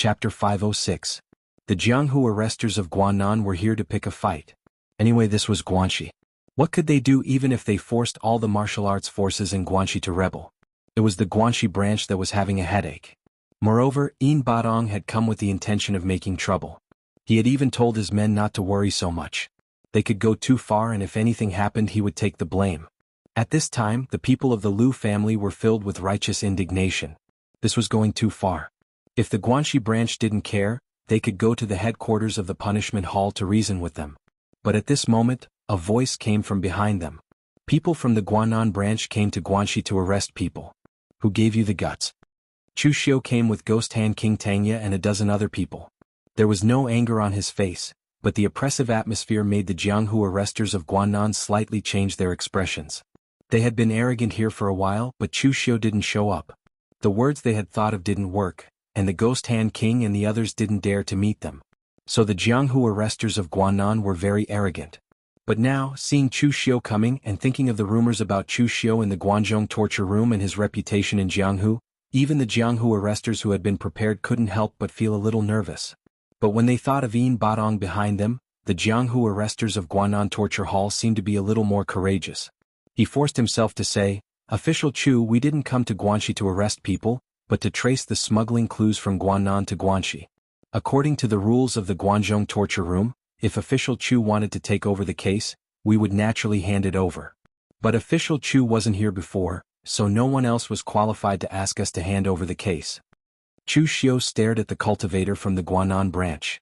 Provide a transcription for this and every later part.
Chapter 506. The Jianghu arresters of Guanan were here to pick a fight. Anyway, this was Guanxi. What could they do even if they forced all the martial arts forces in Guanxi to rebel? It was the Guanxi branch that was having a headache. Moreover, Yin Badong had come with the intention of making trouble. He had even told his men not to worry so much. They could go too far, and if anything happened he would take the blame. At this time, the people of the Lu family were filled with righteous indignation. This was going too far. If the Guanxi branch didn't care, they could go to the headquarters of the punishment hall to reason with them. But at this moment, a voice came from behind them. People from the Guanan branch came to Guanxi to arrest people. Who gave you the guts? Chu Xiu came with Ghost Hand King Tangya and a dozen other people. There was no anger on his face, but the oppressive atmosphere made the Jianghu arresters of Guanan slightly change their expressions. They had been arrogant here for a while, but Chu Xiu didn't show up. The words they had thought of didn't work, and the Ghost Hand King and the others didn't dare to meet them. So the Jianghu arresters of Guanan were very arrogant. But now, seeing Chu Xiu coming and thinking of the rumors about Chu Xiu in the Guanzhong torture room and his reputation in Jianghu, even the Jianghu arresters who had been prepared couldn't help but feel a little nervous. But when they thought of Yin Badong behind them, the Jianghu arresters of Guanan torture hall seemed to be a little more courageous. He forced himself to say, "Official Chu, we didn't come to Guanxi to arrest people, but to trace the smuggling clues from Guanan to Guanxi. According to the rules of the Guanzhong torture room, if Official Chu wanted to take over the case, we would naturally hand it over. But Official Chu wasn't here before, so no one else was qualified to ask us to hand over the case." Chu Xiu stared at the cultivator from the Guanan branch.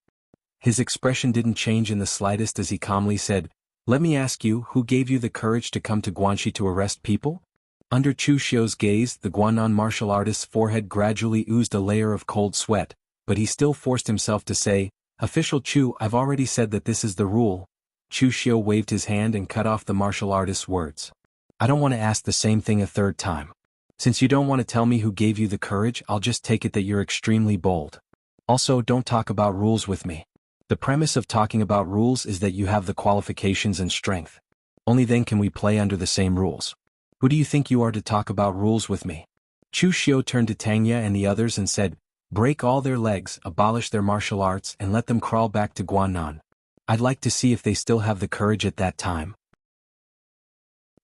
His expression didn't change in the slightest as he calmly said, "Let me ask you, who gave you the courage to come to Guanxi to arrest people?" Under Chu Xiu's gaze, the Guanan martial artist's forehead gradually oozed a layer of cold sweat, but he still forced himself to say, "Official Chu, I've already said that this is the rule." Chu Xiu waved his hand and cut off the martial artist's words. "I don't want to ask the same thing a third time. Since you don't want to tell me who gave you the courage, I'll just take it that you're extremely bold. Also, don't talk about rules with me. The premise of talking about rules is that you have the qualifications and strength. Only then can we play under the same rules. Who do you think you are to talk about rules with me?" Chu Xiu turned to Tangya and the others and said, "Break all their legs, abolish their martial arts, and let them crawl back to Guanan. I'd like to see if they still have the courage at that time."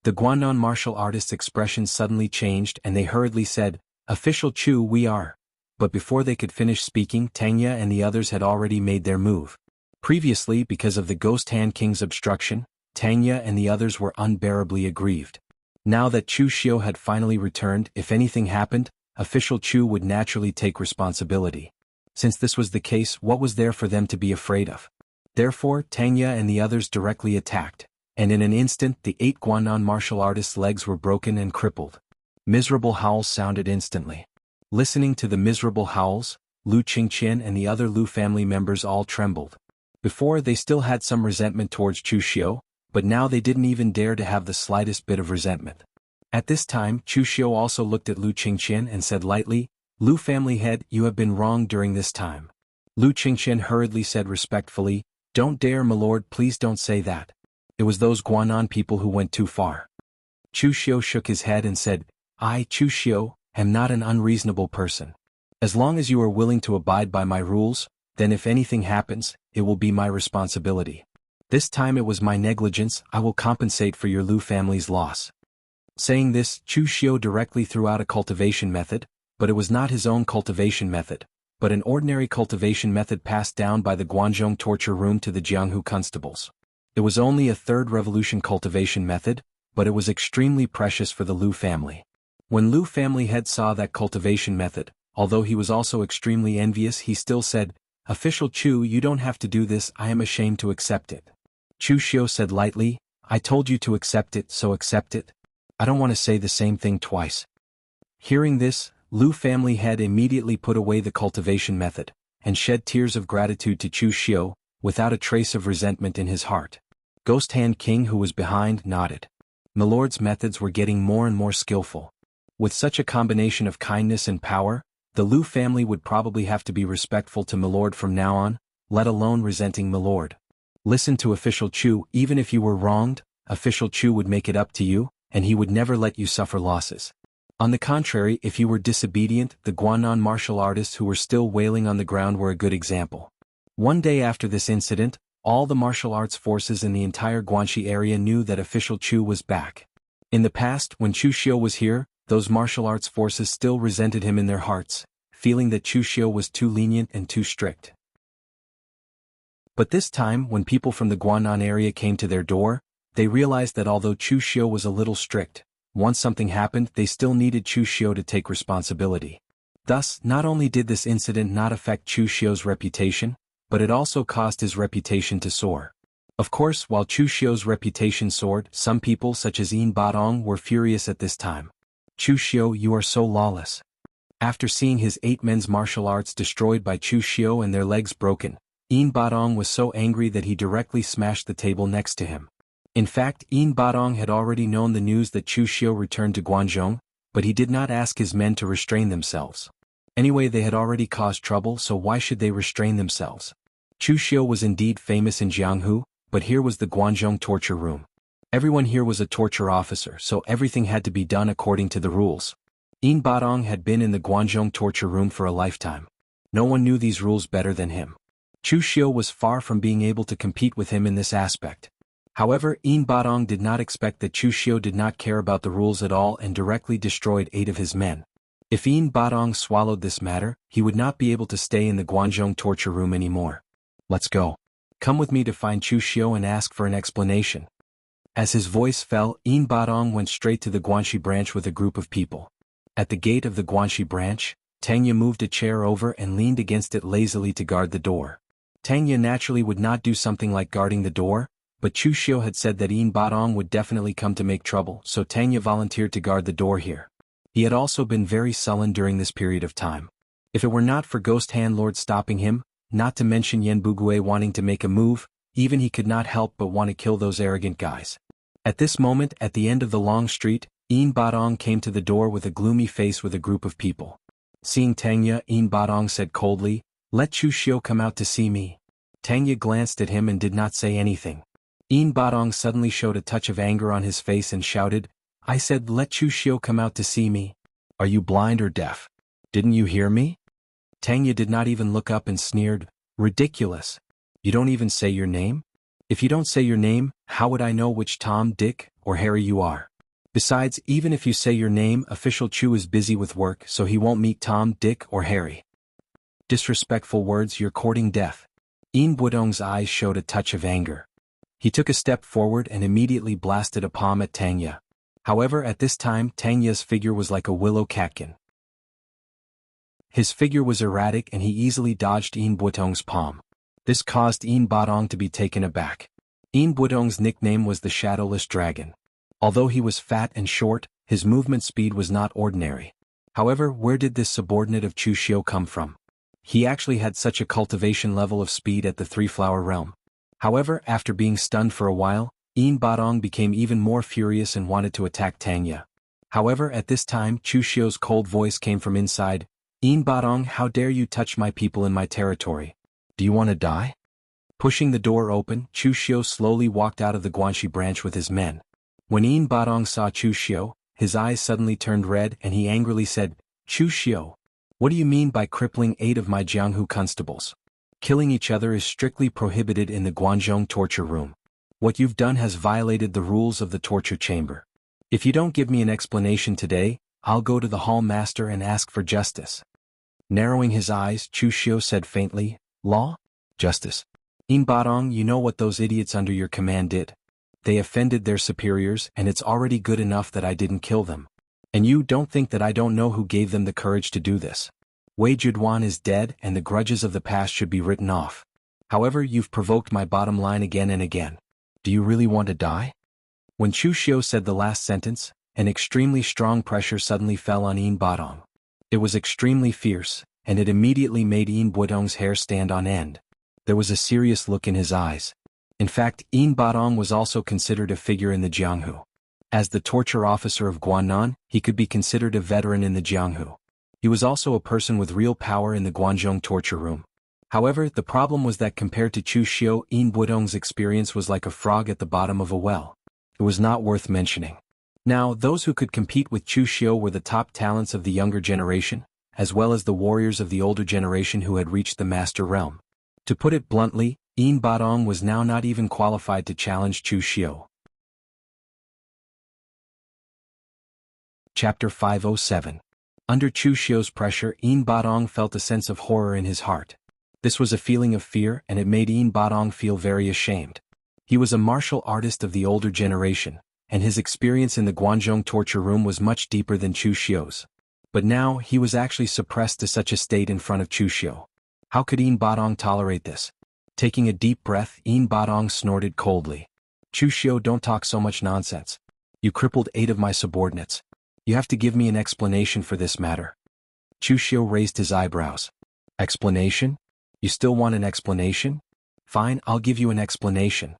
The Guanan martial artists' expression suddenly changed and they hurriedly said, "Official Chu, we are." But before they could finish speaking, Tangya and the others had already made their move. Previously, because of the Ghost Hand King's obstruction, Tangya and the others were unbearably aggrieved. Now that Chu Xiu had finally returned, if anything happened, Official Chu would naturally take responsibility. Since this was the case, what was there for them to be afraid of? Therefore, Tangya and the others directly attacked, and in an instant the 8 Guanan martial artists' legs were broken and crippled. Miserable howls sounded instantly. Listening to the miserable howls, Lu Qingqian and the other Lu family members all trembled. Before, they still had some resentment towards Chu Xiu, but now they didn't even dare to have the slightest bit of resentment. At this time, Chu Xiu also looked at Lu Qingqian and said lightly, "Lu family head, you have been wrong during this time." Lu Qingqian hurriedly said respectfully, "Don't dare, my lord, please don't say that. It was those Guanan people who went too far." Chu Xiu shook his head and said, "I, Chu Xiu, am not an unreasonable person. As long as you are willing to abide by my rules, then if anything happens, it will be my responsibility. This time it was my negligence, I will compensate for your Lu family's loss." Saying this, Chu Xiu directly threw out a cultivation method, but it was not his own cultivation method, but an ordinary cultivation method passed down by the Guanzhong torture room to the Jianghu constables. It was only a third revolution cultivation method, but it was extremely precious for the Lu family. When Lu family head saw that cultivation method, although he was also extremely envious, he still said, "Official Chu, you don't have to do this, I am ashamed to accept it." Chu Xiu said lightly, "I told you to accept it, so accept it. I don't want to say the same thing twice." Hearing this, Lu family head immediately put away the cultivation method, and shed tears of gratitude to Chu Xiu, without a trace of resentment in his heart. Ghost Hand King, who was behind, nodded. Milord's methods were getting more and more skillful. With such a combination of kindness and power, the Lu family would probably have to be respectful to Milord from now on, let alone resenting Milord. Listen to Official Chu, even if you were wronged, Official Chu would make it up to you, and he would never let you suffer losses. On the contrary, if you were disobedient, the Guanan martial artists who were still wailing on the ground were a good example. One day after this incident, all the martial arts forces in the entire Guanxi area knew that official Chu was back. In the past, when Chu Xiu was here, those martial arts forces still resented him in their hearts, feeling that Chu Xiu was too lenient and too strict. But this time, when people from the Guanan area came to their door, they realized that although Chu Xiu was a little strict, once something happened, they still needed Chu Xiu to take responsibility. Thus, not only did this incident not affect Chu Xiu's reputation, but it also caused his reputation to soar. Of course, while Chu Xiu's reputation soared, some people such as Yin Badong were furious at this time. Chu Xiu, you are so lawless. After seeing his 8 men's martial arts destroyed by Chu Xiu and their legs broken, Yin Badong was so angry that he directly smashed the table next to him. In fact, Yin Badong had already known the news that Chu Xiu returned to Guangzhou, but he did not ask his men to restrain themselves. Anyway, they had already caused trouble, so why should they restrain themselves? Chu Xiu was indeed famous in Jianghu, but here was the Guangzhou torture room. Everyone here was a torture officer, so everything had to be done according to the rules. Yin Badong had been in the Guangzhou torture room for a lifetime. No one knew these rules better than him. Chu Xiu was far from being able to compete with him in this aspect. However, Yin Badong did not expect that Chu Xiu did not care about the rules at all and directly destroyed 8 of his men. If Yin Badong swallowed this matter, he would not be able to stay in the Guangzhou torture room anymore. Let's go. Come with me to find Chu Xiu and ask for an explanation. As his voice fell, Yin Badong went straight to the Guanxi branch with a group of people. At the gate of the Guanxi branch, Tanya moved a chair over and leaned against it lazily to guard the door. Tanya naturally would not do something like guarding the door, but Chu Xiu had said that Yin Badong would definitely come to make trouble, so Tanya volunteered to guard the door here. He had also been very sullen during this period of time. If it were not for Ghost Hand Lord stopping him, not to mention Yen Bugui wanting to make a move, even he could not help but want to kill those arrogant guys. At this moment, at the end of the long street, Yin Badong came to the door with a gloomy face with a group of people. Seeing Tanya, Yin Badong said coldly, "Let Chu Xiu come out to see me." Tanya glanced at him and did not say anything. Yin Badong suddenly showed a touch of anger on his face and shouted, "I said let Chu Xiu come out to see me. Are you blind or deaf? Didn't you hear me?" Tanya did not even look up and sneered, "Ridiculous. You don't even say your name? If you don't say your name, how would I know which Tom, Dick, or Harry you are? Besides, even if you say your name, official Chu is busy with work, so he won't meet Tom, Dick, or Harry. Disrespectful words, you're courting death." Yin Budong's eyes showed a touch of anger. He took a step forward and immediately blasted a palm at Tanya. However, at this time, Tanya's figure was like a willow catkin. His figure was erratic and he easily dodged Yin Budong's palm. This caused Yin Badong to be taken aback. Yin Budong's nickname was the Shadowless Dragon. Although he was fat and short, his movement speed was not ordinary. However, where did this subordinate of Chu Xiu come from? He actually had such a cultivation level of speed at the Three-Flower Realm. However, after being stunned for a while, Yin Badong became even more furious and wanted to attack Tanya. However, at this time, Chu Xiu's cold voice came from inside. "Yin Badong, how dare you touch my people in my territory? Do you want to die?" Pushing the door open, Chu Xiu slowly walked out of the Guanxi branch with his men. When Yin Badong saw Chu Xiu, his eyes suddenly turned red and he angrily said, "Chu Xiu, what do you mean by crippling 8 of my Jianghu constables? Killing each other is strictly prohibited in the Guangzhou torture room. What you've done has violated the rules of the torture chamber. If you don't give me an explanation today, I'll go to the hall master and ask for justice." Narrowing his eyes, Chu Xiu said faintly, "Law? Justice? Yin Badong, you know what those idiots under your command did. They offended their superiors and it's already good enough that I didn't kill them. And you don't think that I don't know who gave them the courage to do this. Wei Juduan is dead and the grudges of the past should be written off. However, you've provoked my bottom line again and again. Do you really want to die?" When Chu Xiu said the last sentence, an extremely strong pressure suddenly fell on Yin Badong. It was extremely fierce, and it immediately made Yin Budong's hair stand on end. There was a serious look in his eyes. In fact, Yin Badong was also considered a figure in the Jianghu. As the torture officer of Guanan, he could be considered a veteran in the Jianghu. He was also a person with real power in the Guangzhou torture room. However, the problem was that compared to Chu Xiu, Yin Budong's experience was like a frog at the bottom of a well. It was not worth mentioning. Now, those who could compete with Chu Xiu were the top talents of the younger generation, as well as the warriors of the older generation who had reached the master realm. To put it bluntly, Yin Badong was now not even qualified to challenge Chu Xiu. Chapter 507. Under Chu Xiu's pressure, Yin Badong felt a sense of horror in his heart. This was a feeling of fear, and it made Yin Badong feel very ashamed. He was a martial artist of the older generation, and his experience in the Guanzhong torture room was much deeper than Chu Xiu's. But now, he was actually suppressed to such a state in front of Chu Xiu. How could Yin Badong tolerate this? Taking a deep breath, Yin Badong snorted coldly. Chu Xiu, don't talk so much nonsense. You crippled 8 of my subordinates. You have to give me an explanation for this matter. Chu Xiu raised his eyebrows. Explanation? You still want an explanation? Fine, I'll give you an explanation.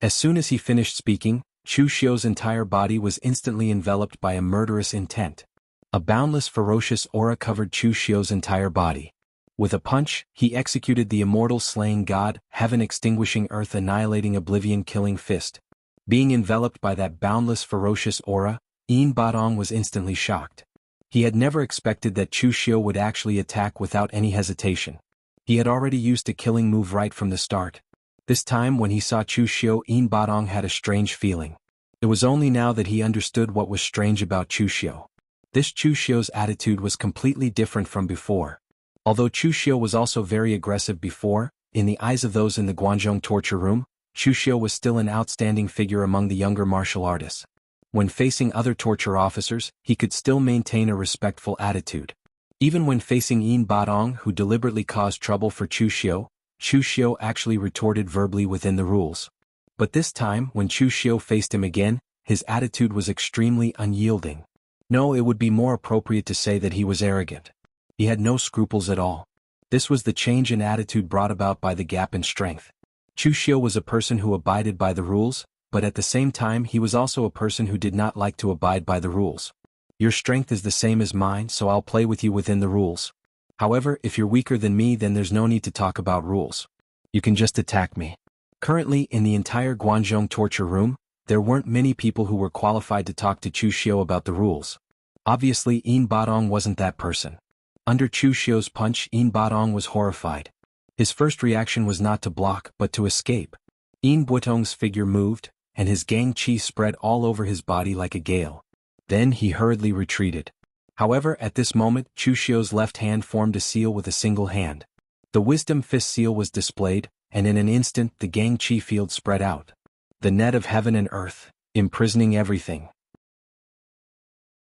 As soon as he finished speaking, Chu Xiu's entire body was instantly enveloped by a murderous intent. A boundless ferocious aura covered Chu Xiu's entire body. With a punch, he executed the immortal slaying god, heaven extinguishing earth annihilating oblivion killing fist. Being enveloped by that boundless ferocious aura, Yin Badong was instantly shocked. He had never expected that Chu Xiu would actually attack without any hesitation. He had already used a killing move right from the start. This time when he saw Chu Xiu, Yin Badong had a strange feeling. It was only now that he understood what was strange about Chu Xiu. This Chu Xiu's attitude was completely different from before. Although Chu Xiu was also very aggressive before, in the eyes of those in the Guanzhong torture room, Chu Xiu was still an outstanding figure among the younger martial artists. When facing other torture officers, he could still maintain a respectful attitude. Even when facing Yin Badong, who deliberately caused trouble for Chu Xiu actually retorted verbally within the rules. But this time, when Chu Xiu faced him again, his attitude was extremely unyielding. No, it would be more appropriate to say that he was arrogant. He had no scruples at all. This was the change in attitude brought about by the gap in strength. Chu Xiu was a person who abided by the rules, but at the same time he was also a person who did not like to abide by the rules. Your strength is the same as mine, so I'll play with you within the rules. However, if you're weaker than me, then there's no need to talk about rules. You can just attack me. Currently, in the entire Guanzhong torture room, there weren't many people who were qualified to talk to Chu Xiu about the rules. Obviously, Yin Badong wasn't that person. Under Chu Xiu's punch, Yin Badong was horrified. His first reaction was not to block, but to escape. Yin Badong's figure moved, and his gang chi spread all over his body like a gale. Then he hurriedly retreated. However, at this moment, Chu Xiu's left hand formed a seal with a single hand. The Wisdom Fist seal was displayed, and in an instant the gang chi field spread out. The net of heaven and earth, imprisoning everything.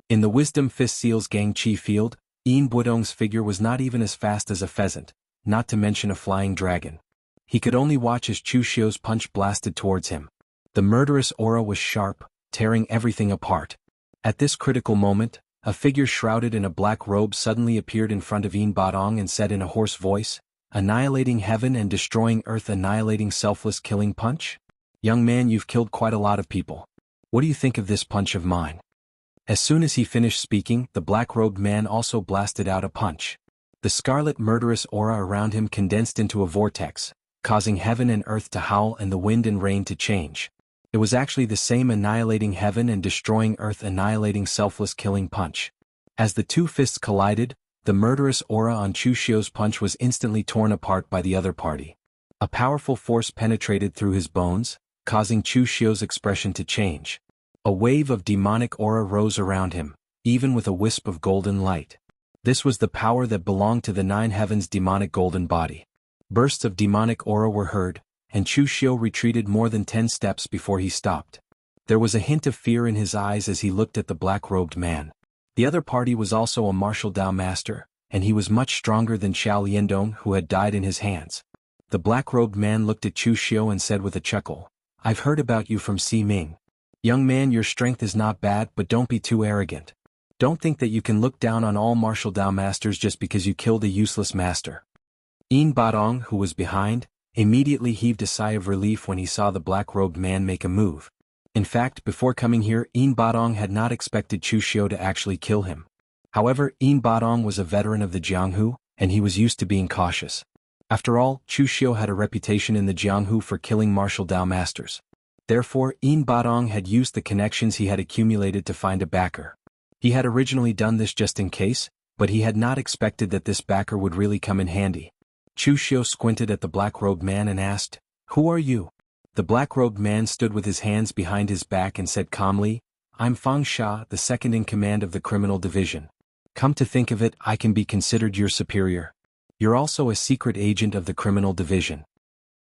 In the Wisdom Fist seal's gang chi field, Yin Badong's figure was not even as fast as a pheasant, not to mention a flying dragon. He could only watch as Chu Xiu's punch blasted towards him. The murderous aura was sharp, tearing everything apart. At this critical moment, a figure shrouded in a black robe suddenly appeared in front of Yin Badong and said in a hoarse voice, "Annihilating heaven and destroying earth, annihilating selfless killing punch? Young man, you've killed quite a lot of people. What do you think of this punch of mine?" As soon as he finished speaking, the black-robed man also blasted out a punch. The scarlet murderous aura around him condensed into a vortex, causing heaven and earth to howl and the wind and rain to change. It was actually the same annihilating heaven and destroying earth, annihilating selfless killing punch. As the two fists collided, the murderous aura on Chu Xiu's punch was instantly torn apart by the other party. A powerful force penetrated through his bones, causing Chu Xiu's expression to change. A wave of demonic aura rose around him, even with a wisp of golden light. This was the power that belonged to the nine heavens' demonic golden body. Bursts of demonic aura were heard, and Chu Xiu retreated more than 10 steps before he stopped. There was a hint of fear in his eyes as he looked at the black-robed man. The other party was also a martial Dao master, and he was much stronger than Xiao Liandong, who had died in his hands. The black-robed man looked at Chu Xiu and said with a chuckle, "I've heard about you from Si Ming. Young man, your strength is not bad, but don't be too arrogant. Don't think that you can look down on all martial Dao masters just because you killed a useless master." Yin Badong, who was behind, immediately heaved a sigh of relief when he saw the black-robed man make a move. In fact, before coming here, Yin Badong had not expected Chu Xiu to actually kill him. However, Yin Badong was a veteran of the Jianghu, and he was used to being cautious. After all, Chu Xiu had a reputation in the Jianghu for killing martial Dao masters. Therefore, Yin Badong had used the connections he had accumulated to find a backer. He had originally done this just in case, but he had not expected that this backer would really come in handy. Chu Xiu squinted at the black-robed man and asked, "Who are you?" The black-robed man stood with his hands behind his back and said calmly, "I'm Fang Sha, the second in command of the criminal division. Come to think of it, I can be considered your superior. You're also a secret agent of the criminal division."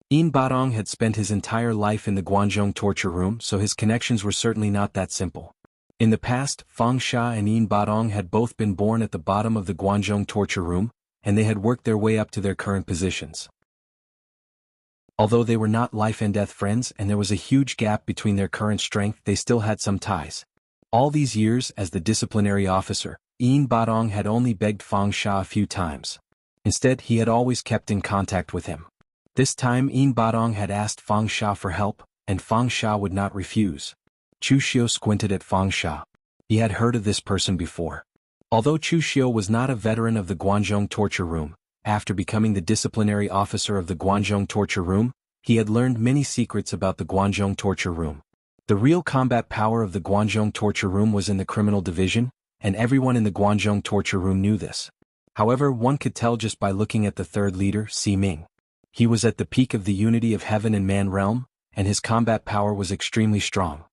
Yin Badong had spent his entire life in the Guanzhong torture room, so his connections were certainly not that simple. In the past, Fang Sha and Yin Badong had both been born at the bottom of the Guanzhong torture room, and they had worked their way up to their current positions. Although they were not life-and-death friends and there was a huge gap between their current strength, they still had some ties. All these years as the disciplinary officer, Yin Badong had only begged Fang Sha a few times. Instead, he had always kept in contact with him. This time Yin Badong had asked Fang Sha for help, and Fang Sha would not refuse. Chu Xiu squinted at Fang Sha. He had heard of this person before. Although Chu Xiu was not a veteran of the Guanzhong torture room, after becoming the disciplinary officer of the Guanzhong torture room, he had learned many secrets about the Guanzhong torture room. The real combat power of the Guanzhong torture room was in the criminal division, and everyone in the Guanzhong torture room knew this. However, one could tell just by looking at the third leader, Si Ming. He was at the peak of the unity of heaven and man realm, and his combat power was extremely strong.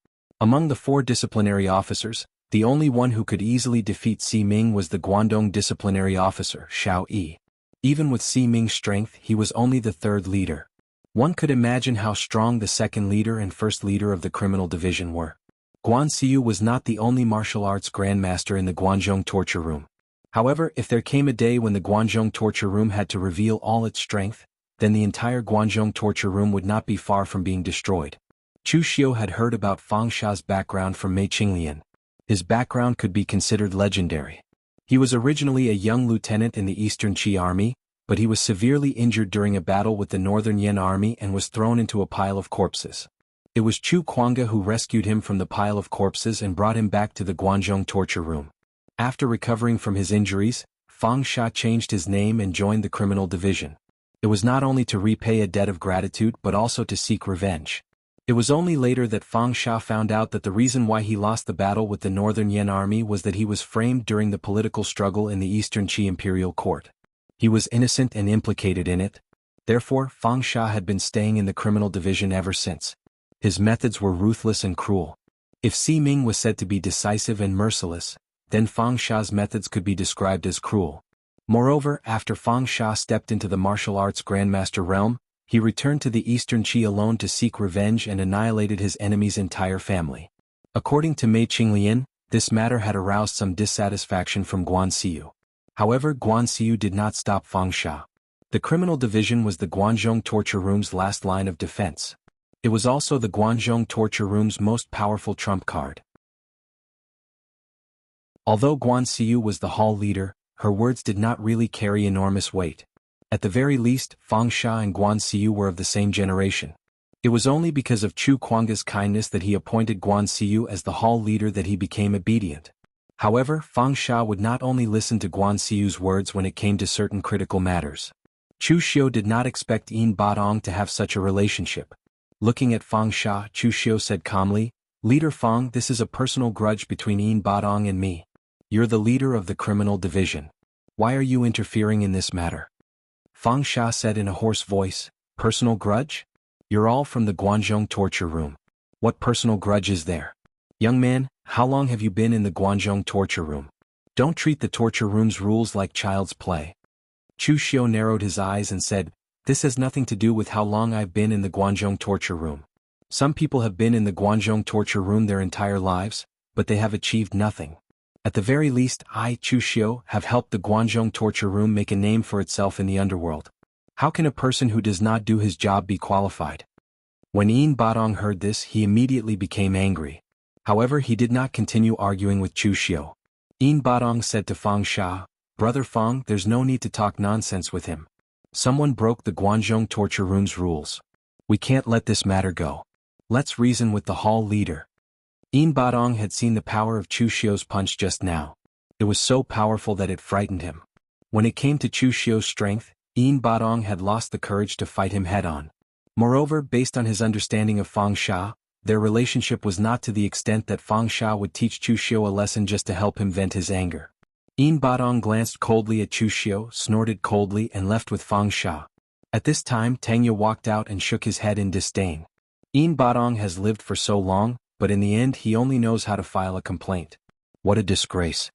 Among the 4 disciplinary officers, the only one who could easily defeat Si Ming was the Guangdong disciplinary officer, Xiao Yi. Even with Si Ming's strength, he was only the third leader. One could imagine how strong the second leader and first leader of the criminal division were. Guan Xiu was not the only martial arts grandmaster in the Guanzhong torture room. However, if there came a day when the Guanzhong torture room had to reveal all its strength, then the entire Guanzhong torture room would not be far from being destroyed. Chu Xiu had heard about Fang Sha's background from Mei Qinglian. His background could be considered legendary. He was originally a young lieutenant in the Eastern Qi army, but he was severely injured during a battle with the Northern Yan army and was thrown into a pile of corpses. It was Chu Kuanga who rescued him from the pile of corpses and brought him back to the Guanzhong torture room. After recovering from his injuries, Fang Sha changed his name and joined the criminal division. It was not only to repay a debt of gratitude but also to seek revenge. It was only later that Fang Sha found out that the reason why he lost the battle with the Northern Yan army was that he was framed during the political struggle in the Eastern Qi imperial court. He was innocent and implicated in it. Therefore, Fang Sha had been staying in the criminal division ever since. His methods were ruthless and cruel. If Si Ming was said to be decisive and merciless, then Fang Sha's methods could be described as cruel. Moreover, after Fang Sha stepped into the martial arts grandmaster realm, he returned to the Eastern Qi alone to seek revenge and annihilated his enemy's entire family. According to Mei Qinglian, this matter had aroused some dissatisfaction from Guan Xiu. However, Guan Xiu did not stop Fang Sha. The criminal division was the Guanzhong torture room's last line of defense. It was also the Guanzhong torture room's most powerful trump card. Although Guan Xiu was the hall leader, her words did not really carry enormous weight. At the very least, Fang Sha and Guan Xiu were of the same generation. It was only because of Chu Kuanga's kindness that he appointed Guan Xiu as the hall leader that he became obedient. However, Fang Sha would not only listen to Guan Xiu's words when it came to certain critical matters. Chu Xiu did not expect Yin Badong to have such a relationship. Looking at Fang Sha, Chu Xiu said calmly, "Leader Fang, this is a personal grudge between Yin Badong and me. You're the leader of the criminal division. Why are you interfering in this matter?" Fang Sha said in a hoarse voice, "Personal grudge? You're all from the Guanzhong torture room. What personal grudge is there? Young man, how long have you been in the Guanzhong torture room? Don't treat the torture room's rules like child's play." Chu Xiu narrowed his eyes and said, "This has nothing to do with how long I've been in the Guanzhong torture room. Some people have been in the Guanzhong torture room their entire lives, but they have achieved nothing. At the very least, I, Chu Xiu, have helped the Guanzhong torture room make a name for itself in the underworld. How can a person who does not do his job be qualified?" When Yin Badong heard this, he immediately became angry. However, he did not continue arguing with Chu Xiu. Yin Badong said to Fang Sha, "Brother Fang, there's no need to talk nonsense with him. Someone broke the Guanzhong torture room's rules. We can't let this matter go. Let's reason with the hall leader." Yin Badong had seen the power of Chu Xiu's punch just now. It was so powerful that it frightened him. When it came to Chu Xiu's strength, Yin Badong had lost the courage to fight him head-on. Moreover, based on his understanding of Fang Sha, Their relationship was not to the extent that Fang Sha would teach Chu Xiu a lesson just to help him vent his anger. Yin Badong glanced coldly at Chu Xiu, snorted coldly and left with Fang Sha. At this time Tang Ye walked out and shook his head in disdain. Yin Badong has lived for so long, but in the end he only knows how to file a complaint. What a disgrace.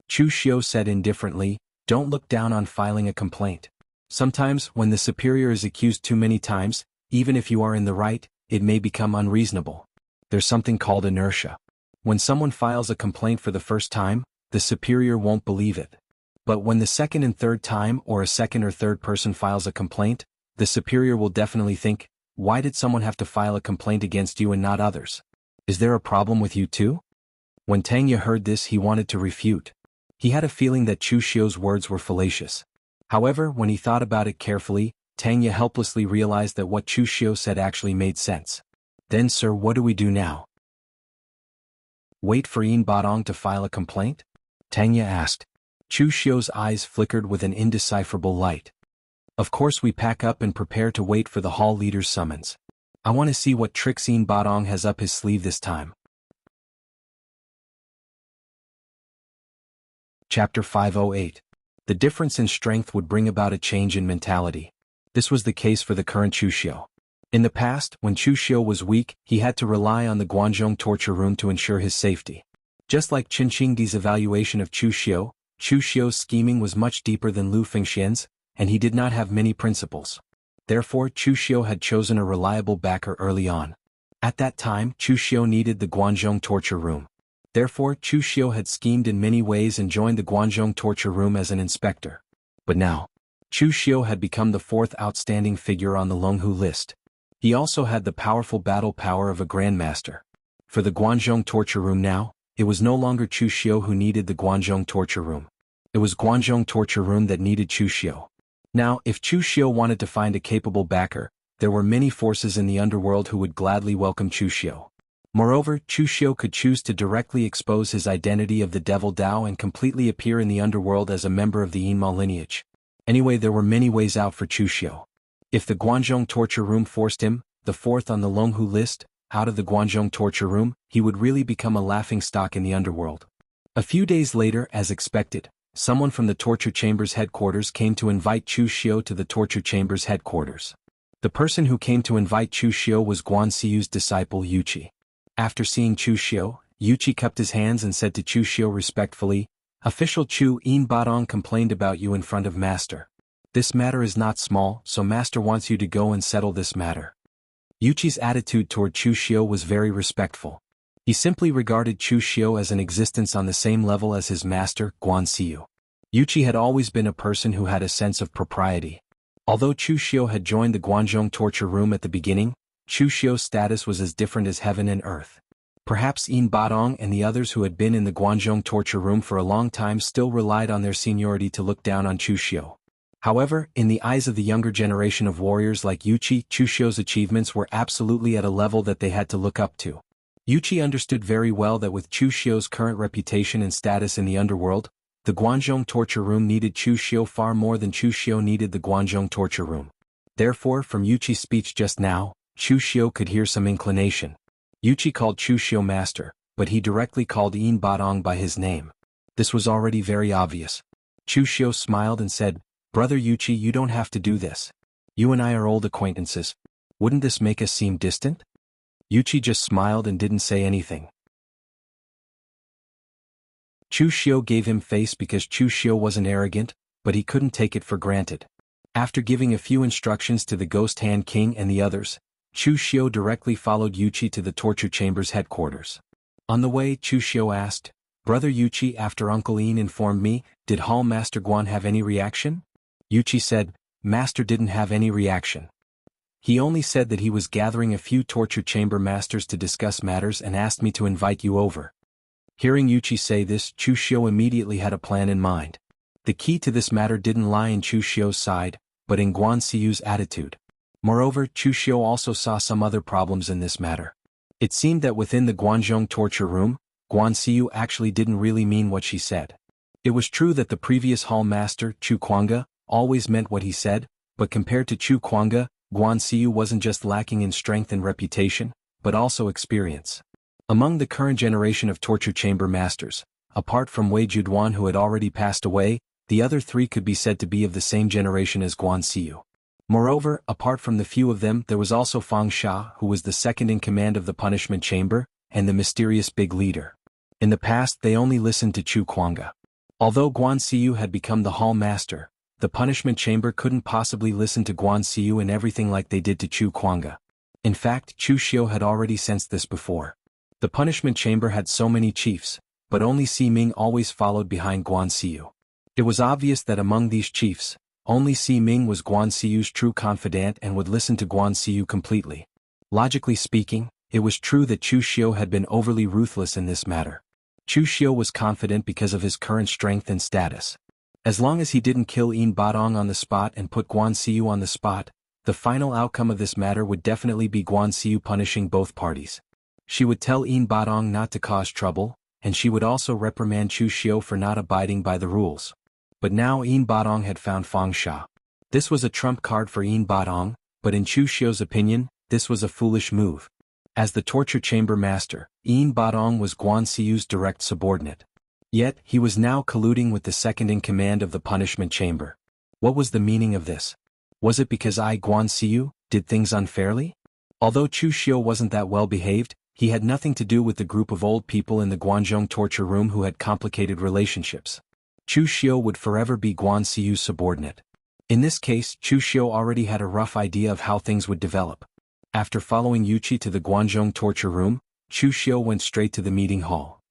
Chu Xiu said indifferently, don't look down on filing a complaint. Sometimes, when the superior is accused too many times, even if you are in the right, it may become unreasonable. There's something called inertia. When someone files a complaint for the first time, the superior won't believe it. But when the second and third time or a second or third person files a complaint, the superior will definitely think, why did someone have to file a complaint against you and not others? Is there a problem with you too? When Tang Ye heard this he wanted to refute. He had a feeling that Chu Xiu's words were fallacious. However, when he thought about it carefully, Tang Ye helplessly realized that what Chu Xiu said actually made sense. Then sir, what do we do now? Wait for Yin Badong to file a complaint? Tang Ye asked. Chu Xiu's eyes flickered with an indecipherable light. Of course we pack up and prepare to wait for the hall leader's summons. I want to see what tricks Yin Badong has up his sleeve this time. Chapter 508. The difference in strength would bring about a change in mentality. This was the case for the current Chu Xiu. In the past, when Chu Xiu was weak, he had to rely on the Guanzhong torture room to ensure his safety. Just like Qin Qingdi's evaluation of Chu Xiu's scheming was much deeper than Lu Fengxian's, and he did not have many principles. Therefore, Chu Xiu had chosen a reliable backer early on. At that time, Chu Xiu needed the Guanzhong torture room. Therefore, Chu Xiu had schemed in many ways and joined the Guanzhong torture room as an inspector. But now, Chu Xiu had become the fourth outstanding figure on the Longhu list. He also had the powerful battle power of a grandmaster. For the Guanzhong torture room now, it was no longer Chu Xiu who needed the Guanzhong torture room. It was Guanzhong torture room that needed Chu Xiu. Now, if Chu Xiu wanted to find a capable backer, there were many forces in the underworld who would gladly welcome Chu Xiu. Moreover, Chu Xiu could choose to directly expose his identity of the Devil Dao and completely appear in the underworld as a member of the Yinma lineage. Anyway, there were many ways out for Chu Xiu. If the Guanzhong torture room forced him, the fourth on the Longhu list, out of the Guanzhong torture room, he would really become a laughingstock in the underworld. A few days later, as expected, someone from the torture chamber's headquarters came to invite Chu Xiu to the torture chamber's headquarters. The person who came to invite Chu Xiu was Guan Siu's disciple Yuqi. After seeing Chu Xiu, Yuqi cupped his hands and said to Chu Xiu respectfully, "Official Chu, Yin Badong complained about you in front of Master. This matter is not small, so Master wants you to go and settle this matter." Yuqi's attitude toward Chu Xiu was very respectful. He simply regarded Chu Xiu as an existence on the same level as his master, Guan Siu. Yuqi had always been a person who had a sense of propriety. Although Chu Xiu had joined the Guanzhong torture room at the beginning, Chu Xiu's status was as different as heaven and earth. Perhaps Yin Badong and the others who had been in the Guanzhong torture room for a long time still relied on their seniority to look down on Chu Xiu. However, in the eyes of the younger generation of warriors like Yuqi, Chu Xiu's achievements were absolutely at a level that they had to look up to. Yuqi understood very well that with Chu Xiu's current reputation and status in the underworld, the Guanzhong torture room needed Chu Xiu far more than Chu Xiu needed the Guanzhong torture room. Therefore, from Yuqi's speech just now, Chu Xiu could hear some inclination. Yuqi called Chu Xiu master, but he directly called Yin Badong by his name. This was already very obvious. Chu Xiu smiled and said, "Brother Yuqi, you don't have to do this. You and I are old acquaintances. Wouldn't this make us seem distant?" Yuqi just smiled and didn't say anything. Chu Xiu gave him face because Chu Xiu wasn't arrogant, but he couldn't take it for granted. After giving a few instructions to the Ghost Hand King and the others, Chu Xiu directly followed Yuqi to the torture chamber's headquarters. On the way, Chu Xiu asked, "Brother Yuqi, after Uncle Yin informed me, did Hall Master Guan have any reaction?" Yuqi said, "Master didn't have any reaction. He only said that he was gathering a few torture chamber masters to discuss matters and asked me to invite you over." Hearing Yuqi say this, Chu Xiu immediately had a plan in mind. The key to this matter didn't lie in Chu Xiu's side, but in Guan Siu's attitude. Moreover, Chu Xiu also saw some other problems in this matter. It seemed that within the Guanzhong torture room, Guan Siu actually didn't really mean what she said. It was true that the previous hall master, Chu Kuanga, always meant what he said, but compared to Chu Kuanga, Guan Siu wasn't just lacking in strength and reputation, but also experience. Among the current generation of torture chamber masters, apart from Wei Juduan who had already passed away, the other three could be said to be of the same generation as Guan Xiu. Moreover, apart from the few of them, there was also Fang Xia, who was the second in command of the punishment chamber, and the mysterious big leader. In the past they only listened to Chu Kuanga. Although Guan Xiu had become the hall master, the punishment chamber couldn't possibly listen to Guan Xiu in everything like they did to Chu Kuanga. In fact, Chu Xiu had already sensed this before. The punishment chamber had so many chiefs, but only Si Ming always followed behind Guan Xiu. It was obvious that among these chiefs, only Si Ming was Guan Xiu's true confidant and would listen to Guan Xiu completely. Logically speaking, it was true that Chu Xiu had been overly ruthless in this matter. Chu Xiu was confident because of his current strength and status. As long as he didn't kill Yin Badong on the spot and put Guan Xiu on the spot, the final outcome of this matter would definitely be Guan Xiu punishing both parties. She would tell Yin Badong not to cause trouble, and she would also reprimand Chu Xiu for not abiding by the rules. But now Yin Badong had found Fang Xia. This was a trump card for Yin Badong, but in Chu Xiu's opinion, this was a foolish move. As the torture chamber master, Yin Badong was Guan Xiu's direct subordinate. Yet, he was now colluding with the second in command of the punishment chamber. What was the meaning of this? Was it because Guan Xiu, did things unfairly? Although Chu Xiu wasn't that well behaved, he had nothing to do with the group of old people in the Guanzhong torture room who had complicated relationships. Chu Xiu would forever be Guan Xiu's subordinate. In this case, Chu Xiu already had a rough idea of how things would develop. After following Yuqi to the Guanzhong torture room, Chu Xiu went straight to the meeting hall.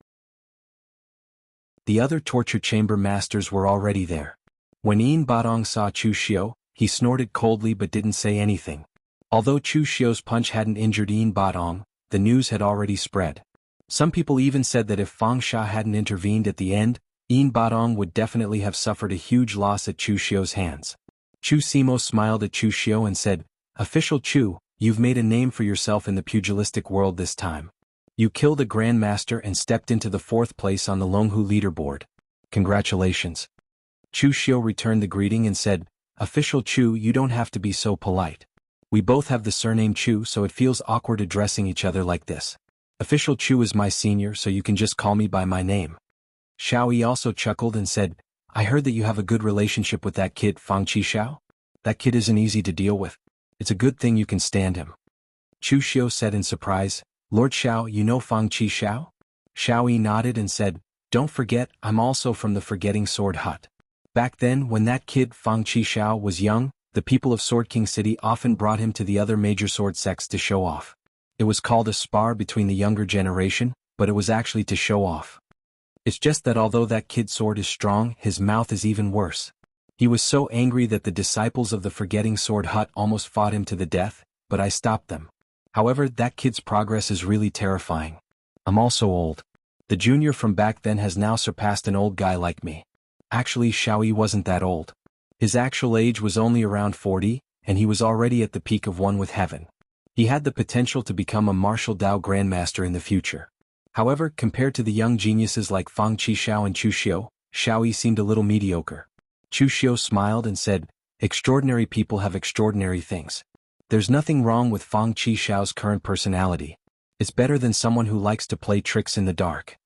The other torture chamber masters were already there. When Yin Badong saw Chu Xiu, he snorted coldly but didn't say anything. Although Chu Xiu's punch hadn't injured Yin Badong, the news had already spread. Some people even said that if Fang Xia hadn't intervened at the end, Yin Badong would definitely have suffered a huge loss at Chu Xiu's hands. Chu Simo smiled at Chu Xiu and said, "Official Chu, you've made a name for yourself in the pugilistic world this time. You killed a grandmaster and stepped into the 4th place on the Longhu leaderboard. Congratulations." Chu Xiu returned the greeting and said, "Official Chu, you don't have to be so polite. We both have the surname Chu, so it feels awkward addressing each other like this. Official Chu is my senior, so you can just call me by my name." Xiao Yi also chuckled and said, "I heard that you have a good relationship with that kid Fang Qixiao? That kid isn't easy to deal with. It's a good thing you can stand him." Chu Xiu said in surprise, "Lord Xiao, you know Fang Qixiao?" Xiao Yi nodded and said, "Don't forget, I'm also from the Forgetting Sword Hut. Back then, when that kid Fang Qixiao was young, the people of Sword King City often brought him to the other major sword sects to show off. It was called a spar between the younger generation, but it was actually to show off. It's just that although that kid's sword is strong, his mouth is even worse. He was so angry that the disciples of the Forgetting Sword Hut almost fought him to the death, but I stopped them. However, that kid's progress is really terrifying. I'm also old. The junior from back then has now surpassed an old guy like me." Actually, Xiao Yi wasn't that old. His actual age was only around 40, and he was already at the peak of One with Heaven. He had the potential to become a martial Dao grandmaster in the future. However, compared to the young geniuses like Fang Qixiao and Chu Xiu, Xiao Yi seemed a little mediocre. Chu Xiu smiled and said, "Extraordinary people have extraordinary things. There's nothing wrong with Fang Qixiao's current personality. It's better than someone who likes to play tricks in the dark."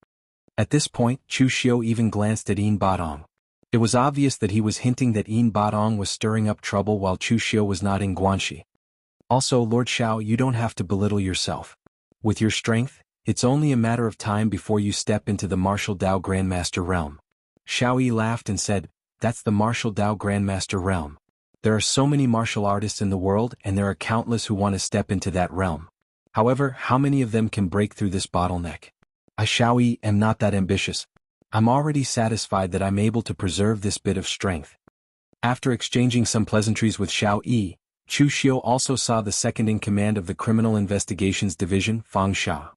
At this point, Chu Xiu even glanced at Yin Badong. It was obvious that he was hinting that Yin Badong was stirring up trouble while Chu Xiu was not in Guanxi. "Also, Lord Xiao, you don't have to belittle yourself. With your strength, it's only a matter of time before you step into the martial Dao Grandmaster realm." Xiao Yi laughed and said, "That's the martial Dao Grandmaster realm. There are so many martial artists in the world and there are countless who want to step into that realm. However, how many of them can break through this bottleneck? I, Xiao Yi, am not that ambitious. I'm already satisfied that I'm able to preserve this bit of strength." After exchanging some pleasantries with Xiao Yi, Chu Xiu also saw the second in command of the Criminal Investigations Division, Fang Xia.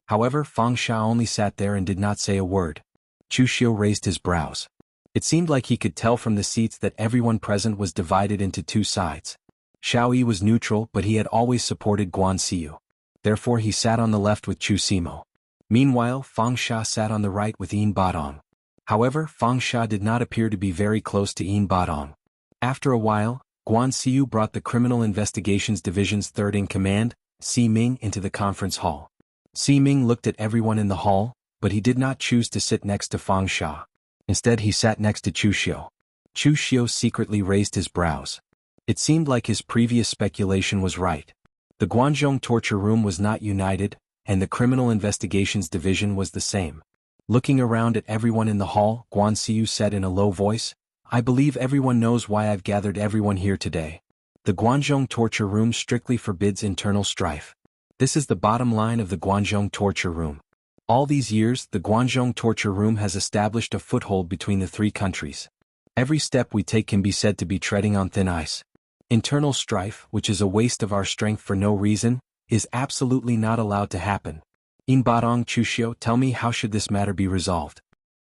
However, Fang Xia only sat there and did not say a word. Chu Xiu raised his brows. It seemed like he could tell from the seats that everyone present was divided into two sides. Xiao Yi was neutral, but he had always supported Guan Xiu. Therefore he sat on the left with Chu Simo. Meanwhile, Fang Xia sat on the right with Yin Badong. However, Fang Xia did not appear to be very close to Yin Badong. After a while, Guan Xiu brought the Criminal Investigations Division's third in command, Si Ming into the conference hall. Si Ming looked at everyone in the hall, but he did not choose to sit next to Fang Sha. Instead he sat next to Chu Xiu. Chu Xiu secretly raised his brows. It seemed like his previous speculation was right. The Guanzhong torture room was not united, and the Criminal Investigations Division was the same. Looking around at everyone in the hall, Guan Xiu said in a low voice, "I believe everyone knows why I've gathered everyone here today. The Guanzhong torture room strictly forbids internal strife. This is the bottom line of the Guanzhong torture room. All these years, the Guanzhong torture room has established a foothold between the three countries. Every step we take can be said to be treading on thin ice. Internal strife, which is a waste of our strength for no reason, is absolutely not allowed to happen. In Badong Chu Xiu, tell me, how should this matter be resolved?"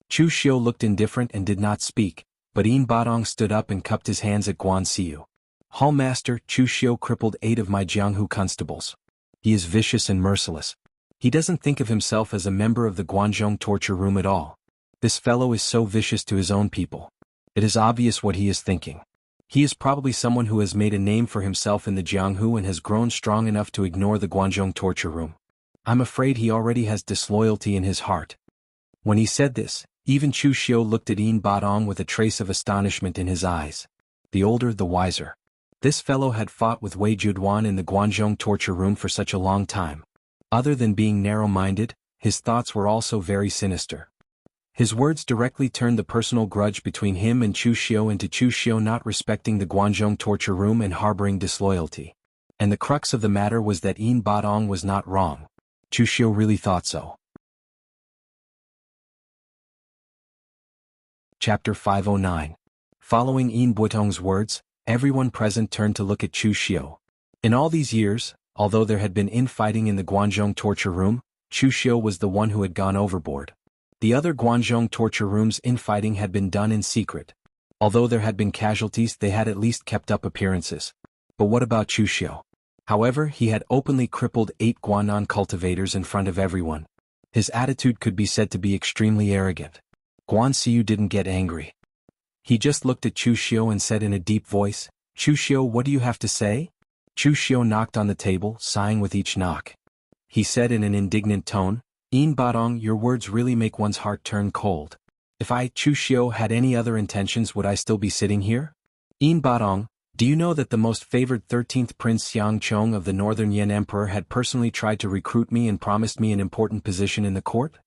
Chu Xiu looked indifferent and did not speak, but In Badong stood up and cupped his hands at Guan Xiu. "Hallmaster, Chu Xiu crippled 8 of my Jianghu constables. He is vicious and merciless. He doesn't think of himself as a member of the Guanzhong torture room at all. This fellow is so vicious to his own people. It is obvious what he is thinking. He is probably someone who has made a name for himself in the Jianghu and has grown strong enough to ignore the Guanzhong torture room. I'm afraid he already has disloyalty in his heart." When he said this, even Chu Xiu looked at Yin Badong with a trace of astonishment in his eyes. The older the wiser. This fellow had fought with Wei Juduan in the Guanzhong torture room for such a long time. Other than being narrow-minded, his thoughts were also very sinister. His words directly turned the personal grudge between him and Chu Xiu into Chu Xiu not respecting the Guanzhong torture room and harboring disloyalty. And the crux of the matter was that Yin Badong was not wrong. Chu Xiu really thought so. Chapter 509. Following Yin Buitong's words, everyone present turned to look at Chu Xiu. In all these years, although there had been infighting in the Guanzhong torture room, Chu Xiu was the one who had gone overboard. The other Guanzhong torture rooms' infighting had been done in secret. Although there had been casualties, they had at least kept up appearances. But what about Chu Xiu? However, he had openly crippled 8 Guanan cultivators in front of everyone. His attitude could be said to be extremely arrogant. Guan Xiu didn't get angry. He just looked at Chu Xiu and said in a deep voice, "Chu Xiu, what do you have to say?" Chu Xiu knocked on the table, sighing with each knock. He said in an indignant tone, "Yin Badong, your words really make one's heart turn cold. If I, Chu Xiu, had any other intentions, would I still be sitting here? Yin Badong, do you know that the most favored 13th Prince Xiang Chong of the Northern Yan Emperor had personally tried to recruit me and promised me an important position in the court?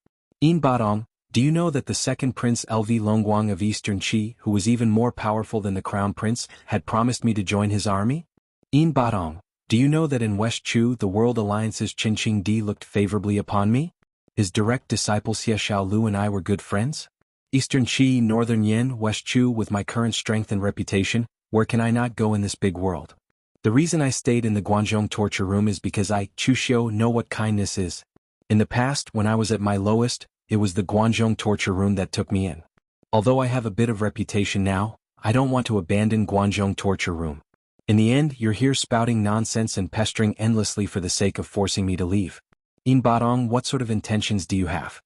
Yin Badong, do you know that the second Prince LV Longguang of Eastern Qi, who was even more powerful than the Crown Prince, had promised me to join his army? Yin Badong, do you know that in West Chu the World Alliance's Qinqing Di looked favorably upon me? His direct disciple Xie Xiaolu and I were good friends? Eastern Qi, Northern Yin, West Chu, with my current strength and reputation, where can I not go in this big world? The reason I stayed in the Guanzhong torture room is because I, Chu Xiu, know what kindness is. In the past, when I was at my lowest, it was the Guanzhong torture room that took me in. Although I have a bit of reputation now, I don't want to abandon Guanzhong torture room. In the end, you're here spouting nonsense and pestering endlessly for the sake of forcing me to leave. Yin Badong, what sort of intentions do you have?"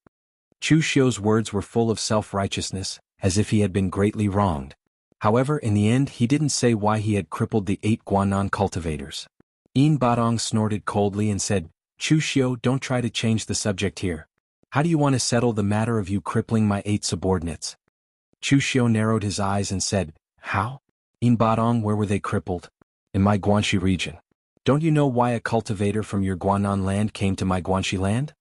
Chu Xiu's words were full of self-righteousness, as if he had been greatly wronged. However, in the end he didn't say why he had crippled the 8 Guanan cultivators. Yin Badong snorted coldly and said, "Chu Xiu, don't try to change the subject here. How do you want to settle the matter of you crippling my 8 subordinates?" Chu Xiu narrowed his eyes and said, "How? Yin Badong, where were they crippled?" "In my Guanxi region. Don't you know why a cultivator from your Guanan land came to my Guanxi land?"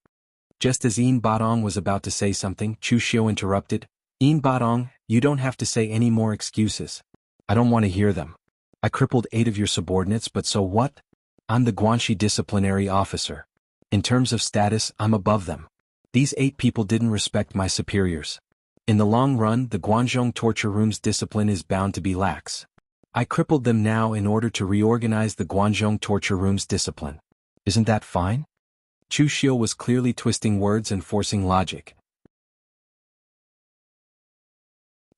Just as Yin Badong was about to say something, Chu Xiu interrupted, "Yin Badong, you don't have to say any more excuses. I don't want to hear them. I crippled 8 of your subordinates, but so what? I'm the Guanxi disciplinary officer. In terms of status, I'm above them. These 8 people didn't respect my superiors. In the long run, the Guanzhong torture room's discipline is bound to be lax. I crippled them now in order to reorganize the Guanzhong torture room's discipline. Isn't that fine?" Chu Xiu was clearly twisting words and forcing logic.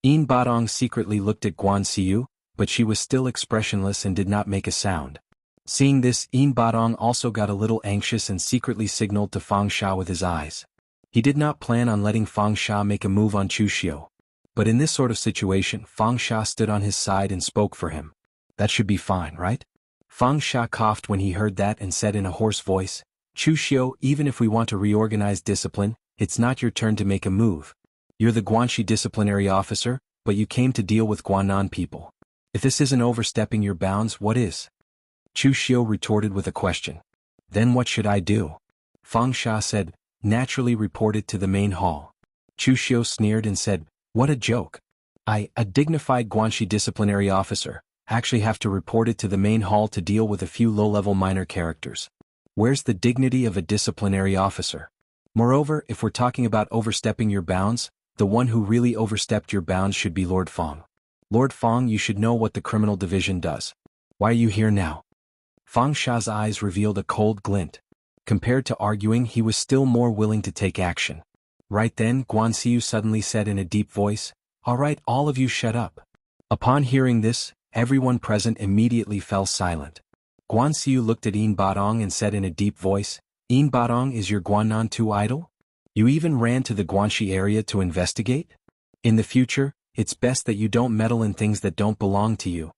Yin Badong secretly looked at Guan Xiu, but she was still expressionless and did not make a sound. Seeing this, Yin Badong also got a little anxious and secretly signaled to Fang Sha with his eyes. He did not plan on letting Fang Sha make a move on Chu Xiu. But in this sort of situation, Fang Sha stood on his side and spoke for him. "That should be fine, right?" Fang Sha coughed when he heard that and said in a hoarse voice, Chu Xiu, even if we want to reorganize discipline, it's not your turn to make a move. You're the Guanxi disciplinary officer, but you came to deal with Guanan people. If this isn't overstepping your bounds, what is? Chu Xiu retorted with a question. Then what should I do? Fang Sha said, naturally report it to the main hall. Chu Xiu sneered and said, what a joke. I, a dignified Guanxi disciplinary officer, actually have to report it to the main hall to deal with a few low-level minor characters. Where's the dignity of a disciplinary officer? Moreover, if we're talking about overstepping your bounds, the one who really overstepped your bounds should be Lord Fang. Lord Fang, you should know what the criminal division does. Why are you here now? Fang Sha's eyes revealed a cold glint. Compared to arguing, he was still more willing to take action. Right then, Guan Xiu suddenly said in a deep voice, all right, all of you shut up. Upon hearing this, everyone present immediately fell silent. Guan Xiu looked at Yin Badong and said in a deep voice, Yin Badong, is your Guanan too idle? You even ran to the Guanxi area to investigate? In the future, it's best that you don't meddle in things that don't belong to you.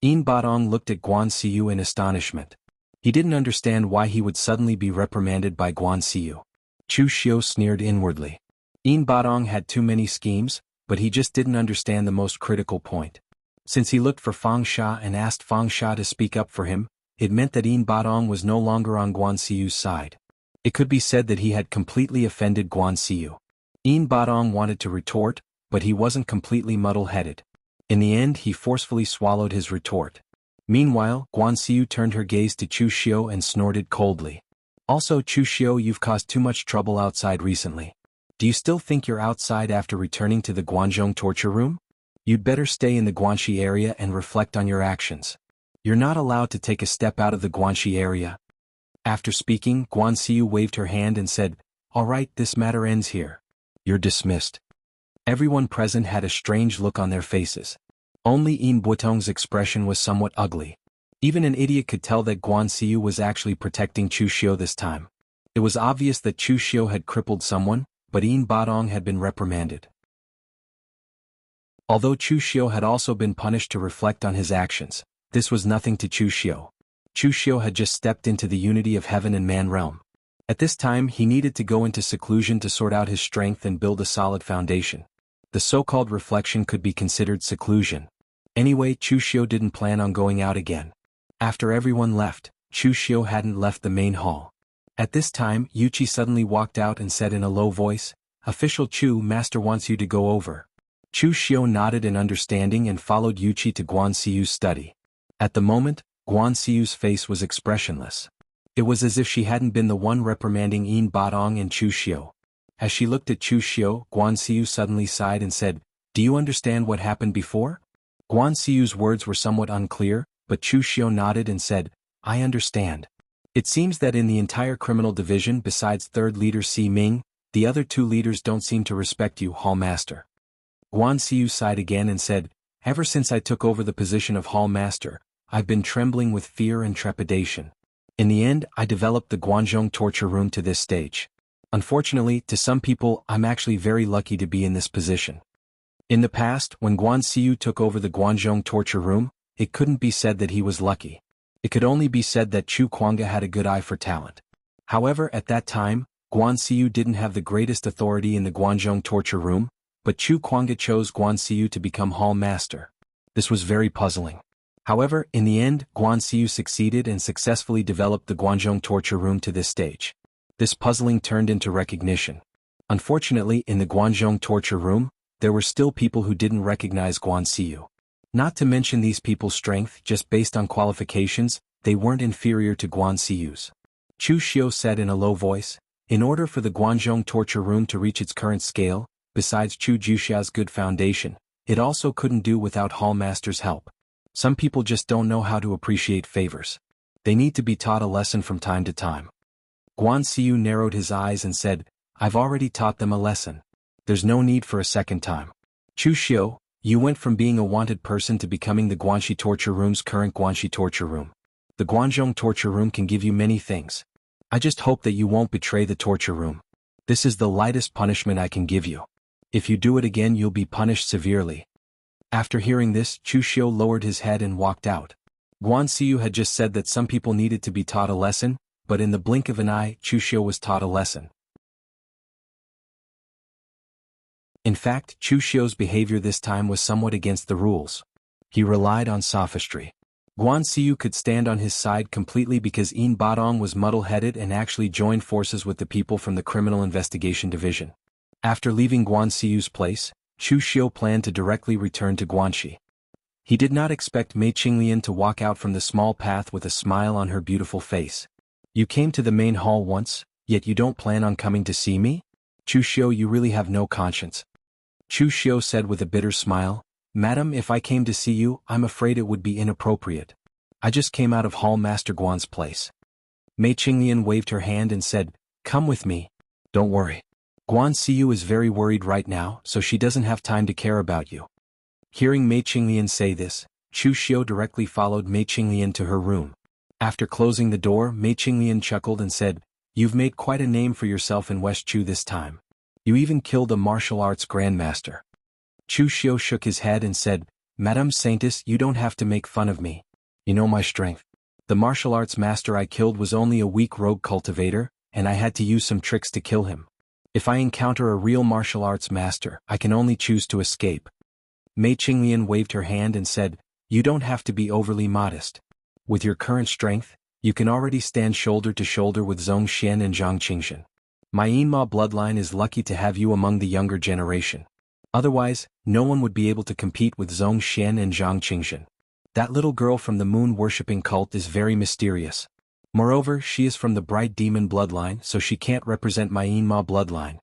Yin Badong looked at Guan Xiu in astonishment. He didn't understand why he would suddenly be reprimanded by Guan Xiu. Chu Xiu sneered inwardly. Yin Badong had too many schemes, but he just didn't understand the most critical point. Since he looked for Fang Sha and asked Fang Sha to speak up for him, it meant that Yin Badong was no longer on Guan Xiu's side. It could be said that he had completely offended Guan Xiu. Yin Badong wanted to retort, but he wasn't completely muddle-headed. In the end, he forcefully swallowed his retort. Meanwhile, Guan Xiu turned her gaze to Chu Xiu and snorted coldly. Also, Chu Xiu, you've caused too much trouble outside recently. Do you still think you're outside after returning to the Guanzhong torture room? You'd better stay in the Guanxi area and reflect on your actions. You're not allowed to take a step out of the Guanxi area. After speaking, Guan Xiu waved her hand and said, all right, this matter ends here. You're dismissed. Everyone present had a strange look on their faces. Only Yin Butong's expression was somewhat ugly. Even an idiot could tell that Guan Xiu was actually protecting Chu Xiu this time. It was obvious that Chu Xiu had crippled someone, but Yin Badong had been reprimanded. Although Chu Xiu had also been punished to reflect on his actions, this was nothing to Chu Xiu. Chu Xiu had just stepped into the unity of heaven and man realm. At this time, he needed to go into seclusion to sort out his strength and build a solid foundation. The so-called reflection could be considered seclusion. Anyway, Chu Xiu didn't plan on going out again. After everyone left, Chu Xiu hadn't left the main hall. At this time, Yuchi suddenly walked out and said in a low voice, Official Chu, Master wants you to go over. Chu Xiu nodded in understanding and followed Yuchi to Guan Xiu's study. At the moment, Guan Xiu's face was expressionless. It was as if she hadn't been the one reprimanding Yin Badong and Chu Xiu. As she looked at Chu Xiu, Guan Xiu suddenly sighed and said, Do you understand what happened before? Guan Xiu's words were somewhat unclear, but Chu Xiu nodded and said, I understand. It seems that in the entire criminal division besides third leader Si Ming, the other two leaders don't seem to respect you, Hall Master. Guan Xiu sighed again and said, Ever since I took over the position of Hall Master, I've been trembling with fear and trepidation. In the end, I developed the Guanzhong torture room to this stage. Unfortunately, to some people, I'm actually very lucky to be in this position. In the past, when Guan Xiu took over the Guanzhong torture room, it couldn't be said that he was lucky. It could only be said that Chu Kuanga had a good eye for talent. However, at that time, Guan Xiu didn't have the greatest authority in the Guanzhong torture room, but Chu Kuanga chose Guan Xiu to become Hall Master. This was very puzzling. However, in the end, Guan Xiu succeeded and successfully developed the Guanzhong torture room to this stage. This puzzling turned into recognition. Unfortunately, in the Guanzhong torture room, there were still people who didn't recognize Guan Xiu. Not to mention these people's strength, just based on qualifications, they weren't inferior to Guan Xiu's. Chu Xiu said in a low voice, in order for the Guanzhong torture room to reach its current scale, besides Chu Juxia's good foundation, it also couldn't do without Hall Master's help. Some people just don't know how to appreciate favors. They need to be taught a lesson from time to time. Guan Xiu narrowed his eyes and said, I've already taught them a lesson. There's no need for a second time. Chu Xiu, you went from being a wanted person to becoming the Guanxi torture room's current Guanxi torture room. The Guanzhong torture room can give you many things. I just hope that you won't betray the torture room. This is the lightest punishment I can give you. If you do it again, you'll be punished severely. After hearing this, Chu Xiu lowered his head and walked out. Guan Xiu had just said that some people needed to be taught a lesson, but in the blink of an eye, Chu Xiu was taught a lesson. In fact, Chu Xiu's behavior this time was somewhat against the rules. He relied on sophistry. Guan Xiu could stand on his side completely because Yin Badong was muddle-headed and actually joined forces with the people from the Criminal Investigation Division. After leaving Guan Xiu's place, Chu Xiu planned to directly return to Guanxi. He did not expect Mei Qinglian to walk out from the small path with a smile on her beautiful face. "You came to the main hall once, yet you don't plan on coming to see me? Chu Xiu, you really have no conscience." Chu Xiu said with a bitter smile, "Madam, if I came to see you, I'm afraid it would be inappropriate. I just came out of Hall Master Guan's place." Mei Qinglian waved her hand and said, "Come with me. Don't worry. Guan Xiu is very worried right now, so she doesn't have time to care about you." Hearing Mei Qinglian say this, Chu Xiu directly followed Mei Qinglian to her room. After closing the door, Mei Qinglian chuckled and said, "You've made quite a name for yourself in West Chu this time. You even killed a martial arts grandmaster." Chu Xiu shook his head and said, "Madame Saintess, you don't have to make fun of me. You know my strength. The martial arts master I killed was only a weak rogue cultivator, and I had to use some tricks to kill him. If I encounter a real martial arts master, I can only choose to escape." Mei Qinglian waved her hand and said, "You don't have to be overly modest. With your current strength, you can already stand shoulder to shoulder with Zhong Xian and Zhang Qingxin. My Yinma bloodline is lucky to have you among the younger generation. Otherwise, no one would be able to compete with Zhong Xian and Zhang Qingxin. That little girl from the moon-worshipping cult is very mysterious. Moreover, she is from the bright demon bloodline, so she can't represent my Yinma bloodline."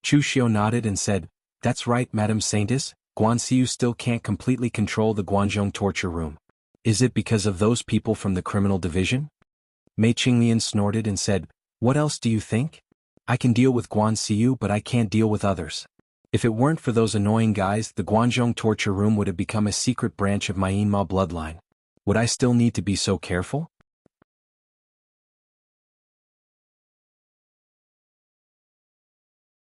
Chu Xiu nodded and said, "That's right, Madame Saintess, Guan Xiu still can't completely control the Guanzhong torture room. Is it because of those people from the criminal division?" Mei Qinglian snorted and said, "What else do you think? I can deal with Guan Xiu, but I can't deal with others. If it weren't for those annoying guys, the Guanzhong torture room would have become a secret branch of my Yinma bloodline. Would I still need to be so careful?"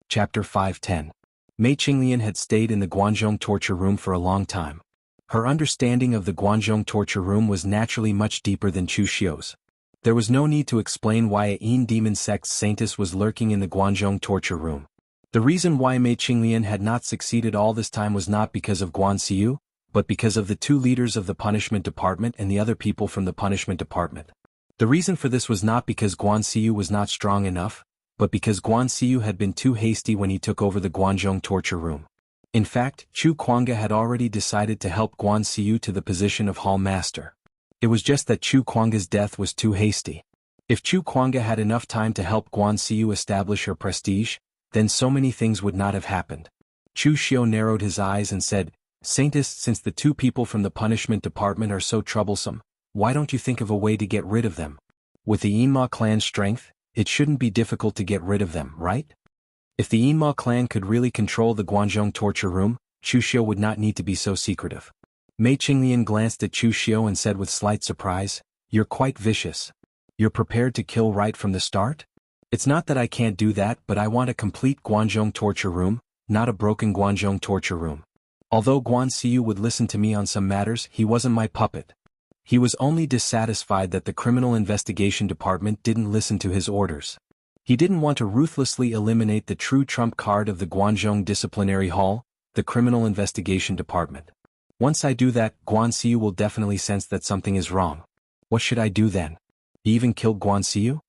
Chapter 510. Mei Qinglian had stayed in the Guanzhong torture room for a long time. Her understanding of the Guanzhong torture room was naturally much deeper than Chu Xiu's. There was no need to explain why a Yin demon sect's saintess was lurking in the Guanzhong torture room. The reason why Mei Qinglian had not succeeded all this time was not because of Guan Xiu, but because of the two leaders of the punishment department and the other people from the punishment department. The reason for this was not because Guan Xiu was not strong enough, but because Guan Xiu had been too hasty when he took over the Guanzhong torture room. In fact, Chu Kuanga had already decided to help Guan Xiu to the position of Hall Master. It was just that Chu Kuanga's death was too hasty. If Chu Kuanga had enough time to help Guan Xiu establish her prestige, then so many things would not have happened. Chu Xiu narrowed his eyes and said, "Saintess, since the two people from the punishment department are so troublesome, why don't you think of a way to get rid of them? With the Yinma clan's strength, it shouldn't be difficult to get rid of them, right?" If the Yinma clan could really control the Guanzhong torture room, Chu Xiu would not need to be so secretive. Mei Qinglian glanced at Chu Xiu and said with slight surprise, "You're quite vicious. You're prepared to kill right from the start? It's not that I can't do that, but I want a complete Guanzhong torture room, not a broken Guanzhong torture room. Although Guan Xiu would listen to me on some matters, he wasn't my puppet. He was only dissatisfied that the Criminal Investigation Department didn't listen to his orders. He didn't want to ruthlessly eliminate the true trump card of the Guanzhong Disciplinary Hall, the Criminal Investigation Department. Once I do that, Guan Xiu will definitely sense that something is wrong. What should I do then? He even killed Guan Xiu?"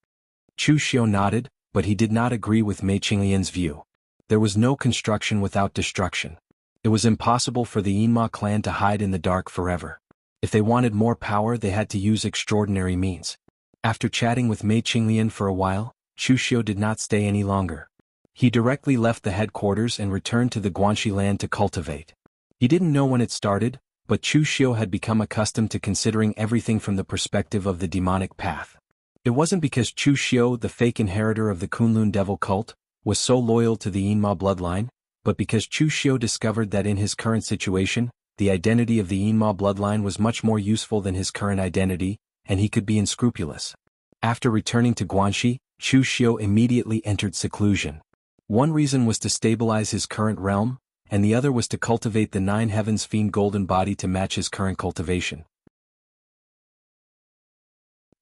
Chu Xiu nodded, but he did not agree with Mei Qinglian's view. There was no construction without destruction. It was impossible for the Yinma clan to hide in the dark forever. If they wanted more power, they had to use extraordinary means. After chatting with Mei Qinglian for a while, Chu Xiu did not stay any longer. He directly left the headquarters and returned to the Guanxi land to cultivate. He didn't know when it started, but Chu Xiu had become accustomed to considering everything from the perspective of the demonic path. It wasn't because Chu Xiu, the fake inheritor of the Kunlun devil cult, was so loyal to the Yinma bloodline, but because Chu Xiu discovered that in his current situation, the identity of the Yinma bloodline was much more useful than his current identity, and he could be unscrupulous. After returning to Guanxi, Chu Xiu immediately entered seclusion. One reason was to stabilize his current realm, and the other was to cultivate the Nine Heavens Fiend golden body to match his current cultivation.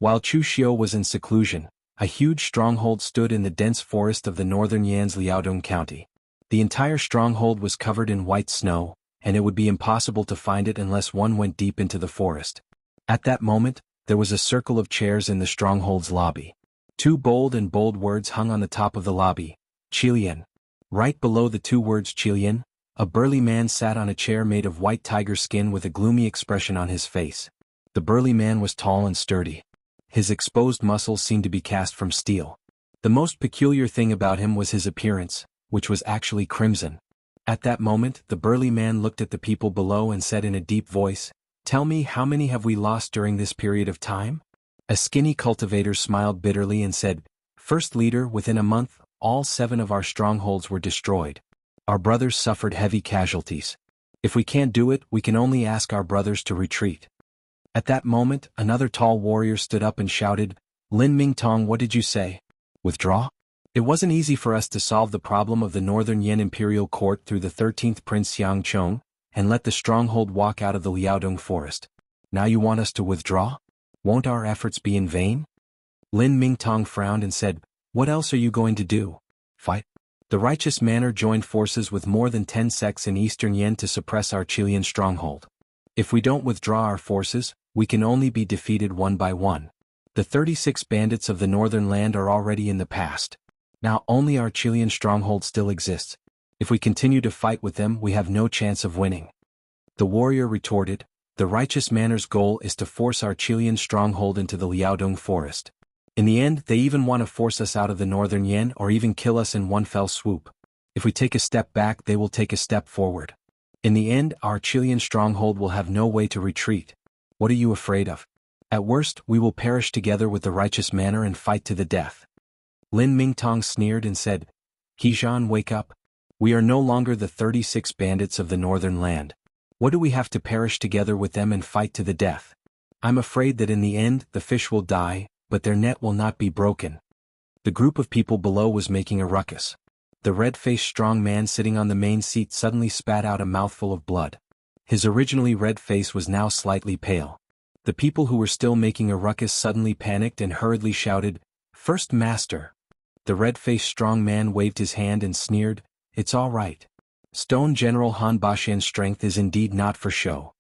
While Chu Xiu was in seclusion, a huge stronghold stood in the dense forest of the northern Yan's Liaodong County. The entire stronghold was covered in white snow, and it would be impossible to find it unless one went deep into the forest. At that moment, there was a circle of chairs in the stronghold's lobby. Two bold words hung on the top of the lobby: Qilian. Right below the two words Qilian, a burly man sat on a chair made of white tiger skin with a gloomy expression on his face. The burly man was tall and sturdy. His exposed muscles seemed to be cast from steel. The most peculiar thing about him was his appearance, which was actually crimson. At that moment, the burly man looked at the people below and said in a deep voice, "Tell me, how many have we lost during this period of time?" A skinny cultivator smiled bitterly and said, "First leader, within a month, all 7 of our strongholds were destroyed. Our brothers suffered heavy casualties. If we can't do it, we can only ask our brothers to retreat." At that moment, another tall warrior stood up and shouted, "Lin Mingtong, what did you say? Withdraw?" It wasn't easy for us to solve the problem of the Northern Yan Imperial Court through the 13th Prince Xiang Chong, and let the stronghold walk out of the Liaodong forest. Now you want us to withdraw? Won't our efforts be in vain? Lin Mingtong frowned and said, "What else are you going to do? Fight?" The righteous manor joined forces with more than 10 sects in eastern Yan to suppress our Qilian stronghold. If we don't withdraw our forces, we can only be defeated one by one. The 36 bandits of the northern land are already in the past. Now only our Qilian stronghold still exists. If we continue to fight with them, we have no chance of winning. The warrior retorted, "The righteous manor's goal is to force our Qilian stronghold into the Liaodong forest. In the end, they even want to force us out of the northern Yan or even kill us in one fell swoop. If we take a step back, they will take a step forward. In the end, our Qilian stronghold will have no way to retreat. What are you afraid of? At worst, we will perish together with the righteous manor and fight to the death." Lin Mingtong sneered and said, "Hejan, wake up. We are no longer the 36 bandits of the northern land. What do we have to perish together with them and fight to the death? I'm afraid that in the end, the fish will die, but their net will not be broken." The group of people below was making a ruckus. The red-faced strong man sitting on the main seat suddenly spat out a mouthful of blood. His originally red face was now slightly pale. The people who were still making a ruckus suddenly panicked and hurriedly shouted, "First Master!" The red-faced strong man waved his hand and sneered, "It's all right. Stone General Han Bashan's strength is indeed not for show."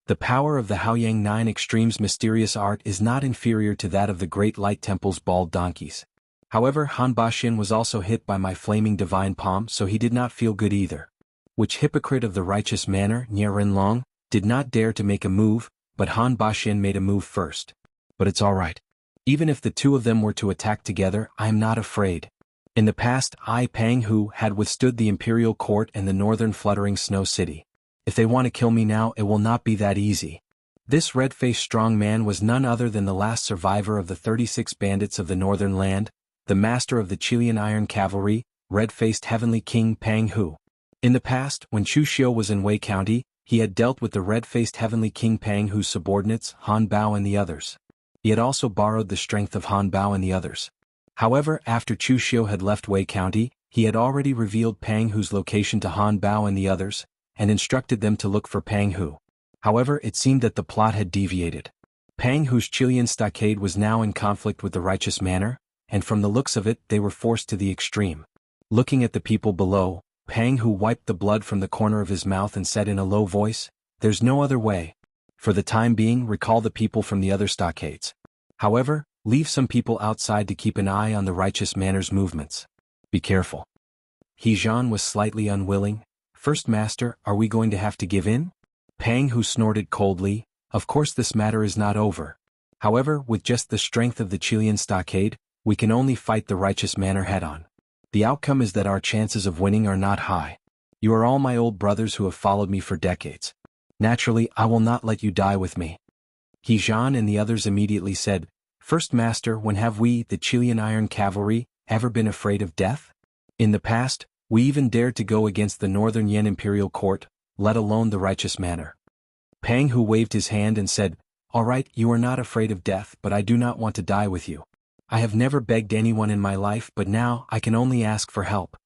The power of the Haoyang 9 Extremes mysterious art is not inferior to that of the Great Light Temple's bald donkeys. However, Han Bashan was also hit by my flaming divine palm, so he did not feel good either. Which hypocrite of the righteous manor, Nie Rinlong, did not dare to make a move, but Han Bashan made a move first. But it's all right. Even if the two of them were to attack together, I am not afraid. In the past, I, Pang Hu, had withstood the imperial court and the northern fluttering snow city. If they want to kill me now, it will not be that easy. This red-faced strong man was none other than the last survivor of the 36 bandits of the northern land, the master of the Qilian Iron Cavalry, red-faced Heavenly King Pang Hu. In the past, when Chu Xiu was in Wei County, he had dealt with the red-faced Heavenly King Pang Hu's subordinates, Han Bao and the others. He had also borrowed the strength of Han Bao and the others. However, after Chu Xiu had left Wei County, he had already revealed Pang Hu's location to Han Bao and the others, and instructed them to look for Pang Hu. However, it seemed that the plot had deviated. Pang Hu's Qilian stockade was now in conflict with the righteous manor, and from the looks of it, they were forced to the extreme. Looking at the people below, Pang Hu wiped the blood from the corner of his mouth and said in a low voice, "There's no other way. For the time being, recall the people from the other stockades. However, leave some people outside to keep an eye on the righteous manor's movements. Be careful." Hejan was slightly unwilling. "First Master, are we going to have to give in?" Pang Hu snorted coldly, "Of course this matter is not over. However, with just the strength of the Qilian stockade, we can only fight the righteous manor head-on. The outcome is that our chances of winning are not high. You are all my old brothers who have followed me for decades. Naturally, I will not let you die with me." Hejan and the others immediately said, "First Master, when have we, the Qilian Iron Cavalry, ever been afraid of death? In the past, we even dared to go against the Northern Yan Imperial Court, let alone the righteous manor." Pang Hu waved his hand and said, "All right, you are not afraid of death, but I do not want to die with you. I have never begged anyone in my life, but now I can only ask for help."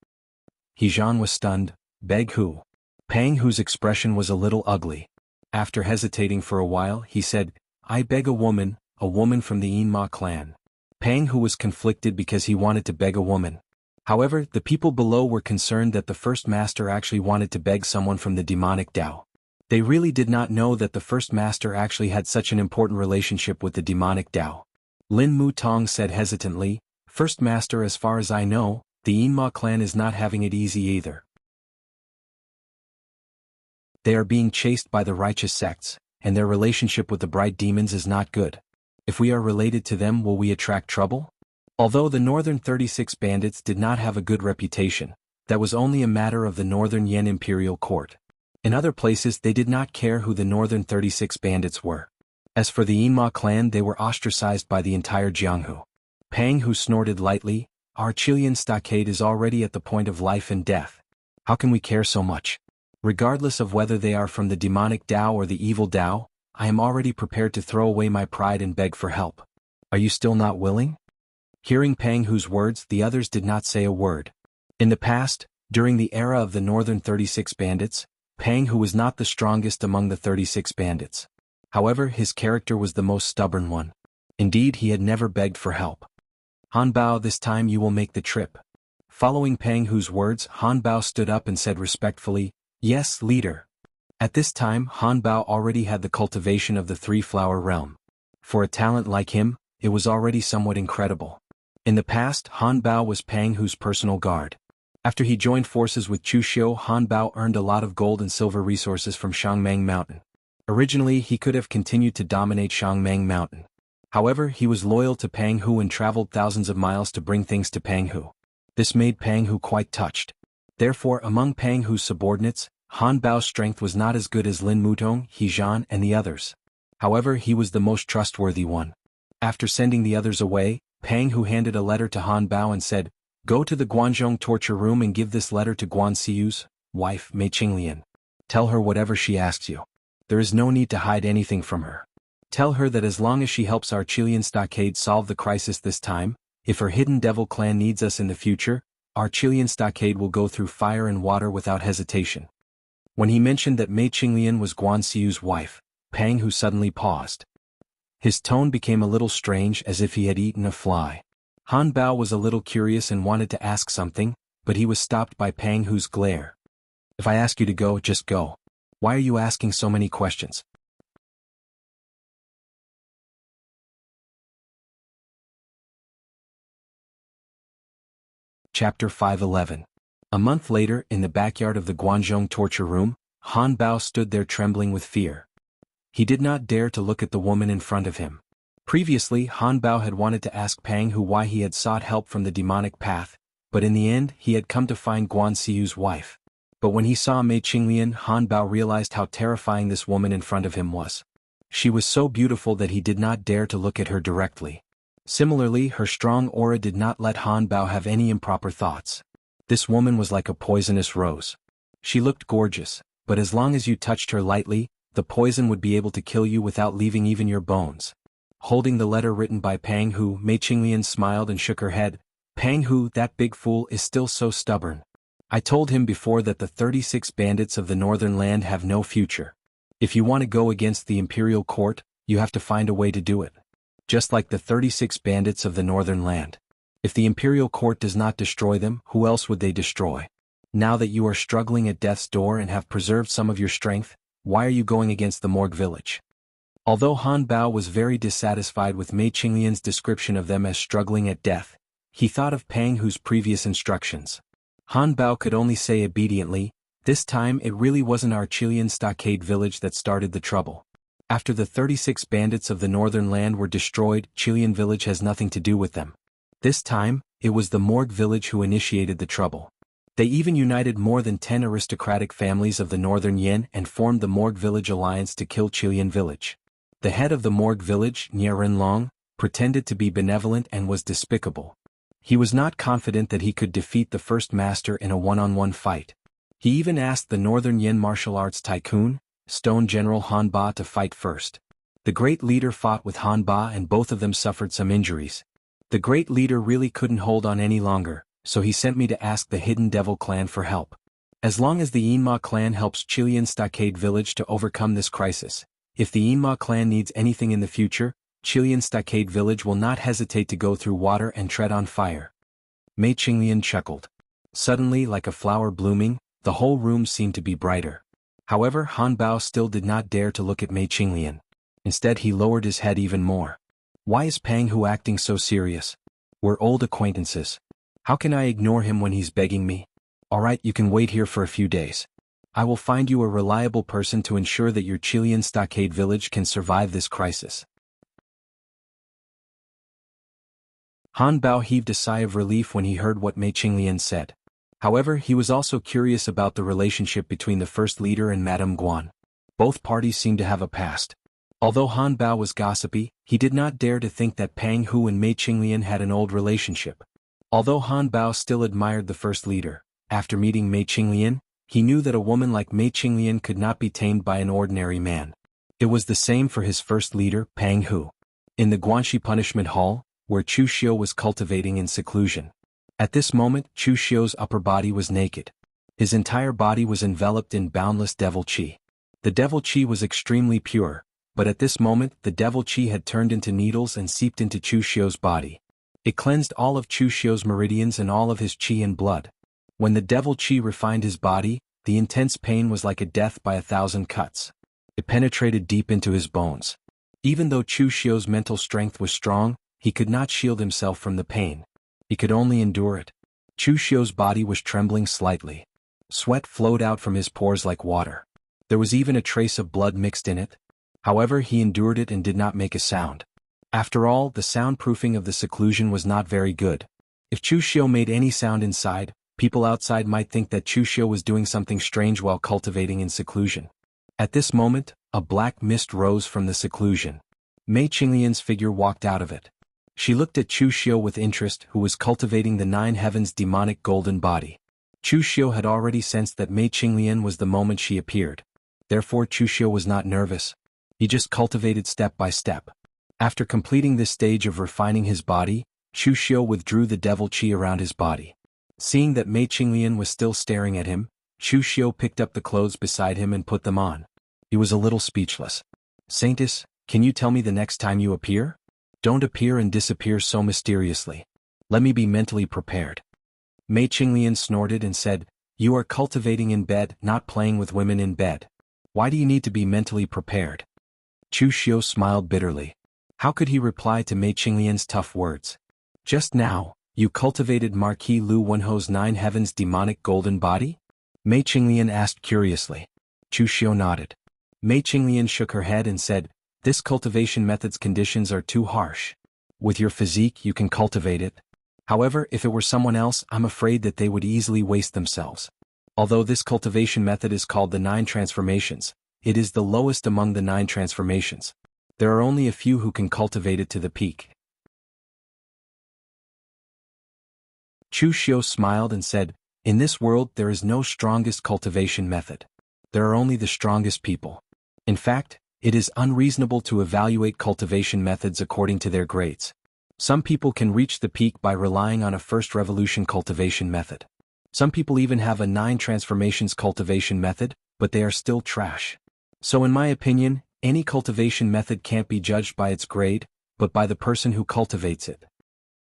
Hejan was stunned. "Beg who?" Pang Hu's expression was a little ugly. After hesitating for a while, he said, I beg a woman from the Yinma clan. Pang Hu was conflicted because he wanted to beg a woman. However, the people below were concerned that the first master actually wanted to beg someone from the demonic Tao. They really did not know that the first master actually had such an important relationship with the demonic Tao. Lin Mu Tong said hesitantly, "First master, as far as I know, the Yinma clan is not having it easy either. They are being chased by the righteous sects, and their relationship with the bright demons is not good. If we are related to them, will we attract trouble?" Although the Northern 36 bandits did not have a good reputation, that was only a matter of the Northern Yen Imperial Court. In other places they did not care who the Northern 36 bandits were. As for the Yinma clan, they were ostracized by the entire Jianghu. Pang Hu snorted lightly, "Our Chilean stockade is already at the point of life and death. How can we care so much? Regardless of whether they are from the demonic Tao or the evil Tao, I am already prepared to throw away my pride and beg for help. Are you still not willing?" Hearing Pang Hu's words, the others did not say a word. In the past, during the era of the Northern 36 bandits, Pang Hu was not the strongest among the 36 bandits. However, his character was the most stubborn one. Indeed, he had never begged for help. "Han Bao, this time you will make the trip." Following Pang Hu's words, Han Bao stood up and said respectfully, "Yes, leader." At this time, Han Bao already had the cultivation of the three-flower realm. For a talent like him, it was already somewhat incredible. In the past, Han Bao was Pang Hu's personal guard. After he joined forces with Chu Xiu, Han Bao earned a lot of gold and silver resources from Shangmeng Mountain. Originally, he could have continued to dominate Shangmeng Mountain. However, he was loyal to Pang Hu and traveled thousands of miles to bring things to Pang Hu. This made Pang Hu quite touched. Therefore, among Pang Hu's subordinates, Han Bao's strength was not as good as Lin Mutong, He Zhan, and the others. However, he was the most trustworthy one. After sending the others away, Pang Hu handed a letter to Han Bao and said, "Go to the Guanzhong torture room and give this letter to Guan Siu's wife, Mei Qinglian. Tell her whatever she asks you. There is no need to hide anything from her. Tell her that as long as she helps our Chilean stockade solve the crisis this time, if her hidden devil clan needs us in the future, our Chilean stockade will go through fire and water without hesitation." When he mentioned that Mei Qinglian was Guan Siu's wife, Pang Hu suddenly paused. His tone became a little strange, as if he had eaten a fly. Han Bao was a little curious and wanted to ask something, but he was stopped by Pang Hu's glare. "If I ask you to go, just go. Why are you asking so many questions?" Chapter 511. A month later, in the backyard of the Guanzhong torture room, Han Bao stood there trembling with fear. He did not dare to look at the woman in front of him. Previously, Han Bao had wanted to ask Pang Hu why he had sought help from the demonic path, but in the end, he had come to find Guan Siu's wife. But when he saw Mei Qinglian, Han Bao realized how terrifying this woman in front of him was. She was so beautiful that he did not dare to look at her directly. Similarly, her strong aura did not let Han Bao have any improper thoughts. This woman was like a poisonous rose. She looked gorgeous, but as long as you touched her lightly, the poison would be able to kill you without leaving even your bones. Holding the letter written by Pang Hu, Mei Qinglian smiled and shook her head. "Pang Hu, that big fool, is still so stubborn. I told him before that the 36 bandits of the northern land have no future. If you want to go against the imperial court, you have to find a way to do it. Just like the 36 bandits of the northern land. If the imperial court does not destroy them, who else would they destroy? Now that you are struggling at death's door and have preserved some of your strength, why are you going against the Morgue village?" Although Han Bao was very dissatisfied with Mei Qinglian's description of them as struggling at death, he thought of Pang Hu's previous instructions. Han Bao could only say obediently, "This time it really wasn't our Chilean stockade village that started the trouble. After the 36 bandits of the northern land were destroyed, Chilean village has nothing to do with them. This time, it was the Morgue village who initiated the trouble. They even united more than 10 aristocratic families of the northern Yen and formed the Morgue village alliance to kill Chilean village. The head of the Morgue village, Nie Renlong, pretended to be benevolent and was despicable. He was not confident that he could defeat the first master in a one-on-one fight. He even asked the northern Yen martial arts tycoon, Stone General Han Ba, to fight first. The great leader fought with Han Ba and both of them suffered some injuries. The great leader really couldn't hold on any longer, so he sent me to ask the Hidden Devil clan for help. As long as the Yinma clan helps Chilean Stockade village to overcome this crisis, If the Yinma clan needs anything in the future, Qilian Stockade Village will not hesitate to go through water and tread on fire. Mei Qinglian chuckled. Suddenly, like a flower blooming, the whole room seemed to be brighter. However, Han Bao still did not dare to look at Mei Qinglian. Instead he lowered his head even more. Why is Pang Hu acting so serious? We're old acquaintances. How can I ignore him when he's begging me? Alright, you can wait here for a few days. I will find you a reliable person to ensure that your Qilian Stockade Village can survive this crisis. Han Bao heaved a sigh of relief when he heard what Mei Qinglian said. However, he was also curious about the relationship between the first leader and Madame Guan. Both parties seemed to have a past. Although Han Bao was gossipy, he did not dare to think that Pang Hu and Mei Qinglian had an old relationship. Although Han Bao still admired the first leader, after meeting Mei Qinglian, he knew that a woman like Mei Qinglian could not be tamed by an ordinary man. It was the same for his first leader, Pang Hu. In the Guanxi Punishment Hall, where Chu Xiu was cultivating in seclusion. At this moment, Chu Xiu's upper body was naked. His entire body was enveloped in boundless devil qi. The devil qi was extremely pure, but at this moment the devil qi had turned into needles and seeped into Chu Xiu's body. It cleansed all of Chu Xiu's meridians and all of his qi and blood. When the devil qi refined his body, the intense pain was like a death by 1,000 cuts. It penetrated deep into his bones. Even though Chu Xiu's mental strength was strong, he could not shield himself from the pain. He could only endure it. Chu Xiu's body was trembling slightly. Sweat flowed out from his pores like water. There was even a trace of blood mixed in it. However, he endured it and did not make a sound. After all, the soundproofing of the seclusion was not very good. If Chu Xiu made any sound inside, people outside might think that Chu Xiu was doing something strange while cultivating in seclusion. At this moment, a black mist rose from the seclusion. Mei Qinglian's figure walked out of it. She looked at Chu Xiu with interest, who was cultivating the 9 heavens' demonic golden body. Chu Xiu had already sensed that Mei Qinglian was the moment she appeared. Therefore Chu Xiu was not nervous. He just cultivated step by step. After completing this stage of refining his body, Chu Xiu withdrew the devil qi around his body. Seeing that Mei Qinglian was still staring at him, Chu Xiu picked up the clothes beside him and put them on. He was a little speechless. Saintess, can you tell me the next time you appear? Don't appear and disappear so mysteriously. Let me be mentally prepared. Mei Qinglian snorted and said, You are cultivating in bed, not playing with women in bed. Why do you need to be mentally prepared? Chu Xiu smiled bitterly. How could he reply to Mei Qinglian's tough words? Just now, you cultivated Marquis Lu Wenho's 9 heavens' demonic golden body? Mei Qinglian asked curiously. Chu Xiu nodded. Mei Qinglian shook her head and said, This cultivation method's conditions are too harsh. With your physique you can cultivate it. However, if it were someone else, I'm afraid that they would easily waste themselves. Although this cultivation method is called the 9 transformations, it is the lowest among the 9 transformations. There are only a few who can cultivate it to the peak. Chu Xiu smiled and said, In this world there is no strongest cultivation method. There are only the strongest people. In fact, it is unreasonable to evaluate cultivation methods according to their grades. Some people can reach the peak by relying on a first revolution cultivation method. Some people even have a 9 transformations cultivation method, but they are still trash. So in my opinion, any cultivation method can't be judged by its grade, but by the person who cultivates it.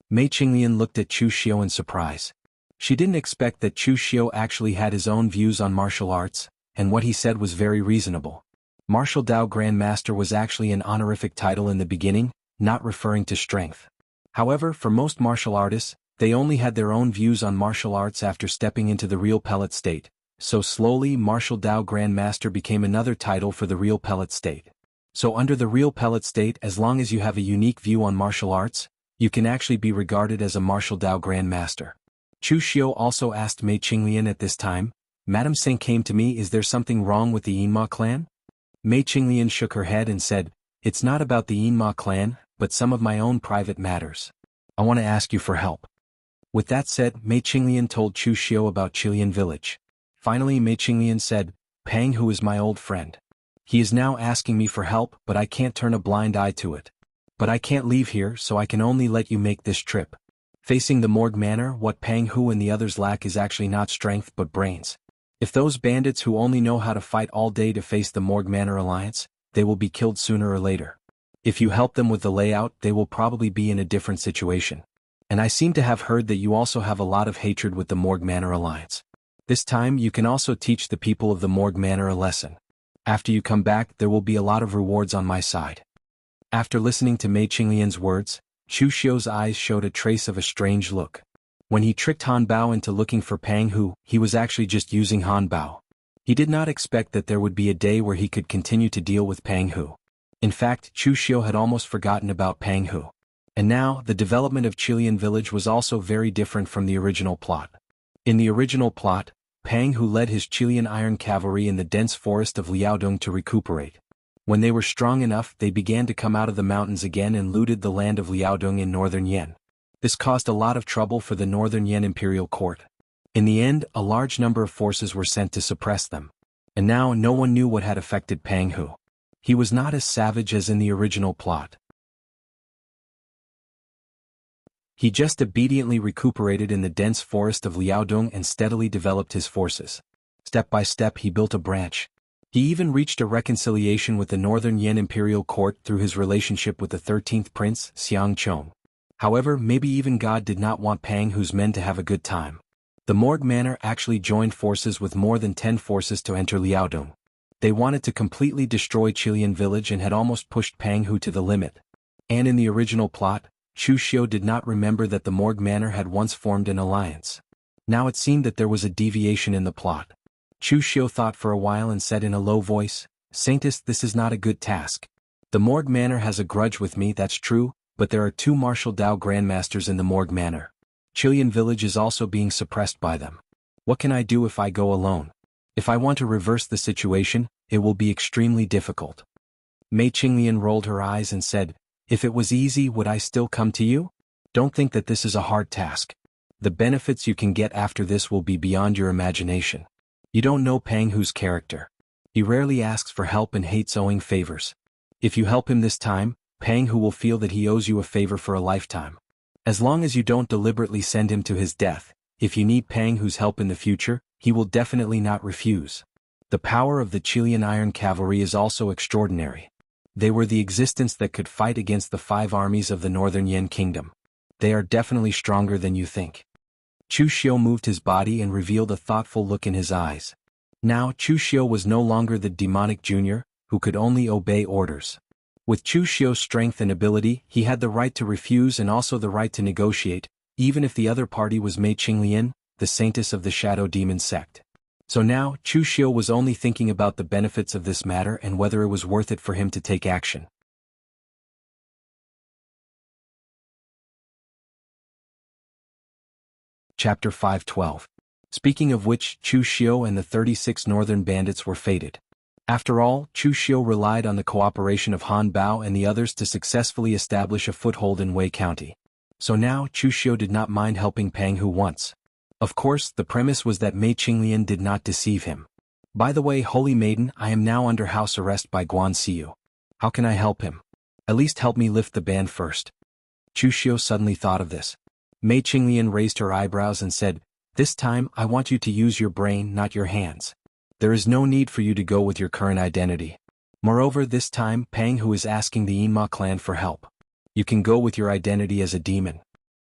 Mei Qinglian looked at Chu Xiu in surprise. She didn't expect that Chu Xiu actually had his own views on martial arts, and what he said was very reasonable. Martial Dao Grand Master was actually an honorific title in the beginning, not referring to strength. However, for most martial artists, they only had their own views on martial arts after stepping into the real pellet state, so slowly Martial Dao Grand Master became another title for the real pellet state. So under the real pellet state, as long as you have a unique view on martial arts, you can actually be regarded as a Martial Dao Grand Master. Chu Xiu also asked Mei Qinglian at this time, Madame Singh came to me, is there something wrong with the Yinma clan? Mei Qinglian shook her head and said, It's not about the Yinma clan, but some of my own private matters. I want to ask you for help. With that said, Mei Qinglian told Chu Xiu about Qilian village. Finally Mei Qinglian said, Pang Hu is my old friend. He is now asking me for help, but I can't turn a blind eye to it. But I can't leave here, so I can only let you make this trip. Facing the Morgue Manor, what Pang Hu and the others lack is actually not strength but brains. If those bandits who only know how to fight all day to face the Morgue Manor alliance, they will be killed sooner or later. If you help them with the layout, they will probably be in a different situation. And I seem to have heard that you also have a lot of hatred with the Morgue Manor Alliance. This time you can also teach the people of the Morgue Manor a lesson. After you come back, there will be a lot of rewards on my side. After listening to Mei Qinglian's words, Chu Xiu's eyes showed a trace of a strange look. When he tricked Han Bao into looking for Pang Hu, he was actually just using Han Bao. He did not expect that there would be a day where he could continue to deal with Pang Hu. In fact, Chu Xiu had almost forgotten about Pang Hu. And now, the development of Qilian village was also very different from the original plot. In the original plot, Pang Hu led his Qilian iron cavalry in the dense forest of Liaodong to recuperate. When they were strong enough, they began to come out of the mountains again and looted the land of Liaodong in northern Yan. This caused a lot of trouble for the northern Yan imperial court. In the end, a large number of forces were sent to suppress them. And now no one knew what had affected Pang Hu. He was not as savage as in the original plot. He just obediently recuperated in the dense forest of Liaodong and steadily developed his forces. Step by step he built a branch. He even reached a reconciliation with the northern Yan imperial court through his relationship with the 13th prince, Xiang Chong. However, maybe even God did not want Pang Hu's men to have a good time. The Morgue Manor actually joined forces with more than 10 forces to enter Liaodong. They wanted to completely destroy Qilian village and had almost pushed Pang Hu to the limit. And in the original plot, Chu Xiu did not remember that the Morgue Manor had once formed an alliance. Now it seemed that there was a deviation in the plot. Chu Xiu thought for a while and said in a low voice, "Saintess, this is not a good task. The Morgue Manor has a grudge with me, that's true, but there are 2 martial Dao grandmasters in the Morgue Manor. Qilian village is also being suppressed by them. What can I do if I go alone? If I want to reverse the situation, it will be extremely difficult." Mei Qinglian rolled her eyes and said, "If it was easy, would I still come to you? Don't think that this is a hard task. The benefits you can get after this will be beyond your imagination. You don't know Pang Hu's character. He rarely asks for help and hates owing favors. If you help him this time, Pang Hu will feel that he owes you a favor for a lifetime. As long as you don't deliberately send him to his death, if you need Pang Hu's help in the future, he will definitely not refuse. The power of the Qilian Iron Cavalry is also extraordinary. They were the existence that could fight against the 5 armies of the northern Yan kingdom. They are definitely stronger than you think." Chu Xiu moved his body and revealed a thoughtful look in his eyes. Now Chu Xiu was no longer the demonic junior, who could only obey orders. With Chu Xiu's strength and ability, he had the right to refuse and also the right to negotiate, even if the other party was Mei Qinglian, the saintess of the Shadow Demon sect. So now, Chu Xiu was only thinking about the benefits of this matter and whether it was worth it for him to take action. Chapter 512. Speaking of which, Chu Xiu and the 36 northern bandits were fated. After all, Chu Xiu relied on the cooperation of Han Bao and the others to successfully establish a foothold in Wei County. So now, Chu Xiu did not mind helping Pang Hu once. Of course, the premise was that Mei Qinglian did not deceive him. "By the way, Holy Maiden, I am now under house arrest by Guan Xiu. How can I help him? At least help me lift the band first." Chu Xiu suddenly thought of this. Mei Qinglian raised her eyebrows and said, "This time I want you to use your brain, not your hands. There is no need for you to go with your current identity. Moreover, this time Pang Hu is asking the Yinma clan for help. You can go with your identity as a demon."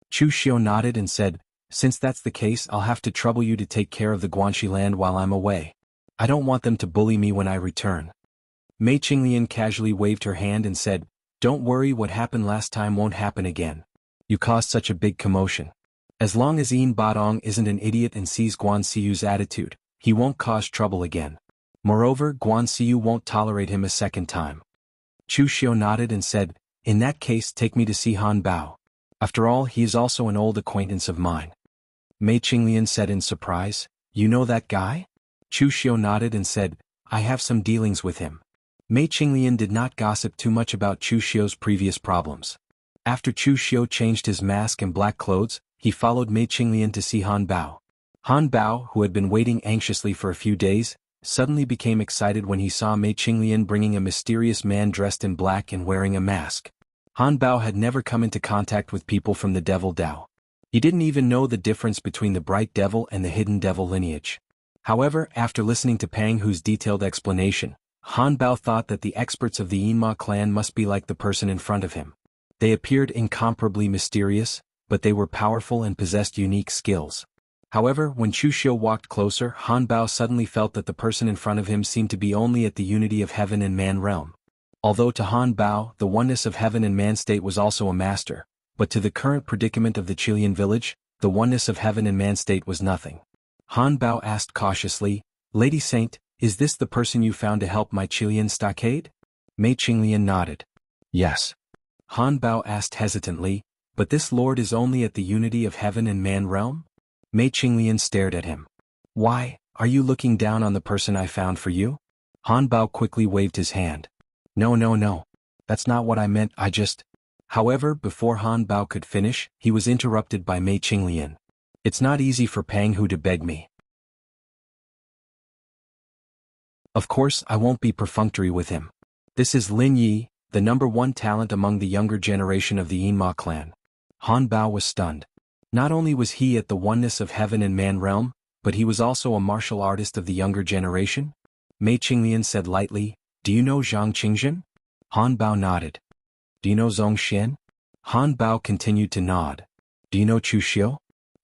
Chu Xiu nodded and said, "Since that's the case, I'll have to trouble you to take care of the Guanxi land while I'm away. I don't want them to bully me when I return." Mei Qinglian casually waved her hand and said, "Don't worry, what happened last time won't happen again. You caused such a big commotion. As long as Yin Badong isn't an idiot and sees Guan Xiu's attitude, he won't cause trouble again. Moreover, Guan Xiu won't tolerate him a second time." Chu Xiu nodded and said, "In that case, take me to see Han Bao. After all, he is also an old acquaintance of mine." Mei Qinglian said in surprise, "You know that guy?" Chu Xiu nodded and said, "I have some dealings with him." Mei Qinglian did not gossip too much about Chu Xiu's previous problems. After Chu Xiu changed his mask and black clothes, he followed Mei Qinglian to see Han Bao. Han Bao, who had been waiting anxiously for a few days, suddenly became excited when he saw Mei Qinglian bringing a mysterious man dressed in black and wearing a mask. Han Bao had never come into contact with people from the Devil Dao. He didn't even know the difference between the Bright Devil and the Hidden Devil lineage. However, after listening to Pang Hu's detailed explanation, Han Bao thought that the experts of the Yinma clan must be like the person in front of him. They appeared incomparably mysterious, but they were powerful and possessed unique skills. However, when Chu Xiu walked closer, Han Bao suddenly felt that the person in front of him seemed to be only at the unity of heaven and man realm. Although to Han Bao, the oneness of heaven and man state was also a master, but to the current predicament of the Qilian village, the oneness of heaven and man state was nothing. Han Bao asked cautiously, "Lady Saint, is this the person you found to help my Qilian stockade?" Mei Qinglian nodded. "Yes." Han Bao asked hesitantly, "But this lord is only at the unity of heaven and man realm?" Mei Qinglian stared at him. "Why, are you looking down on the person I found for you?" Han Bao quickly waved his hand. No. That's not what I meant, I just—" However, before Han Bao could finish, he was interrupted by Mei Qinglian. "It's not easy for Pang Hu to beg me. Of course, I won't be perfunctory with him. This is Lin Yi, the #1 talent among the younger generation of the Yinma clan." Han Bao was stunned. Not only was he at the oneness of heaven and man realm, but he was also a martial artist of the younger generation? Mei Qinglian said lightly, "Do you know Zhang Qingzhen?" Han Bao nodded. "Do you know Zhong Xian?" Han Bao continued to nod. "Do you know Chu Xiu?"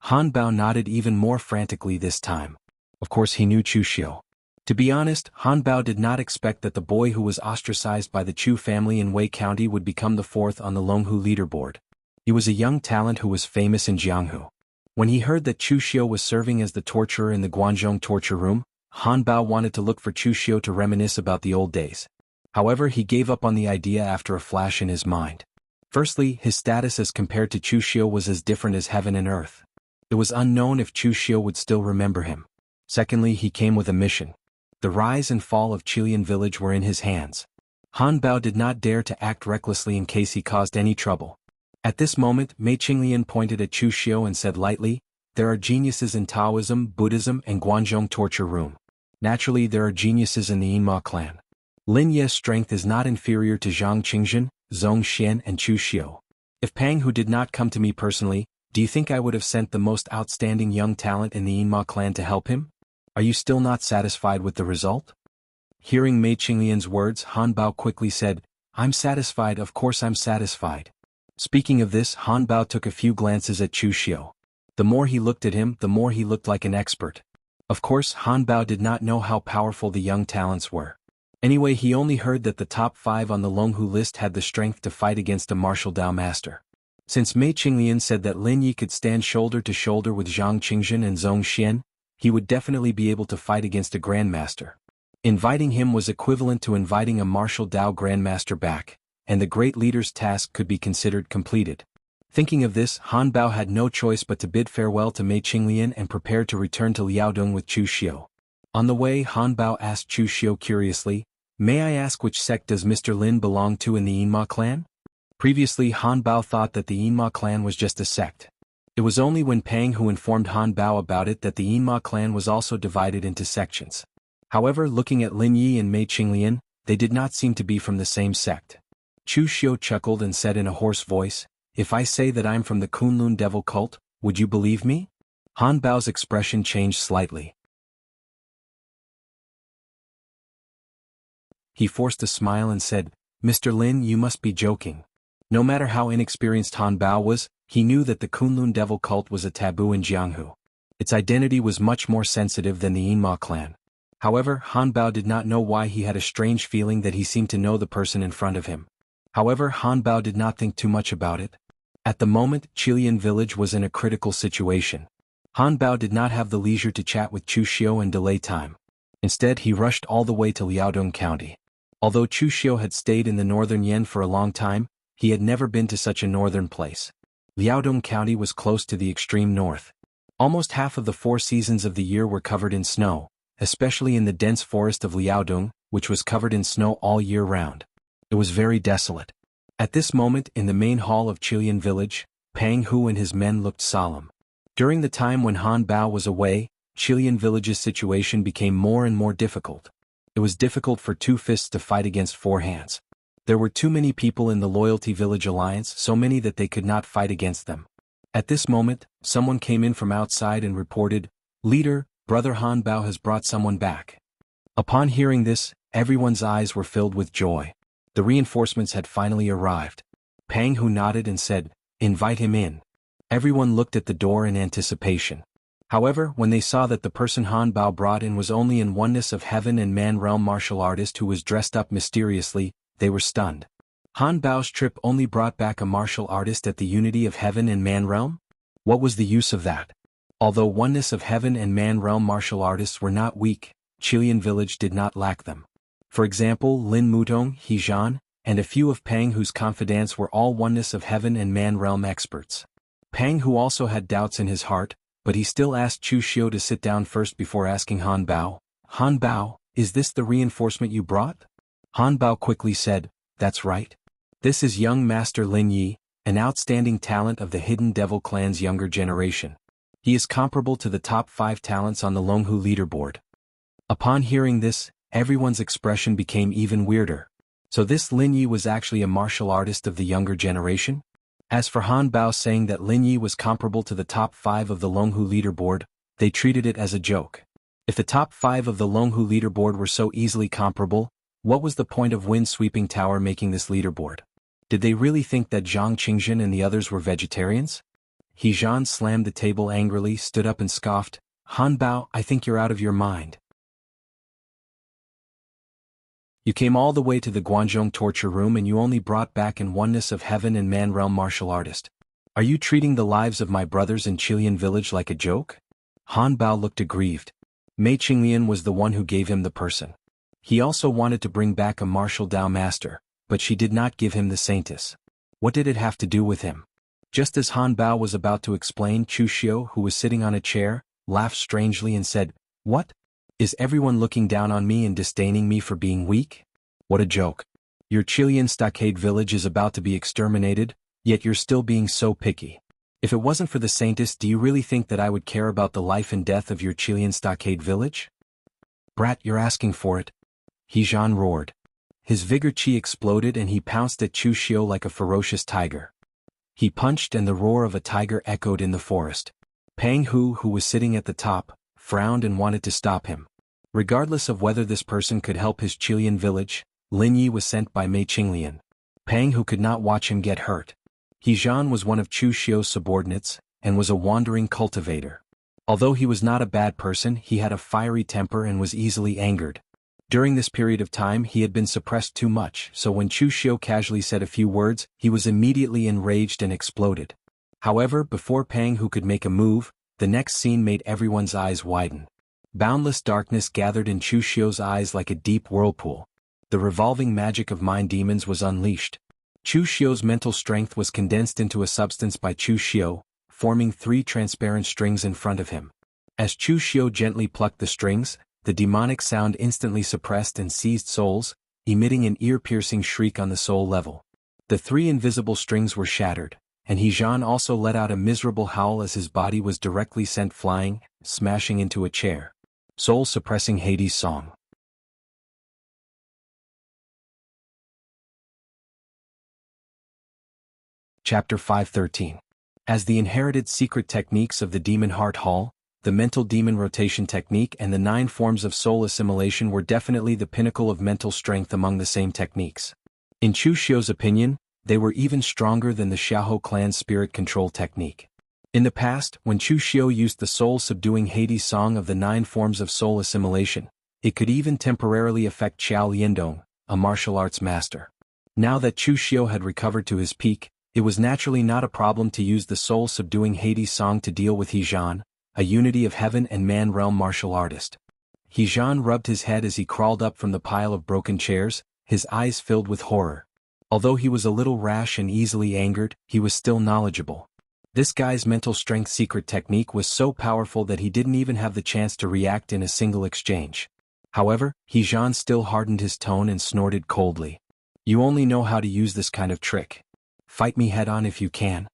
Han Bao nodded even more frantically this time. Of course he knew Chu Xiu. To be honest, Han Bao did not expect that the boy who was ostracized by the Chu family in Wei County would become the fourth on the Longhu leaderboard. He was a young talent who was famous in Jianghu. When he heard that Chu Xiu was serving as the torturer in the Guanzhong torture room, Han Bao wanted to look for Chu Xiu to reminisce about the old days. However, he gave up on the idea after a flash in his mind. Firstly, his status as compared to Chu Xiu was as different as heaven and earth. It was unknown if Chu Xiu would still remember him. Secondly, he came with a mission. The rise and fall of Qilian village were in his hands. Han Bao did not dare to act recklessly in case he caused any trouble. At this moment, Mei Qinglian pointed at Chu Xiu and said lightly, "There are geniuses in Taoism, Buddhism and Guanzhong torture room. Naturally, there are geniuses in the Yinma clan. Lin Ye's strength is not inferior to Zhang Qingzhen, Zhong Xian and Chu Xiu. If Pang Hu did not come to me personally, do you think I would have sent the most outstanding young talent in the Yinma clan to help him? Are you still not satisfied with the result?" Hearing Mei Qinglian's words, Han Bao quickly said, "I'm satisfied, of course I'm satisfied." Speaking of this, Han Bao took a few glances at Chu Xiu. The more he looked at him, the more he looked like an expert. Of course, Han Bao did not know how powerful the young talents were. Anyway, he only heard that the top 5 on the Longhu list had the strength to fight against a martial Dao master. Since Mei Qinglian said that Lin Yi could stand shoulder to shoulder with Zhang Qingzhen and Zhong Xian, he would definitely be able to fight against a grandmaster. Inviting him was equivalent to inviting a martial Dao grandmaster back, and the great leader's task could be considered completed. Thinking of this, Han Bao had no choice but to bid farewell to Mei Qinglian and prepare to return to Liaodong with Chu Xiu. On the way, Han Bao asked Chu Xiu curiously, "May I ask which sect does Mr. Lin belong to in the Yinma clan?" Previously, Han Bao thought that the Yinma clan was just a sect. It was only when Pang Hu informed Han Bao about it that the Yinma clan was also divided into sections. However, looking at Lin Yi and Mei Qinglian, they did not seem to be from the same sect. Chu Xiu chuckled and said in a hoarse voice, "If I say that I'm from the Kunlun devil cult, would you believe me?" Han Bao's expression changed slightly. He forced a smile and said, "Mr. Lin, you must be joking." No matter how inexperienced Han Bao was, he knew that the Kunlun devil cult was a taboo in Jianghu. Its identity was much more sensitive than the Yinma clan. However, Han Bao did not know why he had a strange feeling that he seemed to know the person in front of him. However, Han Bao did not think too much about it. At the moment, Qilian village was in a critical situation. Han Bao did not have the leisure to chat with Chu Xiu and delay time. Instead, he rushed all the way to Liaodong County. Although Chu Xiu had stayed in the northern Yan for a long time, he had never been to such a northern place. Liaodong County was close to the extreme north. Almost half of the 4 seasons of the year were covered in snow, especially in the dense forest of Liaodong, which was covered in snow all year round. It was very desolate. At this moment, in the main hall of Qilian village, Pang Hu and his men looked solemn. During the time when Han Bao was away, Qilian village's situation became more and more difficult. It was difficult for 2 fists to fight against 4 hands. There were too many people in the Loyalty Village Alliance, so many that they could not fight against them. At this moment, someone came in from outside and reported, "Leader, Brother Han Bao has brought someone back." Upon hearing this, everyone's eyes were filled with joy. The reinforcements had finally arrived. Pang Hu nodded and said, "Invite him in." Everyone looked at the door in anticipation. However, when they saw that the person Han Bao brought in was only an oneness of heaven and man realm martial artist who was dressed up mysteriously, they were stunned. Han Bao's trip only brought back a martial artist at the unity of heaven and man realm? What was the use of that? Although oneness of heaven and man realm martial artists were not weak, Chilean village did not lack them. For example, Lin Mutong, He Zhan, and a few of Pang Hu's confidants were all oneness of heaven and man realm experts. Pang Hu also had doubts in his heart, but he still asked Chu Xiu to sit down first before asking Han Bao, "Han Bao, is this the reinforcement you brought?" Han Bao quickly said, "That's right. This is young Master Lin Yi, an outstanding talent of the Hidden Devil clan's younger generation. He is comparable to the top 5 talents on the Longhu leaderboard." Upon hearing this, everyone's expression became even weirder. So this Lin Yi was actually a martial artist of the younger generation? As for Han Bao saying that Lin Yi was comparable to the top 5 of the Longhu leaderboard, they treated it as a joke. If the top 5 of the Longhu leaderboard were so easily comparable, what was the point of Wind Sweeping Tower making this leaderboard? Did they really think that Zhang Qingjin and the others were vegetarians? He Zhan slammed the table angrily, stood up and scoffed, "Han Bao, I think you're out of your mind. You came all the way to the Guanzhong torture room and you only brought back an oneness of heaven and man realm martial artist. Are you treating the lives of my brothers in Chilean village like a joke?" Han Bao looked aggrieved. Mei Qinglian was the one who gave him the person. He also wanted to bring back a martial Dao master, but she did not give him the Saintess. What did it have to do with him? Just as Han Bao was about to explain, Chu Xiu, who was sitting on a chair, laughed strangely and said, "What? Is everyone looking down on me and disdaining me for being weak? What a joke. Your Chilean stockade village is about to be exterminated, yet you're still being so picky. If it wasn't for the Saintess, do you really think that I would care about the life and death of your Chilean stockade village? Brat, you're asking for it." He Zhan roared. His vigor chi exploded and he pounced at Chu Xiu like a ferocious tiger. He punched and the roar of a tiger echoed in the forest. Pang Hu, who was sitting at the top, frowned and wanted to stop him. Regardless of whether this person could help his Chilean village, Lin Yi was sent by Mei Qinglian. Pang Hu could not watch him get hurt. He Zhan was one of Chu Xiu's subordinates, and was a wandering cultivator. Although he was not a bad person, he had a fiery temper and was easily angered. During this period of time he had been suppressed too much, so when Chu Xiu casually said a few words, he was immediately enraged and exploded. However, before Pang Hu could make a move, the next scene made everyone's eyes widen. Boundless darkness gathered in Chu Xiu's eyes like a deep whirlpool. The revolving magic of mind demons was unleashed. Chu Xiu's mental strength was condensed into a substance by Chu Xiu, forming 3 transparent strings in front of him. As Chu Xiu gently plucked the strings, the demonic sound instantly suppressed and seized souls, emitting an ear-piercing shriek on the soul level. The 3 invisible strings were shattered, and He Zhan also let out a miserable howl as his body was directly sent flying, smashing into a chair. Soul-suppressing Hades song. Chapter 513. As the inherited secret techniques of the Demon Heart Hall, the mental demon rotation technique and the 9 forms of soul assimilation were definitely the pinnacle of mental strength among the same techniques. In Chu Xiu's opinion, they were even stronger than the Xiaohou clan's spirit control technique. In the past, when Chu Xiu used the soul-subduing Hades song of the 9 forms of soul assimilation, it could even temporarily affect Xiao Liandong, a martial arts master. Now that Chu Xiu had recovered to his peak, it was naturally not a problem to use the soul-subduing Hades song to deal with He Zhan, a unity of heaven and man realm martial artist. He Zhan rubbed his head as he crawled up from the pile of broken chairs, his eyes filled with horror. Although he was a little rash and easily angered, he was still knowledgeable. This guy's mental strength secret technique was so powerful that he didn't even have the chance to react in a single exchange. However, He Zhan still hardened his tone and snorted coldly. "You only know how to use this kind of trick. Fight me head-on if you can."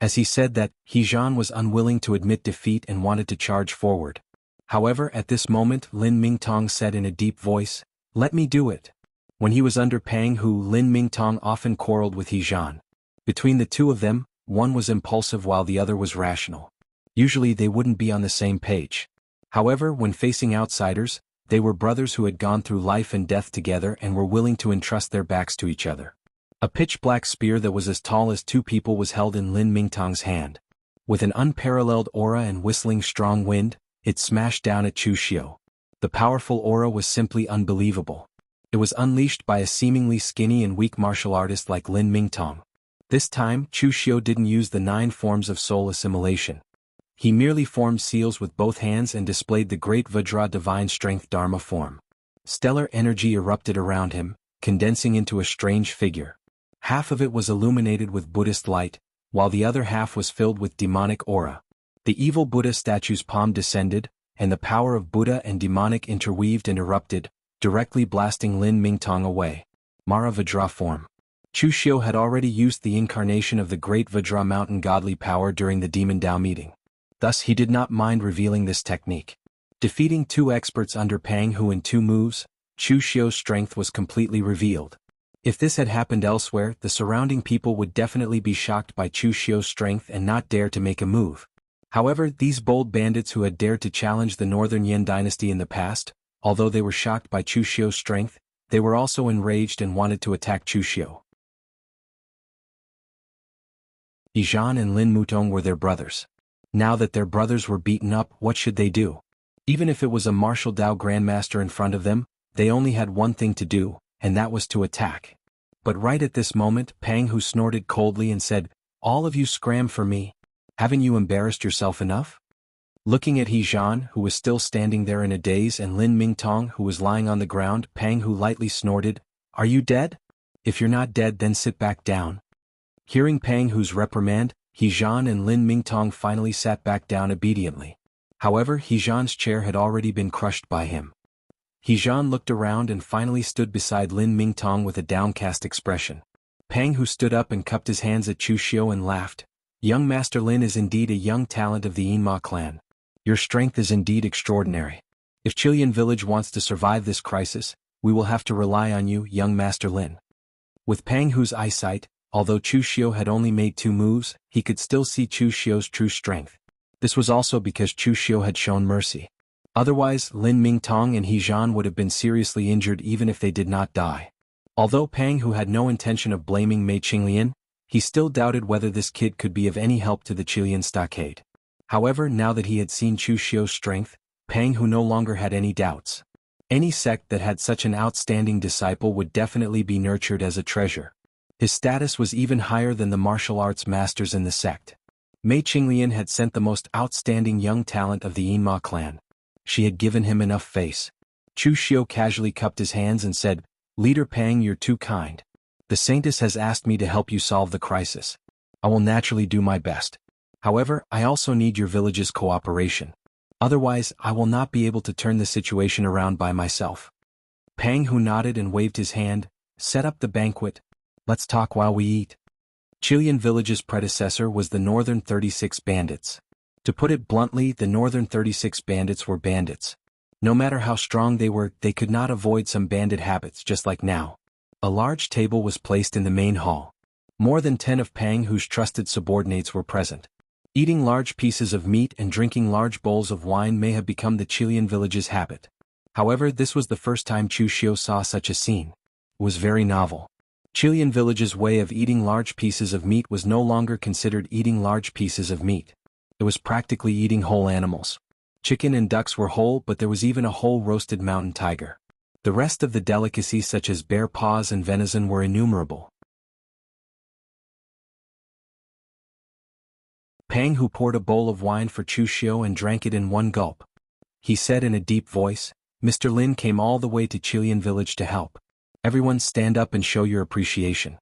As he said that, He Zhan was unwilling to admit defeat and wanted to charge forward. However, at this moment Lin Mingtong said in a deep voice, "Let me do it." When he was under Pang Hu, Lin Mingtong often quarreled with He Zhan. Between the two of them, one was impulsive while the other was rational. Usually they wouldn't be on the same page. However, when facing outsiders, They were brothers who had gone through life and death together and were willing to entrust their backs to each other. A pitch-black spear that was as tall as two people was held in Lin Mingtong's hand. With an unparalleled aura and whistling strong wind, it smashed down at Chu Xiu. The powerful aura was simply unbelievable. It was unleashed by a seemingly skinny and weak martial artist like Lin Mingtong. This time, Chu Xiu didn't use the 9 forms of soul assimilation. He merely formed seals with both hands and displayed the great Vajra divine strength Dharma form. Stellar energy erupted around him, condensing into a strange figure. Half of it was illuminated with Buddhist light, while the other half was filled with demonic aura. The evil Buddha statue's palm descended, and the power of Buddha and demonic interweaved and erupted, directly blasting Lin Mingtong away. Mara Vajra form. Chu Xiu had already used the incarnation of the great Vajra mountain godly power during the Demon Dao meeting. Thus he did not mind revealing this technique. Defeating 2 experts under Pang Hu in 2 moves, Chu Xiu's strength was completely revealed. If this had happened elsewhere, the surrounding people would definitely be shocked by Chu Xiu's strength and not dare to make a move. However, these bold bandits who had dared to challenge the Northern Yan dynasty in the past, although they were shocked by Chu Xiu's strength, they were also enraged and wanted to attack Chu Xiu. He Zhan and Lin Mutong were their brothers. Now that their brothers were beaten up, what should they do? Even if it was a martial Dao grandmaster in front of them, they only had one thing to do, and that was to attack. But right at this moment, Pang Hu snorted coldly and said, "All of you scram for me. Haven't you embarrassed yourself enough?" Looking at He Zhan, who was still standing there in a daze, and Lin Mingtong, who was lying on the ground, Pang Hu lightly snorted, "Are you dead? If you're not dead, then sit back down." Hearing Pang Hu's reprimand, He Zhan and Lin Mingtong finally sat back down obediently. However, He Zhan's chair had already been crushed by him. He Zhan looked around and finally stood beside Lin Mingtong with a downcast expression. Pang Hu stood up and cupped his hands at Chu Xiu and laughed. "Young Master Lin is indeed a young talent of the Yinma clan. Your strength is indeed extraordinary. If Chilean village wants to survive this crisis, we will have to rely on you, young Master Lin." With Pang Hu's eyesight, although Chu Xiu had only made 2 moves, he could still see Chu Xiu's true strength. This was also because Chu Xiu had shown mercy. Otherwise, Lin Mingtong and He Zhan would have been seriously injured even if they did not die. Although Pang Hu had no intention of blaming Mei Qinglian, he still doubted whether this kid could be of any help to the Chilean stockade. However, now that he had seen Chu Xiu's strength, Pang Hu no longer had any doubts. Any sect that had such an outstanding disciple would definitely be nurtured as a treasure. His status was even higher than the martial arts masters in the sect. Mei Qinglian had sent the most outstanding young talent of the Yinma clan. She had given him enough face. Chu Xiu casually cupped his hands and said, "Leader Pang, you're too kind. The Saintess has asked me to help you solve the crisis. I will naturally do my best. However, I also need your village's cooperation. Otherwise, I will not be able to turn the situation around by myself." Pang Hu nodded and waved his hand. "Set up the banquet. Let's talk while we eat." Chilean village's predecessor was the Northern 36 Bandits. To put it bluntly, the Northern 36 Bandits were bandits. No matter how strong they were, they could not avoid some bandit habits, just like now. A large table was placed in the main hall. More than 10 of Pang Hu's trusted subordinates were present. Eating large pieces of meat and drinking large bowls of wine may have become the Chilean village's habit. However, this was the first time Chu Xiu saw such a scene. It was very novel. Chilean village's way of eating large pieces of meat was no longer considered eating large pieces of meat. It was practically eating whole animals. Chicken and ducks were whole, but there was even a whole roasted mountain tiger. The rest of the delicacies such as bear paws and venison were innumerable. Pang Hu poured a bowl of wine for Chu Xiu and drank it in one gulp. He said in a deep voice, "Mr. Lin came all the way to Chilean village to help. Everyone stand up and show your appreciation."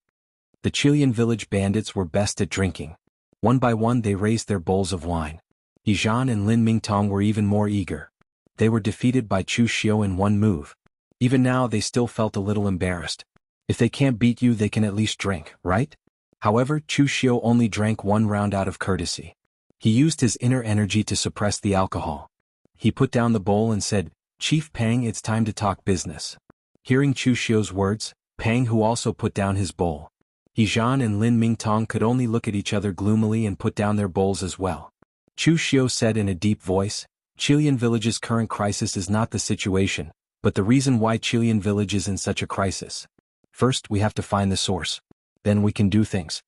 The Chilean village bandits were best at drinking. One by one they raised their bowls of wine. He Zhan and Lin Mingtong were even more eager. They were defeated by Chu Xiu in one move. Even now they still felt a little embarrassed. If they can't beat you, they can at least drink, right? However, Chu Xiu only drank one round out of courtesy. He used his inner energy to suppress the alcohol. He put down the bowl and said, "Chief Pang, it's time to talk business." Hearing Chu Xiu's words, Pang Hu also put down his bowl. He Zhan and Lin Mingtong could only look at each other gloomily and put down their bowls as well. Chu Xiu said in a deep voice, Chilean Village's current crisis is not the situation, but the reason why Chilean Village is in such a crisis. First, we have to find the source. Then we can do things.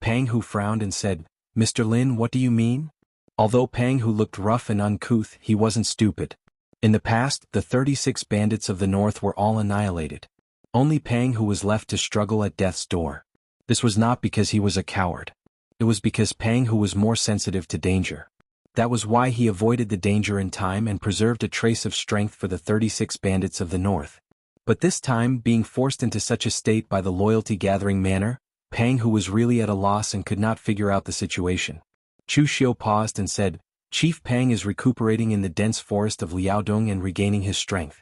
Pang Hu frowned and said, Mr. Lin, what do you mean? Although Pang Hu looked rough and uncouth, he wasn't stupid. In the past, the 36 bandits of the north were all annihilated. Only Pang Hu was left to struggle at death's door. This was not because he was a coward. It was because Pang Hu was more sensitive to danger. That was why he avoided the danger in time and preserved a trace of strength for the 36 bandits of the north. But this time, being forced into such a state by the loyalty-gathering manner, Pang Hu was really at a loss and could not figure out the situation. Chu Xiu paused and said, Chief Pang is recuperating in the dense forest of Liaodong and regaining his strength.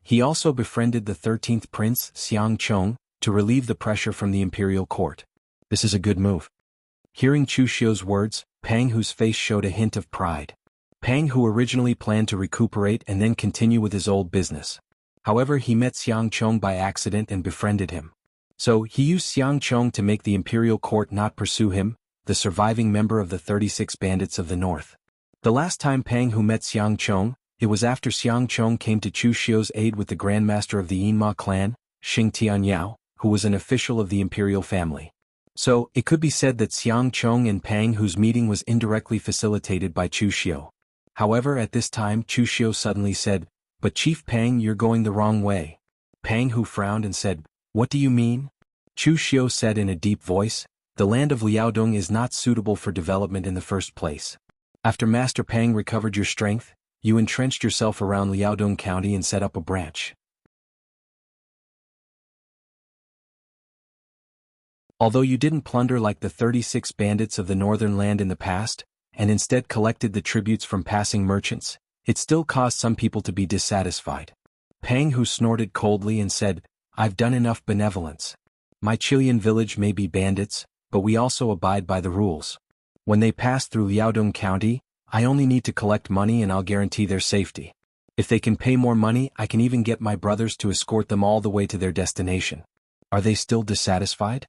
He also befriended the 13th prince, Xiang Chong, to relieve the pressure from the imperial court. This is a good move. Hearing Chu Xiu's words, Pang Hu's face showed a hint of pride. Pang Hu originally planned to recuperate and then continue with his old business. However, he met Xiang Chong by accident and befriended him. So, he used Xiang Chong to make the imperial court not pursue him, the surviving member of the 36 bandits of the north. The last time Pang Hu met Xiang Chong, it was after Xiang Chong came to Chu Xiu's aid with the grandmaster of the Yinma clan, Xing Tianyao, who was an official of the imperial family. So, it could be said that Xiang Chong and Pang Hu's meeting was indirectly facilitated by Chu Xiu. However, at this time Chu Xiu suddenly said, But Chief Pang, you're going the wrong way. Pang Hu frowned and said, What do you mean? Chu Xiu said in a deep voice, The land of Liaodong is not suitable for development in the first place. After Master Pang recovered your strength, you entrenched yourself around Liaodong County and set up a branch. Although you didn't plunder like the 36 bandits of the northern land in the past, and instead collected the tributes from passing merchants, it still caused some people to be dissatisfied. Pang Hu snorted coldly and said, I've done enough benevolence. My Chilean village may be bandits, but we also abide by the rules. When they pass through Liaodong County, I only need to collect money and I'll guarantee their safety. If they can pay more money, I can even get my brothers to escort them all the way to their destination. Are they still dissatisfied?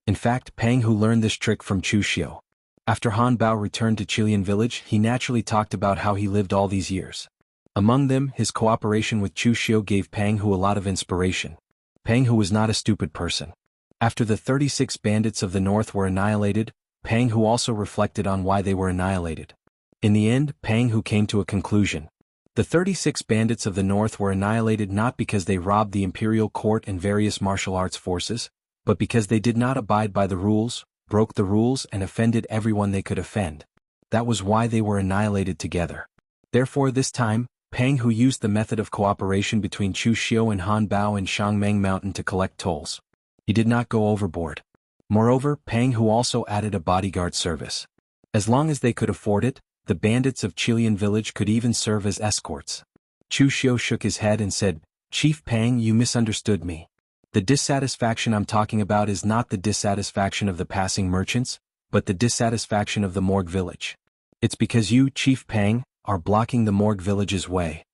In fact, Pang Hu learned this trick from Chu Xiu. After Han Bao returned to Chilean village, he naturally talked about how he lived all these years. Among them, his cooperation with Chu Xiu gave Pang Hu a lot of inspiration. Pang Hu was not a stupid person. After the 36 bandits of the north were annihilated, Pang Hu also reflected on why they were annihilated. In the end, Pang Hu came to a conclusion. The 36 bandits of the north were annihilated not because they robbed the imperial court and various martial arts forces, but because they did not abide by the rules, broke the rules and offended everyone they could offend. That was why they were annihilated together. Therefore this time, Pang Hu used the method of cooperation between Chu Xiu and Han Bao in Shangmeng Mountain to collect tolls. He did not go overboard. Moreover, Pang Hu also added a bodyguard service. As long as they could afford it, the bandits of Chilean village could even serve as escorts. Chu Xiu shook his head and said, Chief Pang, you misunderstood me. The dissatisfaction I'm talking about is not the dissatisfaction of the passing merchants, but the dissatisfaction of the Morgue village. It's because you, Chief Pang, are blocking the Morgue village's way.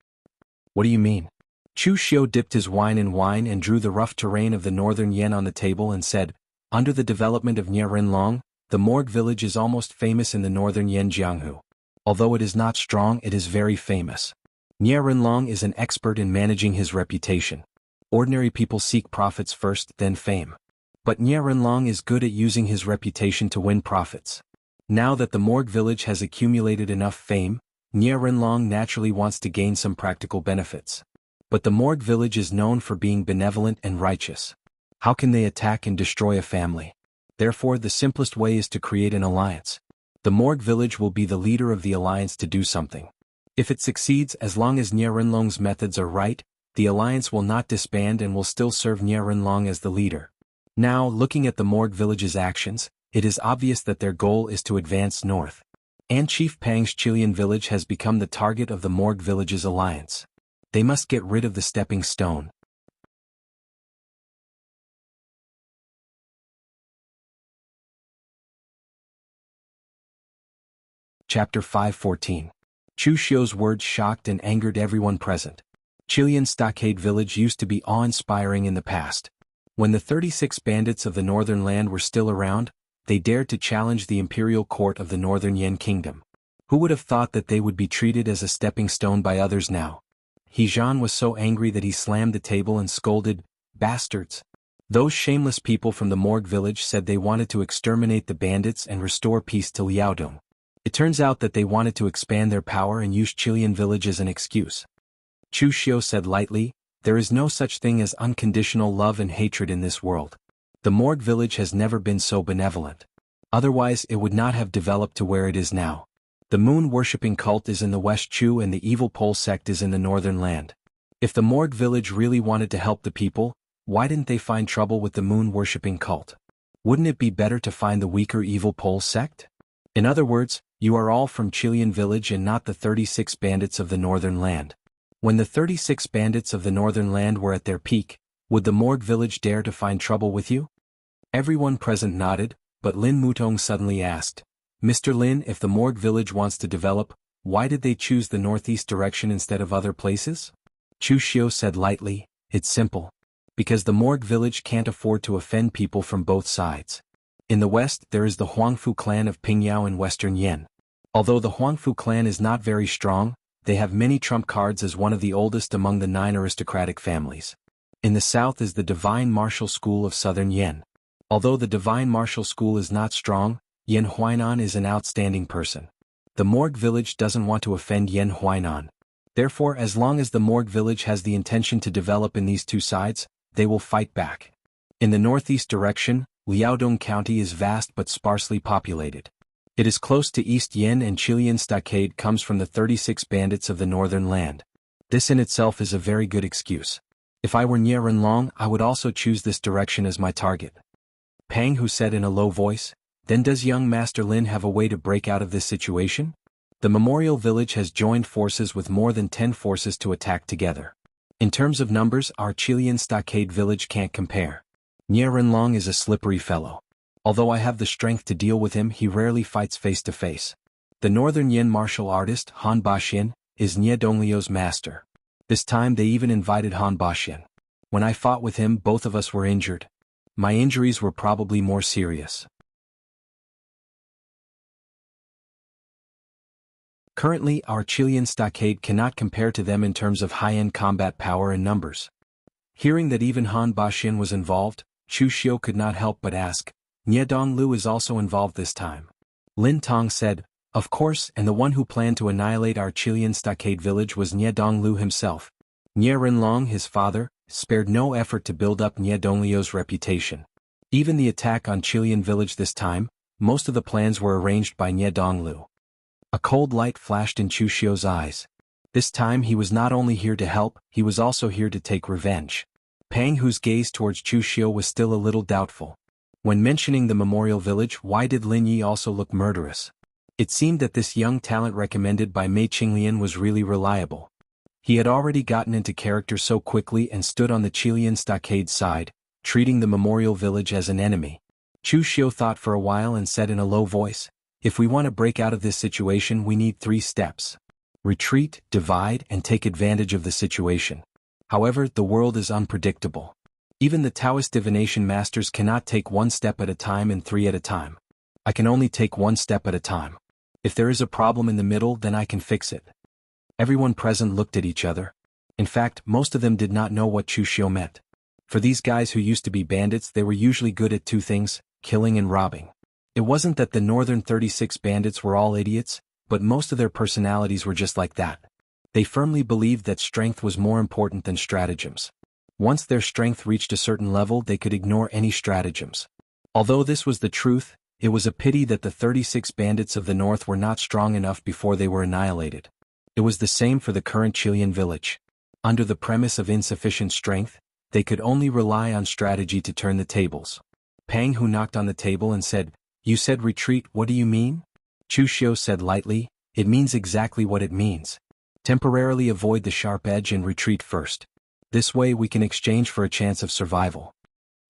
What do you mean? Chu Xiu dipped his wine in wine and drew the rough terrain of the northern Yen on the table and said, Under the development of Nye Rinlong, the Morgue village is almost famous in the northern Yen Jianghu. Although it is not strong, it is very famous. Nye Rinlong is an expert in managing his reputation. Ordinary people seek profits first, then fame. But Nye Rinlong is good at using his reputation to win profits. Now that the Morgue village has accumulated enough fame, Nye Rinlong naturally wants to gain some practical benefits. But the Morgue village is known for being benevolent and righteous. How can they attack and destroy a family? Therefore, the simplest way is to create an alliance. The Morgue village will be the leader of the alliance to do something. If it succeeds, as long as Nye Rinlong's methods are right, the alliance will not disband and will still serve Nye Rinlong as the leader. Now, looking at the Morgue village's actions, it is obvious that their goal is to advance north. And Chief Pang's Chilean village has become the target of the Morgue village's alliance. They must get rid of the stepping stone. Chapter 5:14. Chu Xiu's words shocked and angered everyone present. Chilean Stockade Village used to be awe-inspiring in the past. When the 36 bandits of the northern land were still around, they dared to challenge the imperial court of the northern Yen kingdom. Who would have thought that they would be treated as a stepping stone by others now? He Zhan was so angry that he slammed the table and scolded, "Bastards! Those shameless people from the Morgue village said they wanted to exterminate the bandits and restore peace to Liaodong. It turns out that they wanted to expand their power and use Qilian village as an excuse." Chu Xiu said lightly, "There is no such thing as unconditional love and hatred in this world. The Morgue village has never been so benevolent. Otherwise it would not have developed to where it is now. The moon-worshipping cult is in the West Chu and the evil pole sect is in the northern land. If the Morgue village really wanted to help the people, why didn't they find trouble with the moon-worshipping cult? Wouldn't it be better to find the weaker evil pole sect? In other words, you are all from Qilian village and not the 36 bandits of the northern land. When the 36 bandits of the northern land were at their peak, would the Morgue village dare to find trouble with you?" Everyone present nodded, but Lin Mutong suddenly asked, "Mr. Lin, if the Morgue village wants to develop, why did they choose the northeast direction instead of other places?" Chu Xiu said lightly, "It's simple. Because the Morgue village can't afford to offend people from both sides. In the west there is the Huangfu clan of Pingyao in western Yen. Although the Huangfu clan is not very strong, they have many trump cards as one of the oldest among the 9 aristocratic families. In the south is the Divine Martial School of southern Yen. Although the Divine Martial School is not strong, Yen Huainan is an outstanding person. The Morgue village doesn't want to offend Yen Huainan. Therefore, as long as the Morgue village has the intention to develop in these two sides, they will fight back. In the northeast direction, Liaodong County is vast but sparsely populated. It is close to East Yen and Qilian stockade comes from the 36 bandits of the northern land. This in itself is a very good excuse. If I were Nie Renlong, I would also choose this direction as my target." Pang Hu said in a low voice, "Then does young Master Lin have a way to break out of this situation? The Memorial Village has joined forces with more than 10 forces to attack together. In terms of numbers, our Qilian stockade village can't compare. Nie Renlong is a slippery fellow. Although I have the strength to deal with him, he rarely fights face to face. The northern Yen martial artist, Han Baxian, is Nie Donglio's master. This time they even invited Han Baxian. When I fought with him, both of us were injured. My injuries were probably more serious. Currently, our Qilian stockade cannot compare to them in terms of high-end combat power and numbers." Hearing that even Han Baxian was involved, Chu Xiu could not help but ask, "Nie Donglu is also involved this time?" Lin Tong said, "Of course, and the one who planned to annihilate our Qilian stockade village was Nie Donglu himself. Nie Renlong, his father, spared no effort to build up Nie Donglio's reputation. Even the attack on Qilian village this time, most of the plans were arranged by Nie Donglu." A cold light flashed in Chu Xiu's eyes. This time he was not only here to help, he was also here to take revenge. Pang Hu's gaze towards Chu Xiu was still a little doubtful. When mentioning the Memorial Village, why did Lin Yi also look murderous? It seemed that this young talent recommended by Mei Qinglian was really reliable. He had already gotten into character so quickly and stood on the Qilian stockade side, treating the Memorial Village as an enemy. Chu Xiu thought for a while and said in a low voice, "If we want to break out of this situation, we need 3 steps. Retreat, divide, and take advantage of the situation. However, the world is unpredictable. Even the Taoist divination masters cannot take 1 step at a time and 3 at a time. I can only take 1 step at a time. If there is a problem in the middle, then I can fix it." Everyone present looked at each other. In fact, most of them did not know what Chu Xiu meant. For these guys who used to be bandits, they were usually good at 2 things, killing and robbing. It wasn't that the northern 36 bandits were all idiots, but most of their personalities were just like that. They firmly believed that strength was more important than stratagems. Once their strength reached a certain level, they could ignore any stratagems. Although this was the truth, it was a pity that the 36 bandits of the north were not strong enough before they were annihilated. It was the same for the current Qilian village. Under the premise of insufficient strength, they could only rely on strategy to turn the tables. Pang Hu knocked on the table and said, "You said retreat, what do you mean?" Chu Xiu said lightly, "It means exactly what it means. Temporarily avoid the sharp edge and retreat first. This way we can exchange for a chance of survival."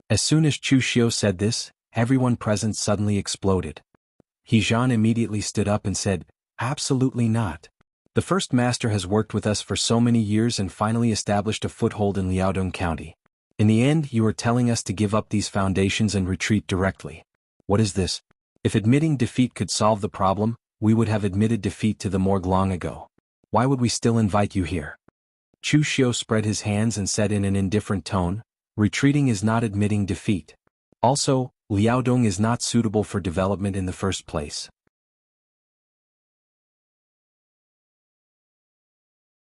As soon as Chu Xiu said this, everyone present suddenly exploded. He Zhan immediately stood up and said, "Absolutely not. The first master has worked with us for so many years and finally established a foothold in Liaodong County. In the end, you are telling us to give up these foundations and retreat directly. What is this? If admitting defeat could solve the problem, we would have admitted defeat to the morgue long ago. Why would we still invite you here? Chu Xiu spread his hands and said in an indifferent tone, retreating is not admitting defeat. Also, Liaodong is not suitable for development in the first place.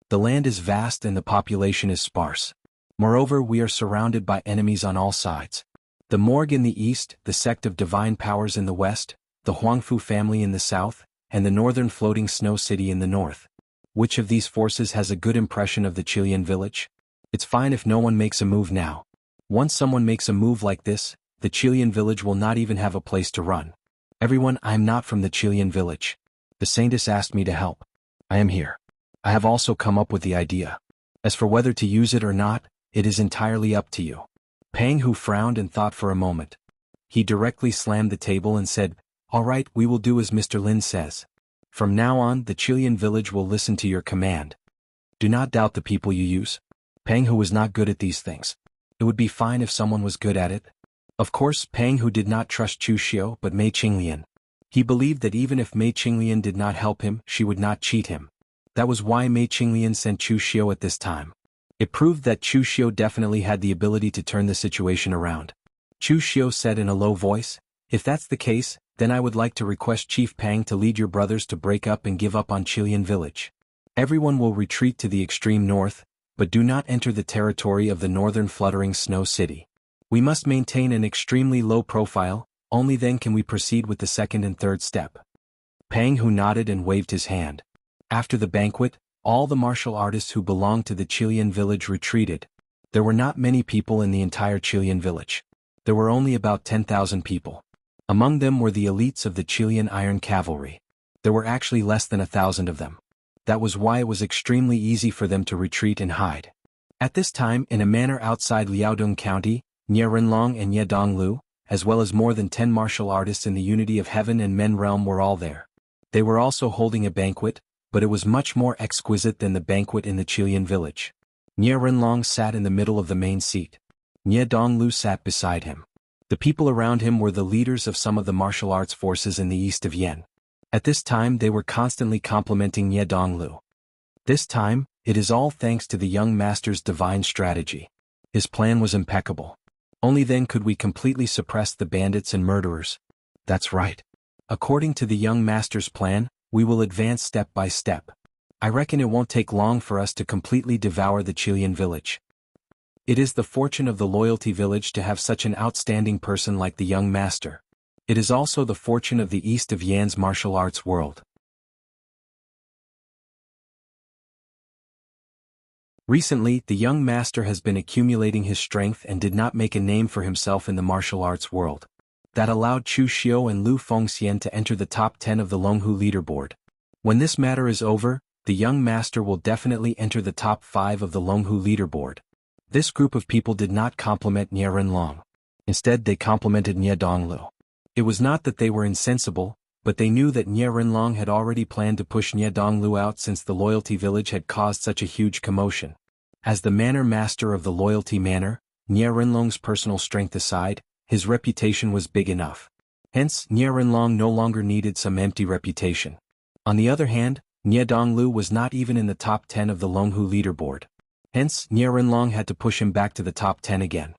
The land is vast and the population is sparse. Moreover, we are surrounded by enemies on all sides. The morgue in the east, the sect of divine powers in the west, the Huangfu family in the south, and the northern floating snow city in the north. Which of these forces has a good impression of the Chilean village? It's fine if no one makes a move now. Once someone makes a move like this, the Chilean village will not even have a place to run. Everyone, I'm not from the Chilean village. The saintess asked me to help. I am here. I have also come up with the idea. As for whether to use it or not, it is entirely up to you. Pang Hu frowned and thought for a moment. He directly slammed the table and said, all right, we will do as Mr. Lin says. From now on, the Chilean village will listen to your command. Do not doubt the people you use. Pang Hu was not good at these things. It would be fine if someone was good at it. Of course, Pang Hu did not trust Chu Xiu but Mei Qinglian. He believed that even if Mei Qinglian did not help him, she would not cheat him. That was why Mei Qinglian sent Chu Xiu at this time. It proved that Chu Xiu definitely had the ability to turn the situation around. Chu Xiu said in a low voice, if that's the case, then I would like to request Chief Pang to lead your brothers to break up and give up on Chilean village. Everyone will retreat to the extreme north, but do not enter the territory of the northern fluttering snow city. We must maintain an extremely low profile, only then can we proceed with the second and third step. Pang Hu nodded and waved his hand. After the banquet, all the martial artists who belonged to the Chilean village retreated. There were not many people in the entire Chilean village. There were only about 10,000 people. Among them were the elites of the Chilean Iron Cavalry. There were actually less than 1,000 of them. That was why it was extremely easy for them to retreat and hide. At this time, in a manor outside Liaodong County, Nie Renlong and Ye Donglu, as well as more than 10 martial artists in the Unity of Heaven and Men realm were all there. They were also holding a banquet, but it was much more exquisite than the banquet in the Chilean village. Nie Renlong sat in the middle of the main seat. Nie Donglu sat beside him. The people around him were the leaders of some of the martial arts forces in the east of Yen. At this time they were constantly complimenting Nie Donglu. This time, it is all thanks to the young master's divine strategy. His plan was impeccable. Only then could we completely suppress the bandits and murderers. That's right. According to the young master's plan, we will advance step by step. I reckon it won't take long for us to completely devour the Chilean village. It is the fortune of the Loyalty Village to have such an outstanding person like the young master. It is also the fortune of the east of Yan's martial arts world. Recently, the young master has been accumulating his strength and did not make a name for himself in the martial arts world. That allowed Chu Xiu and Lu Fengxian to enter the top 10 of the Longhu leaderboard. When this matter is over, the young master will definitely enter the top 5 of the Longhu leaderboard. This group of people did not compliment Nie Renlong. Instead they complimented Nie Donglu. It was not that they were insensible, but they knew that Nie Renlong had already planned to push Nie Donglu out since the Loyalty Village had caused such a huge commotion. As the manor master of the Loyalty Manor, Nie Renlong's personal strength aside, his reputation was big enough. Hence, Nie Renlong no longer needed some empty reputation. On the other hand, Nie Donglu was not even in the top 10 of the Longhu leaderboard. Hence, Nie Renlong had to push him back to the top 10 again.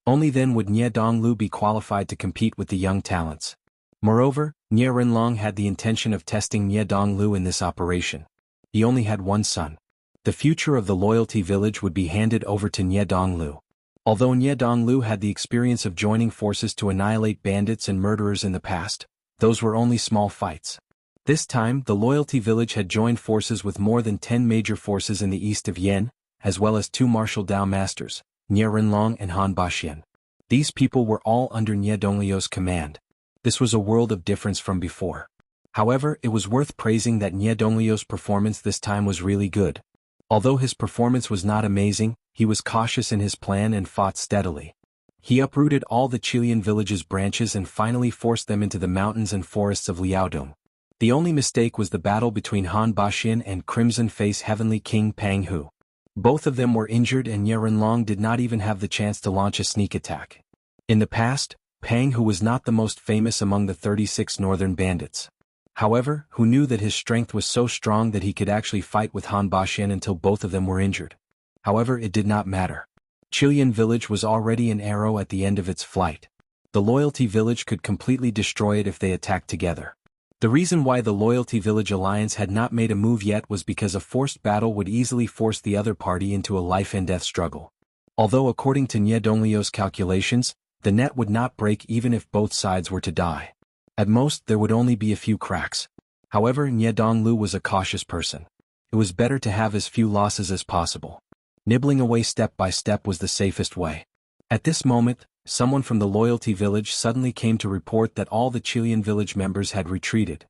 Only then would Nie Donglu be qualified to compete with the young talents. Moreover, Nie Renlong had the intention of testing Nie Donglu in this operation. He only had one son. The future of the Loyalty Village would be handed over to Nie Donglu. Although Nie Donglu had the experience of joining forces to annihilate bandits and murderers in the past, those were only small fights. This time, the Loyalty Village had joined forces with more than 10 major forces in the east of Yen, as well as 2 martial Dao masters, Nie Renlong and Han Baxian. These people were all under Nie Donglio's command. This was a world of difference from before. However, it was worth praising that Nie Donglio's performance this time was really good. Although his performance was not amazing, he was cautious in his plan and fought steadily. He uprooted all the Chilean village's branches and finally forced them into the mountains and forests of Liaodong. The only mistake was the battle between Han Baxian and Crimson Face Heavenly King Pang Hu. Both of them were injured and Nie Renlong did not even have the chance to launch a sneak attack. In the past, Pang Hu was not the most famous among the 36 northern bandits. However, who knew that his strength was so strong that he could actually fight with Han Baxian until both of them were injured? However, it did not matter. Qilian village was already an arrow at the end of its flight. The Loyalty Village could completely destroy it if they attacked together. The reason why the Loyalty Village Alliance had not made a move yet was because a forced battle would easily force the other party into a life-and-death struggle. Although according to Nie Donglio's calculations, the net would not break even if both sides were to die. At most, there would only be a few cracks. However, Nie Donglu was a cautious person. It was better to have as few losses as possible. Nibbling away step by step was the safest way. At this moment, someone from the Loyalty Village suddenly came to report that all the Qilian village members had retreated.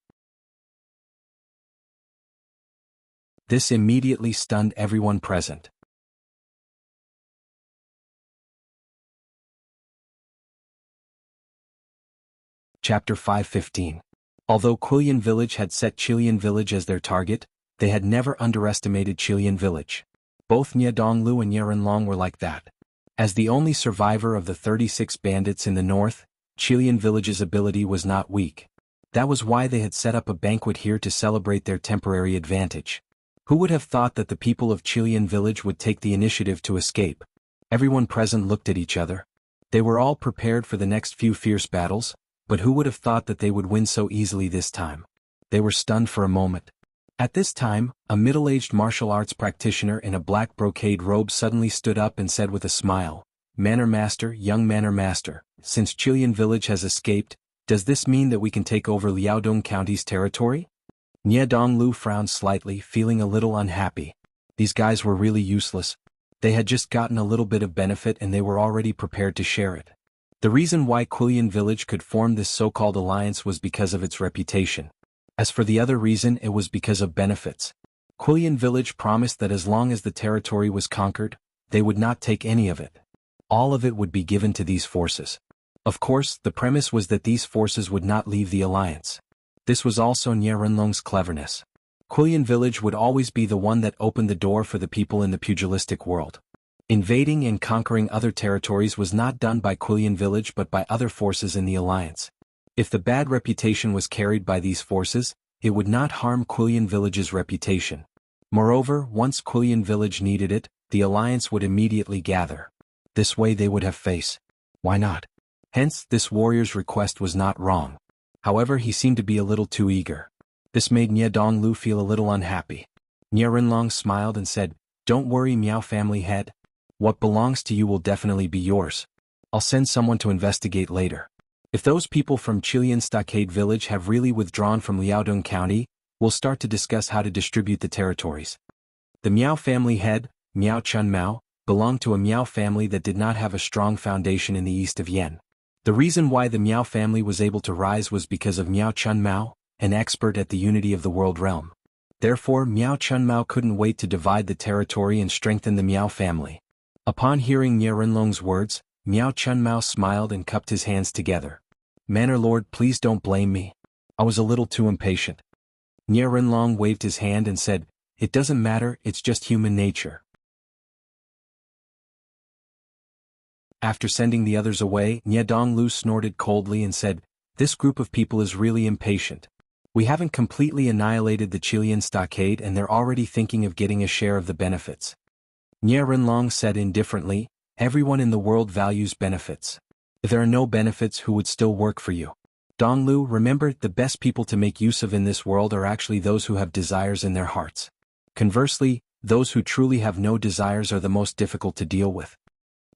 This immediately stunned everyone present. Chapter 5:15. Although Qilian village had set Qilian village as their target, they had never underestimated Qilian village. Both Nie Donglu and Ye Renlong were like that. As the only survivor of the 36 bandits in the north, Qilian village's ability was not weak. That was why they had set up a banquet here to celebrate their temporary advantage. Who would have thought that the people of Qilian village would take the initiative to escape? Everyone present looked at each other. They were all prepared for the next few fierce battles, but who would have thought that they would win so easily this time? They were stunned for a moment. At this time, a middle-aged martial arts practitioner in a black brocade robe suddenly stood up and said with a smile, "Manor Master, young Manor Master, since Qilian village has escaped, does this mean that we can take over Liaodong County's territory?" Nie Donglu frowned slightly, feeling a little unhappy. These guys were really useless. They had just gotten a little bit of benefit and they were already prepared to share it. The reason why Qilian village could form this so-called alliance was because of its reputation. As for the other reason, it was because of benefits. Qilian village promised that as long as the territory was conquered, they would not take any of it. All of it would be given to these forces. Of course, the premise was that these forces would not leave the alliance. This was also Nie Renlong's cleverness. Qilian village would always be the one that opened the door for the people in the pugilistic world. Invading and conquering other territories was not done by Qilian village but by other forces in the alliance. If the bad reputation was carried by these forces, it would not harm Qilian village's reputation. Moreover, once Qilian village needed it, the alliance would immediately gather. This way they would have face. Why not? Hence, this warrior's request was not wrong. However, he seemed to be a little too eager. This made Nie Donglu feel a little unhappy. Nie Renlong smiled and said, "Don't worry, Miao family head. What belongs to you will definitely be yours. I'll send someone to investigate later. If those people from Qilian Stockade Village have really withdrawn from Liaodong County, we'll start to discuss how to distribute the territories." The Miao family head, Miao Chun Mao, belonged to a Miao family that did not have a strong foundation in the east of Yen. The reason why the Miao family was able to rise was because of Miao Chun Mao, an expert at the unity of the world realm. Therefore, Miao Chun Mao couldn't wait to divide the territory and strengthen the Miao family. Upon hearing Nie Renlong's words, Miao Chun Mao smiled and cupped his hands together. "Manor Lord, please don't blame me. I was a little too impatient." Nie Renlong waved his hand and said, "It doesn't matter, it's just human nature." After sending the others away, Nie Donglu snorted coldly and said, "This group of people is really impatient. We haven't completely annihilated the Qilian stockade and they're already thinking of getting a share of the benefits." Nie Renlong said indifferently, "Everyone in the world values benefits. If there are no benefits, who would still work for you? Donglu, remember, the best people to make use of in this world are actually those who have desires in their hearts. Conversely, those who truly have no desires are the most difficult to deal with."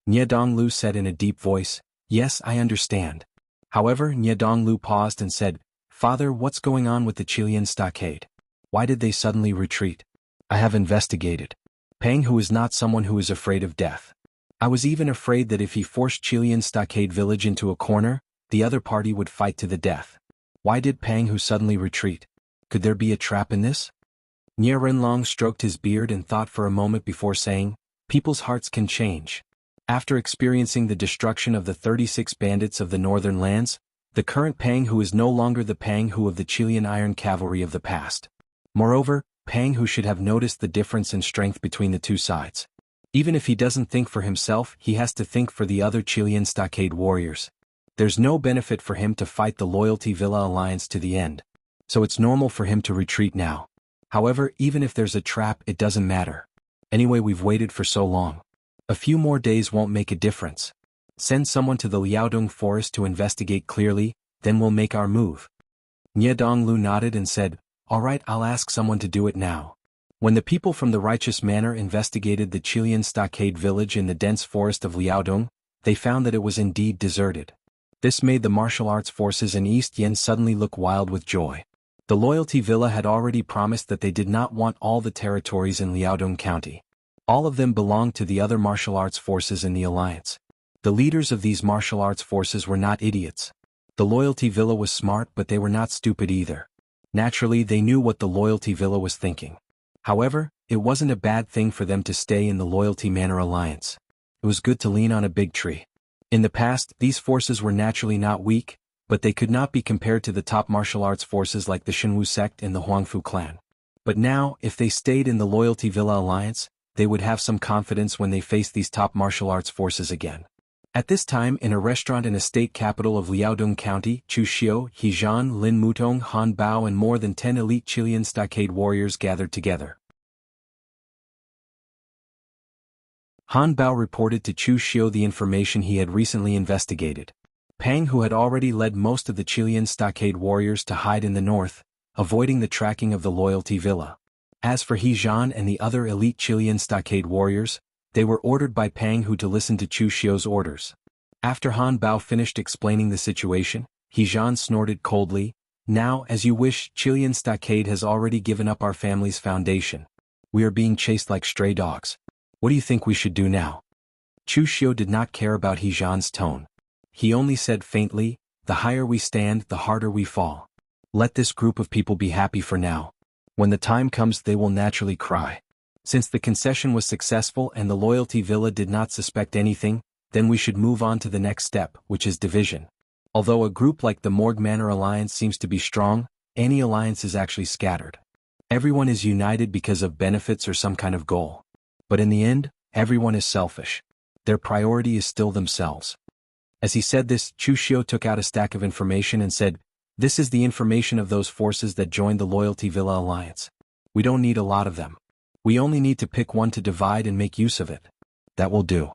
Nie Donglu said in a deep voice, "Yes, I understand." However, Nie Donglu paused and said, "Father, what's going on with the Qilian stockade? Why did they suddenly retreat?" "I have investigated. Pang Hu is not someone who is afraid of death. I was even afraid that if he forced Qilian Stockade Village into a corner, the other party would fight to the death. Why did Pang Hu suddenly retreat? Could there be a trap in this?" Nie Renlong stroked his beard and thought for a moment before saying, "People's hearts can change. After experiencing the destruction of the 36 bandits of the northern lands, the current Pang Hu is no longer the Pang Hu of the Qilian Iron Cavalry of the past. Moreover, Pang Hu should have noticed the difference in strength between the two sides. Even if he doesn't think for himself, he has to think for the other Qilian Stockade warriors. There's no benefit for him to fight the Loyalty Villa Alliance to the end. so it's normal for him to retreat now. However, even if there's a trap, it doesn't matter. Anyway, we've waited for so long. A few more days won't make a difference. Send someone to the Liaodong forest to investigate clearly, then we'll make our move. Nye Donglu nodded and said, "All right, I'll ask someone to do it now." When the people from the Righteous Manor investigated the Chilean stockade village in the dense forest of Liaodong, they found that it was indeed deserted. This made the martial arts forces in East Yen suddenly look wild with joy. The Loyalty Villa had already promised that they did not want all the territories in Liaodong County. All of them belonged to the other martial arts forces in the alliance. The leaders of these martial arts forces were not idiots. The Loyalty Villa was smart, but they were not stupid either. Naturally, they knew what the Loyalty Villa was thinking. However, it wasn't a bad thing for them to stay in the Loyalty Manor alliance. It was good to lean on a big tree. In the past, these forces were naturally not weak, but they could not be compared to the top martial arts forces like the Shenwu sect and the Huangfu clan. But now, if they stayed in the Loyalty Villa alliance, they would have some confidence when they faced these top martial arts forces again. At this time, in a restaurant in a state capital of Liaodong County, Chu Xiu, He Zhan, Lin Mutong, Han Bao and more than 10 elite Chilean stockade warriors gathered together. Han Bao reported to Chu Xiu the information he had recently investigated. Pang, who had already led most of the Chilean stockade warriors to hide in the north, avoiding the tracking of the Loyalty Villa. As for He Zhan and the other elite Chilean stockade warriors, they were ordered by Pang Hu to listen to Chu Xiu's orders. After Han Bao finished explaining the situation, He Zhan snorted coldly, "Now, as you wish, Chilean stockade has already given up our family's foundation. We are being chased like stray dogs. What do you think we should do now?" Chu Xiu did not care about He Zhan's tone. He only said faintly, "The higher we stand, the harder we fall. Let this group of people be happy for now. When the time comes, they will naturally cry. Since the concession was successful and the Loyalty Villa did not suspect anything, then we should move on to the next step, which is division. Although a group like the Morgue Manor Alliance seems to be strong, any alliance is actually scattered. Everyone is united because of benefits or some kind of goal. But in the end, everyone is selfish. Their priority is still themselves." As he said this, Chu Xiu took out a stack of information and said, "This is the information of those forces that joined the Loyalty Villa Alliance. We don't need a lot of them. We only need to pick one to divide and make use of it. That will do."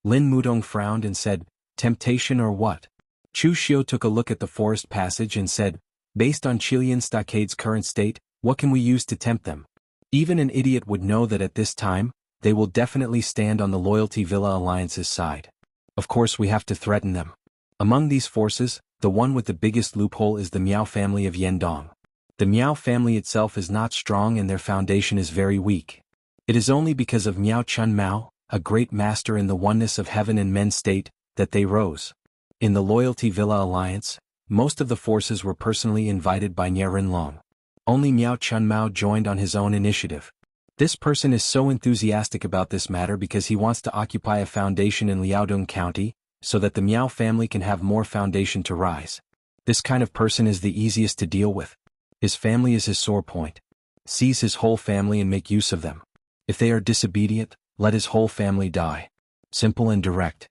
Lin Mudong frowned and said, "Temptation or what?" Chu Xiu took a look at the forest passage and said, "Based on Chilean stockade's current state, what can we use to tempt them? Even an idiot would know that at this time, they will definitely stand on the Loyalty Villa Alliance's side. Of course, we have to threaten them. Among these forces, the one with the biggest loophole is the Miao family of Yendong. The Miao family itself is not strong and their foundation is very weak. It is only because of Miao Chun Mao, a great master in the oneness of heaven and men state, that they rose. In the Loyalty Villa Alliance, most of the forces were personally invited by Nye Rinlong. Only Miao Chun Mao joined on his own initiative. This person is so enthusiastic about this matter because he wants to occupy a foundation in Liaodong County, so that the Miao family can have more foundation to rise. This kind of person is the easiest to deal with. His family is his sore point. Seize his whole family and make use of them. If they are disobedient, let his whole family die. Simple and direct."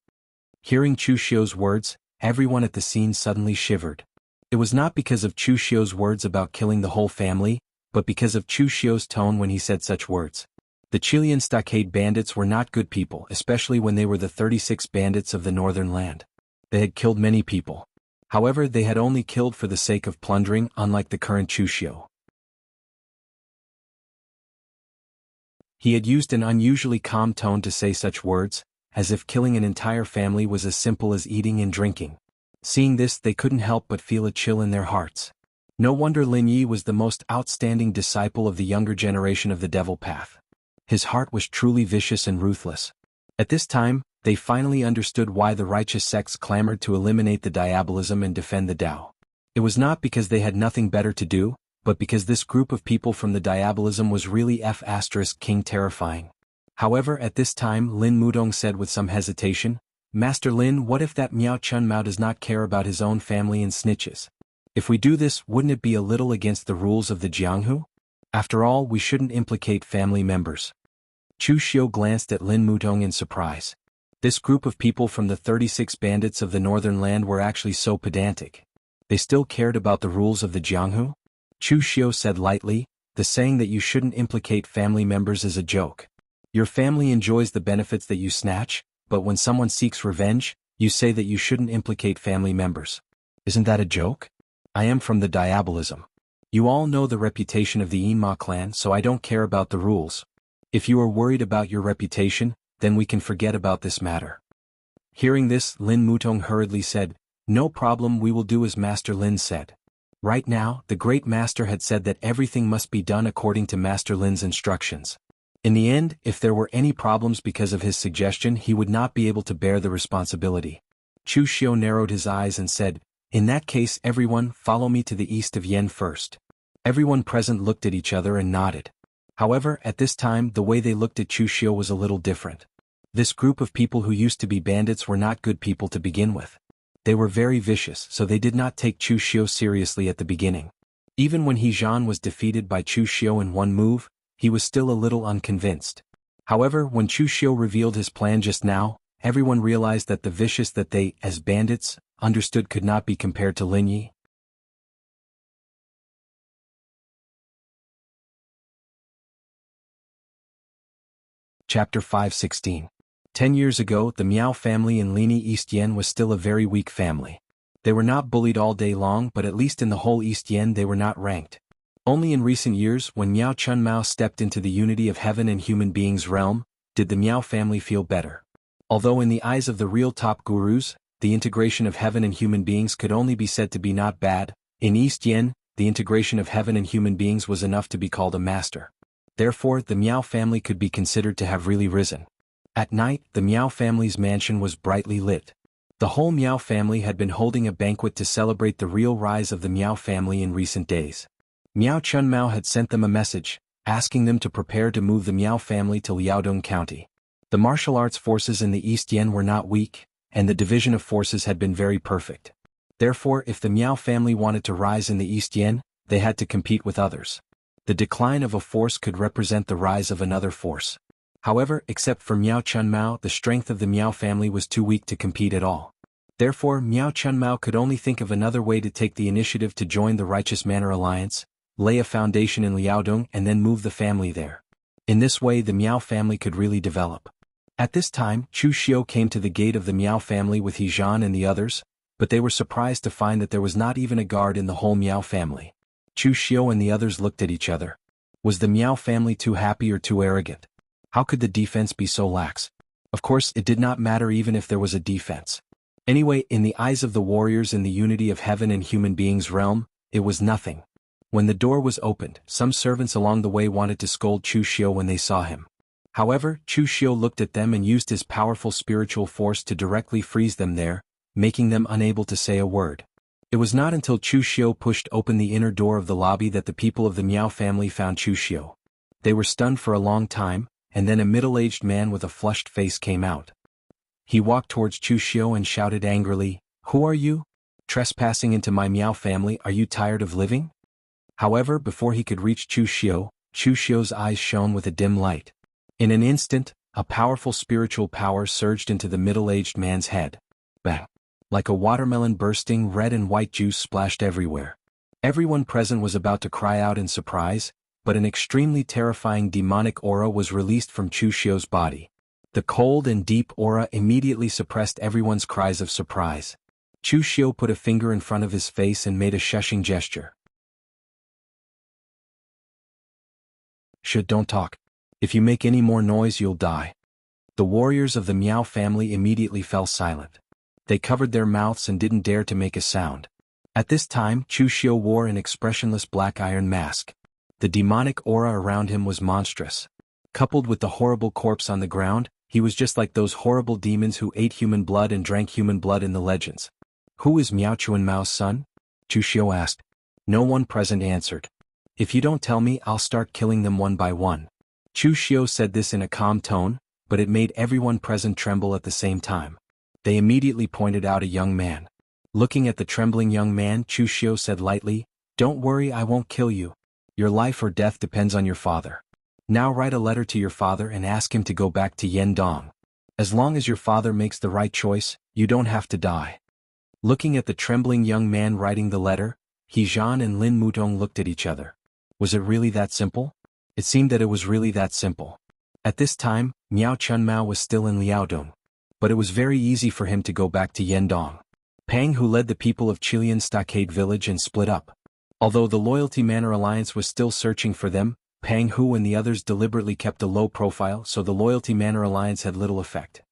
Hearing Chu Xiu's words, everyone at the scene suddenly shivered. It was not because of Chu Xiu's words about killing the whole family, but because of Chu Xiu's tone when he said such words. The Chilean stockade bandits were not good people, especially when they were the 36 bandits of the northern land. They had killed many people. However, they had only killed for the sake of plundering, unlike the current Chu Xiu. He had used an unusually calm tone to say such words, as if killing an entire family was as simple as eating and drinking. Seeing this, they couldn't help but feel a chill in their hearts. No wonder Lin Yi was the most outstanding disciple of the younger generation of the Devil Path. His heart was truly vicious and ruthless. At this time, they finally understood why the righteous sects clamored to eliminate the diabolism and defend the Tao. It was not because they had nothing better to do, but because this group of people from the diabolism was really King terrifying. However, at this time Lin Mudong said with some hesitation, "Master Lin, what if that Miao Chun Mao does not care about his own family and snitches? If we do this, wouldn't it be a little against the rules of the Jianghu? After all, we shouldn't implicate family members." Chu Xiu glanced at Lin Mudong in surprise. This group of people from the 36 bandits of the northern land were actually so pedantic. They still cared about the rules of the Jianghu? Chu Xiu said lightly, the saying that you shouldn't implicate family members is a joke. Your family enjoys the benefits that you snatch, but when someone seeks revenge, you say that you shouldn't implicate family members. Isn't that a joke? I am from the Diabolism. You all know the reputation of the Yinma clan, so I don't care about the rules. If you are worried about your reputation, then we can forget about this matter. Hearing this, Lin Mutong hurriedly said, no problem, we will do as Master Lin said. Right now, the great master had said that everything must be done according to Master Lin's instructions. In the end, if there were any problems because of his suggestion, he would not be able to bear the responsibility. Chu Xiu narrowed his eyes and said, in that case, everyone, follow me to the east of Yen first. Everyone present looked at each other and nodded. However, at this time, the way they looked at Chu Xiu was a little different. This group of people who used to be bandits were not good people to begin with. They were very vicious, so they did not take Chu Xiu seriously at the beginning. Even when He Zhan was defeated by Chu Xiu in one move, he was still a little unconvinced. However, when Chu Xiu revealed his plan just now, everyone realized that the vicious that they, as bandits, understood could not be compared to Lin Yi. Chapter 5:16. 10 years ago, the Miao family in Lini East Yen was still a very weak family. They were not bullied all day long, but at least in the whole East Yen they were not ranked. Only in recent years, when Miao Chun Mao stepped into the unity of heaven and human beings realm, did the Miao family feel better. Although in the eyes of the real top gurus, the integration of heaven and human beings could only be said to be not bad, in East Yen, the integration of heaven and human beings was enough to be called a master. Therefore, the Miao family could be considered to have really risen. At night, the Miao family's mansion was brightly lit. The whole Miao family had been holding a banquet to celebrate the real rise of the Miao family in recent days. Miao Chun Mao had sent them a message, asking them to prepare to move the Miao family to Liaodong County. The martial arts forces in the East Yen were not weak, and the division of forces had been very perfect. Therefore, if the Miao family wanted to rise in the East Yen, they had to compete with others. The decline of a force could represent the rise of another force. However, except for Miao Chun Mao, the strength of the Miao family was too weak to compete at all. Therefore, Miao Chun Mao could only think of another way to take the initiative to join the Righteous Manor Alliance, lay a foundation in Liaodong and then move the family there. In this way the Miao family could really develop. At this time, Chu Xiu came to the gate of the Miao family with He Zhan and the others, but they were surprised to find that there was not even a guard in the whole Miao family. Chu Xiu and the others looked at each other. Was the Miao family too happy or too arrogant? How could the defense be so lax? Of course, it did not matter even if there was a defense. Anyway, in the eyes of the warriors in the unity of heaven and human beings realm, it was nothing. When the door was opened, some servants along the way wanted to scold Chu Xiu when they saw him. However, Chu Xiu looked at them and used his powerful spiritual force to directly freeze them there, making them unable to say a word. It was not until Chu Xiu pushed open the inner door of the lobby that the people of the Miao family found Chu Xiu. They were stunned for a long time, and then a middle-aged man with a flushed face came out. He walked towards Chu Xiu and shouted angrily, "Who are you? Trespassing into my Miao family, are you tired of living?" However, before he could reach Chu Xiu's eyes shone with a dim light. In an instant, a powerful spiritual power surged into the middle-aged man's head. Bang! Like a watermelon bursting, red and white juice splashed everywhere. Everyone present was about to cry out in surprise, but an extremely terrifying demonic aura was released from Chu Xiu's body. The cold and deep aura immediately suppressed everyone's cries of surprise. Chu Xiu put a finger in front of his face and made a shushing gesture. Don't talk. If you make any more noise you'll die." The warriors of the Miao family immediately fell silent. They covered their mouths and didn't dare to make a sound. At this time, Chu Xiu wore an expressionless black iron mask. The demonic aura around him was monstrous. Coupled with the horrible corpse on the ground, he was just like those horrible demons who ate human blood and drank human blood in the legends. "Who is Miao Chun Mao's son?" Chu Xiu asked. No one present answered. "If you don't tell me, I'll start killing them one by one." Chu Xiu said this in a calm tone, but it made everyone present tremble at the same time. They immediately pointed out a young man. Looking at the trembling young man, Chu Xiu said lightly, "Don't worry, I won't kill you. Your life or death depends on your father. Now write a letter to your father and ask him to go back to Yendong. As long as your father makes the right choice, you don't have to die." Looking at the trembling young man writing the letter, He Zhan and Lin Mutong looked at each other. Was it really that simple? It seemed that it was really that simple. At this time, Miao Chunmao was still in Liaodong. But it was very easy for him to go back to Yendong. Pang Hu led the people of Qilian Stockade Village and split up. Although the Loyalty Manor Alliance was still searching for them, Pang Hu and the others deliberately kept a low profile, so the Loyalty Manor Alliance had little effect.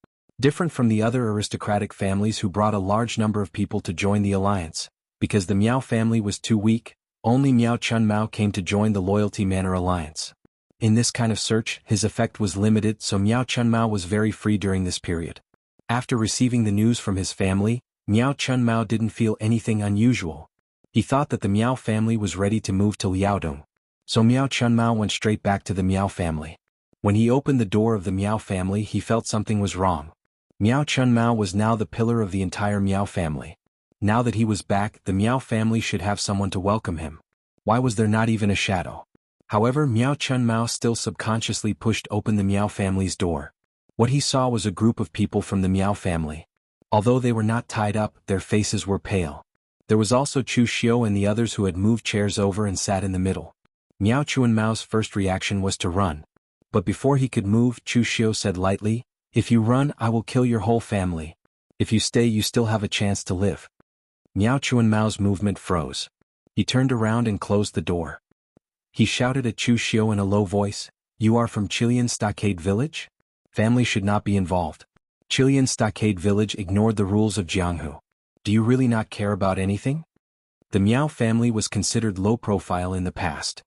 Different from the other aristocratic families who brought a large number of people to join the alliance, because the Miao family was too weak, only Miao Chunmao came to join the Loyalty Manor Alliance. In this kind of search, his effect was limited, so Miao Chunmao was very free during this period. After receiving the news from his family, Miao Chunmao didn't feel anything unusual. He thought that the Miao family was ready to move to Liaodong. So Miao Chunmao went straight back to the Miao family. When he opened the door of the Miao family, he felt something was wrong. Miao Chunmao was now the pillar of the entire Miao family. Now that he was back, the Miao family should have someone to welcome him. Why was there not even a shadow? However, Miao Chunmao still subconsciously pushed open the Miao family's door. What he saw was a group of people from the Miao family. Although they were not tied up, their faces were pale. There was also Chu Xiu and the others who had moved chairs over and sat in the middle. Miao Chunmao's first reaction was to run. But before he could move, Chu Xiu said lightly, "If you run, I will kill your whole family. If you stay, you still have a chance to live." Miao Chunmao's movement froze. He turned around and closed the door. He shouted at Chu Xiu in a low voice, "You are from Qilian Stockade Village? Family should not be involved." Qilian Stockade Village ignored the rules of Jianghu. Do you really not care about anything? The Miao family was considered low profile in the past.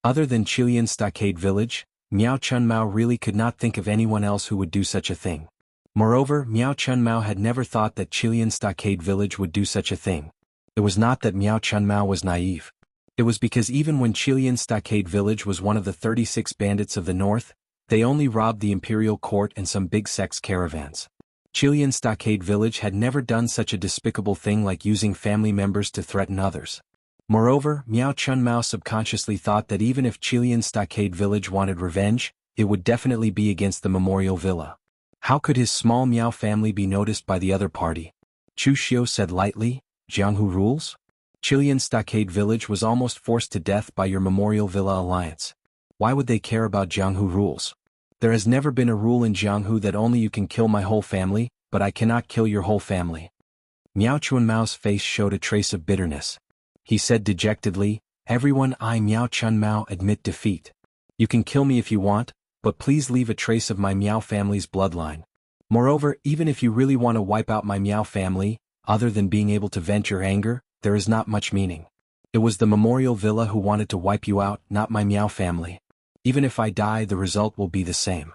Other than Qilian Stockade Village, Miao Chunmao really could not think of anyone else who would do such a thing. Moreover, Miao Chunmao had never thought that Qilian Stockade Village would do such a thing. It was not that Miao Chunmao was naive. It was because even when Qilian Stockade Village was one of the 36 bandits of the north, they only robbed the imperial court and some big sex caravans. Qilian Stockade Village had never done such a despicable thing like using family members to threaten others. Moreover, Miao Chunmao subconsciously thought that even if Qilian Stockade Village wanted revenge, it would definitely be against the Memorial Villa. How could his small Miao family be noticed by the other party? Chu Xiu said lightly, "Jianghu rules? Qilian Stockade Village was almost forced to death by your Memorial Villa alliance. Why would they care about Jianghu rules? There has never been a rule in Jianghu that only you can kill my whole family, but I cannot kill your whole family." Miao Chunmao's face showed a trace of bitterness. He said dejectedly, "Everyone, I Miao Chunmao admit defeat. You can kill me if you want, but please leave a trace of my Miao family's bloodline. Moreover, even if you really want to wipe out my Miao family, other than being able to vent your anger, there is not much meaning. It was the Memorial Villa who wanted to wipe you out, not my Miao family. Even if I die, the result will be the same."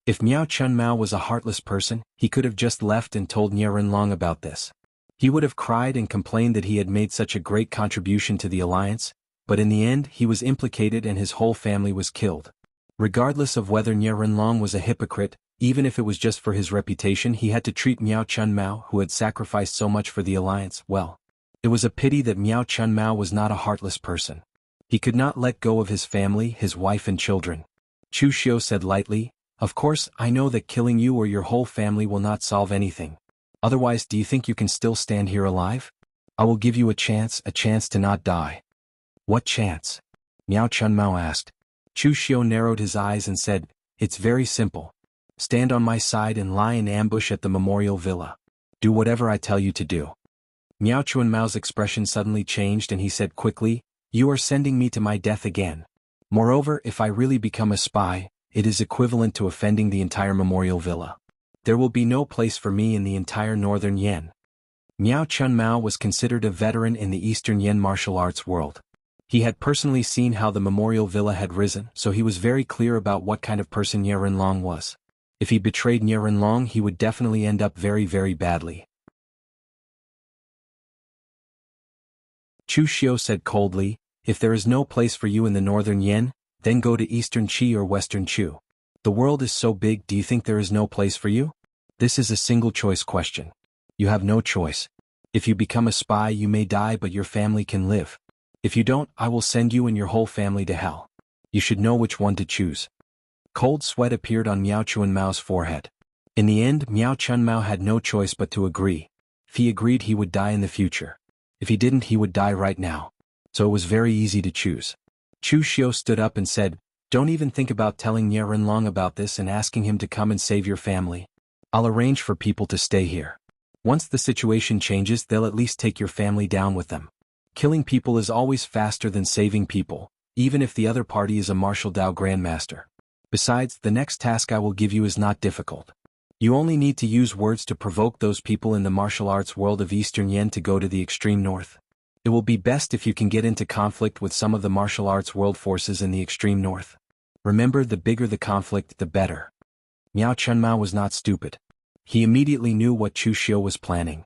If Miao Chunmao was a heartless person, he could have just left and told Nie Renlong about this. He would have cried and complained that he had made such a great contribution to the alliance, but in the end he was implicated and his whole family was killed. Regardless of whether Nie Renlong was a hypocrite, even if it was just for his reputation, he had to treat Miao Chunmao, who had sacrificed so much for the alliance, well. It was a pity that Miao Chunmao was not a heartless person. He could not let go of his family, his wife and children. Chu Xiu said lightly, "Of course, I know that killing you or your whole family will not solve anything. Otherwise, do you think you can still stand here alive? I will give you a chance to not die." "What chance?" Miao Chunmao asked. Chu Xiu narrowed his eyes and said, "It's very simple. Stand on my side and lie in ambush at the Memorial Villa. Do whatever I tell you to do." Miao Chunmao's expression suddenly changed and he said quickly, "You are sending me to my death again. Moreover, if I really become a spy, it is equivalent to offending the entire Memorial Villa. There will be no place for me in the entire northern Yen." Miao Chunmao was considered a veteran in the Eastern Yen martial arts world. He had personally seen how the Memorial Villa had risen, so he was very clear about what kind of person Nie Renlong was. If he betrayed Nie Renlong, he would definitely end up very, very badly. Chu Xiu said coldly, "If there is no place for you in the northern Yen, then go to Eastern Qi or Western Chu. The world is so big, do you think there is no place for you? This is a single-choice question. You have no choice. If you become a spy, you may die, but your family can live. If you don't, I will send you and your whole family to hell. You should know which one to choose." Cold sweat appeared on Miao Chunmao's forehead. In the end, Miao Chunmao had no choice but to agree. If he agreed, he would die in the future. If he didn't, he would die right now. So it was very easy to choose. Chu Xiu stood up and said, "Don't even think about telling Nie Renlong about this and asking him to come and save your family. I'll arrange for people to stay here. Once the situation changes, they'll at least take your family down with them. Killing people is always faster than saving people, even if the other party is a martial Dao grandmaster. Besides, the next task I will give you is not difficult. You only need to use words to provoke those people in the martial arts world of Eastern Yen to go to the extreme north. It will be best if you can get into conflict with some of the martial arts world forces in the extreme north. Remember, the bigger the conflict, the better." Miao Chunmao was not stupid. He immediately knew what Chu Xiu was planning.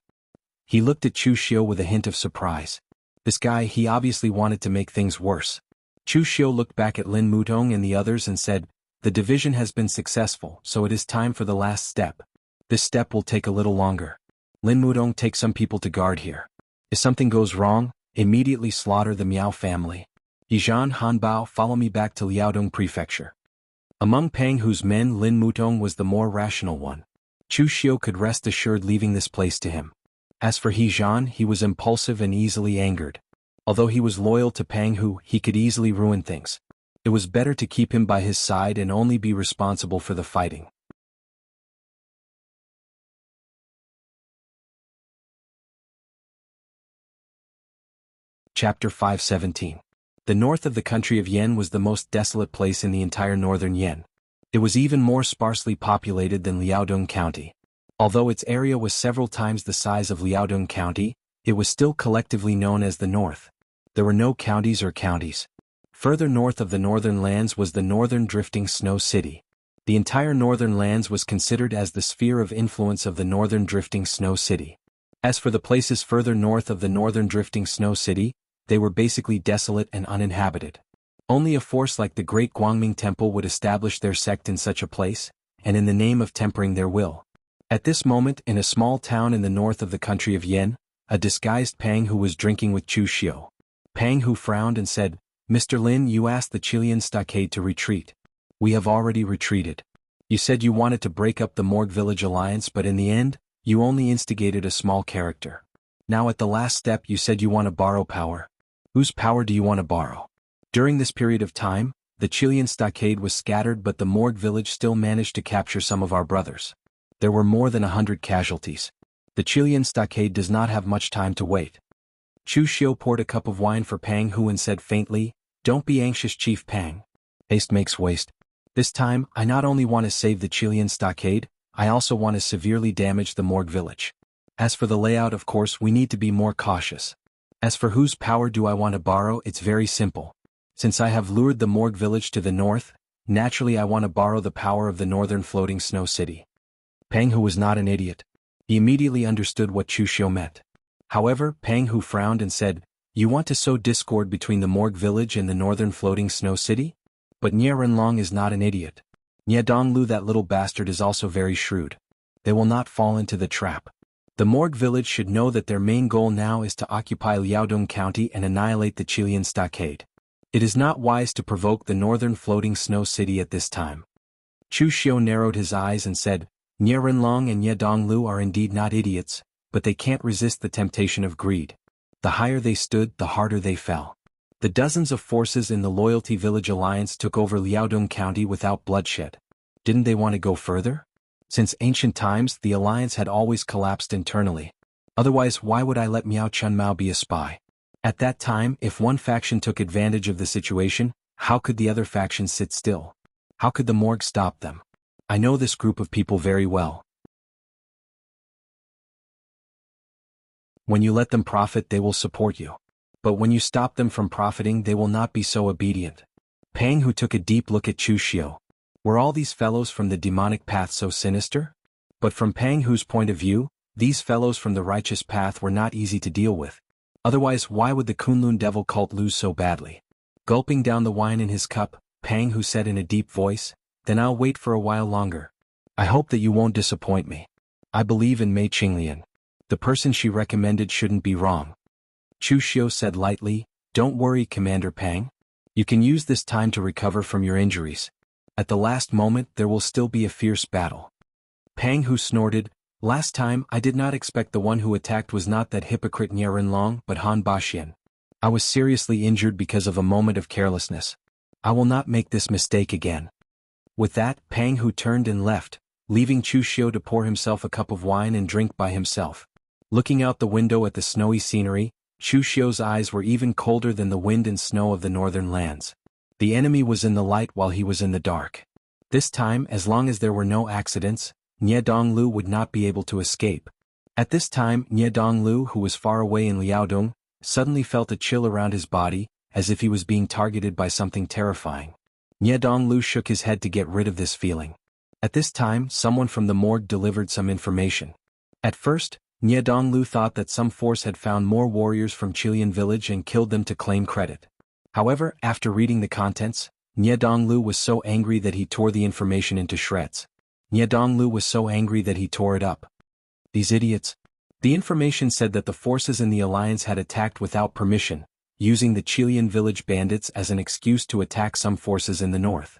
He looked at Chu Xiu with a hint of surprise. This guy, he obviously wanted to make things worse. Chu Xiu looked back at Lin Mutong and the others and said, "The division has been successful, so it is time for the last step. This step will take a little longer. Lin Mutong, take some people to guard here. If something goes wrong, immediately slaughter the Miao family. Yizhan Hanbao, follow me back to Liaodong Prefecture." Among Pang Hu's men, Lin Mutong was the more rational one. Chu Xiu could rest assured leaving this place to him. As for Yizhan, he was impulsive and easily angered. Although he was loyal to Pang Hu, he could easily ruin things. It was better to keep him by his side and only be responsible for the fighting. Chapter 517. The north of the country of Yen was the most desolate place in the entire northern Yen. It was even more sparsely populated than Liaodong County. Although its area was several times the size of Liaodong County, it was still collectively known as the North. There were no counties or counties. Further north of the northern lands was the northern drifting snow city. The entire northern lands was considered as the sphere of influence of the northern drifting snow city. As for the places further north of the northern drifting snow city, they were basically desolate and uninhabited. Only a force like the Great Guangming Temple would establish their sect in such a place, and in the name of tempering their will. At this moment, in a small town in the north of the country of Yen, a disguised Pang Hu was drinking with Chu Xiu. Pang Hu frowned and said, "Mr. Lin, you asked the Chilean stockade to retreat. We have already retreated. You said you wanted to break up the Morgue Village alliance, but in the end, you only instigated a small character. Now at the last step you said you want to borrow power. Whose power do you want to borrow?" During this period of time, the Chilean stockade was scattered, but the Morgue Village still managed to capture some of our brothers. There were more than 100 casualties. The Chilean stockade does not have much time to wait. Chu Xiu poured a cup of wine for Pang Hu and said faintly, "Don't be anxious, Chief Pang. Haste makes waste. This time, I not only want to save the Chilean stockade, I also want to severely damage the Morgue Village. As for the layout, of course, we need to be more cautious. As for whose power do I want to borrow, it's very simple. Since I have lured the Morgue Village to the north, naturally I want to borrow the power of the northern floating snow city." Pang Hu was not an idiot. He immediately understood what Chu Xiu meant. However, Pang Hu frowned and said, "You want to sow discord between the Morgue Village and the northern floating snow city? But Nie Renlong is not an idiot. Nie Donglu, that little bastard, is also very shrewd. They will not fall into the trap. The Morgue Village should know that their main goal now is to occupy Liaodong County and annihilate the Chilean stockade. It is not wise to provoke the northern floating snow city at this time." Chu Xiu narrowed his eyes and said, "Nie Renlong and Nie Donglu are indeed not idiots, but they can't resist the temptation of greed. The higher they stood, the harder they fell. The dozens of forces in the Loyalty Village Alliance took over Liaodong County without bloodshed. Didn't they want to go further? Since ancient times, the alliance had always collapsed internally. Otherwise, why would I let Miao Chunmao be a spy? At that time, if one faction took advantage of the situation, how could the other faction sit still? How could the Morgue stop them? I know this group of people very well. When you let them profit, they will support you. But when you stop them from profiting, they will not be so obedient." Pang Hu took a deep look at Chu Xiu. Were all these fellows from the demonic path so sinister? But from Pang Hu's point of view, these fellows from the righteous path were not easy to deal with. Otherwise, why would the Kunlun devil cult lose so badly? Gulping down the wine in his cup, Pang Hu said in a deep voice, "Then I'll wait for a while longer. I hope that you won't disappoint me. I believe in Mei Qinglian. The person she recommended shouldn't be wrong." Chu Xiu said lightly, "Don't worry, Commander Pang. You can use this time to recover from your injuries. At the last moment there will still be a fierce battle." Pang Hu snorted, Last time I did not expect the one who attacked was not that hypocrite Nye Rinlong but Han Baxian. I was seriously injured because of a moment of carelessness. I will not make this mistake again. With that, Pang Hu turned and left, leaving Chu Xiu to pour himself a cup of wine and drink by himself. Looking out the window at the snowy scenery, Chu Xiu's eyes were even colder than the wind and snow of the northern lands. The enemy was in the light while he was in the dark. This time, as long as there were no accidents, Nye Donglu would not be able to escape. At this time, Nye Donglu, who was far away in Liaodong, suddenly felt a chill around his body, as if he was being targeted by something terrifying. Nye Donglu shook his head to get rid of this feeling. At this time, someone from the morgue delivered some information. At first, Nye Donglu thought that some force had found more warriors from Chilean village and killed them to claim credit. However, after reading the contents, Nye Donglu was so angry that he tore the information into shreds. Nye Donglu was so angry that he tore it up. These idiots. The information said that the forces in the alliance had attacked without permission, using the Chilean village bandits as an excuse to attack some forces in the north.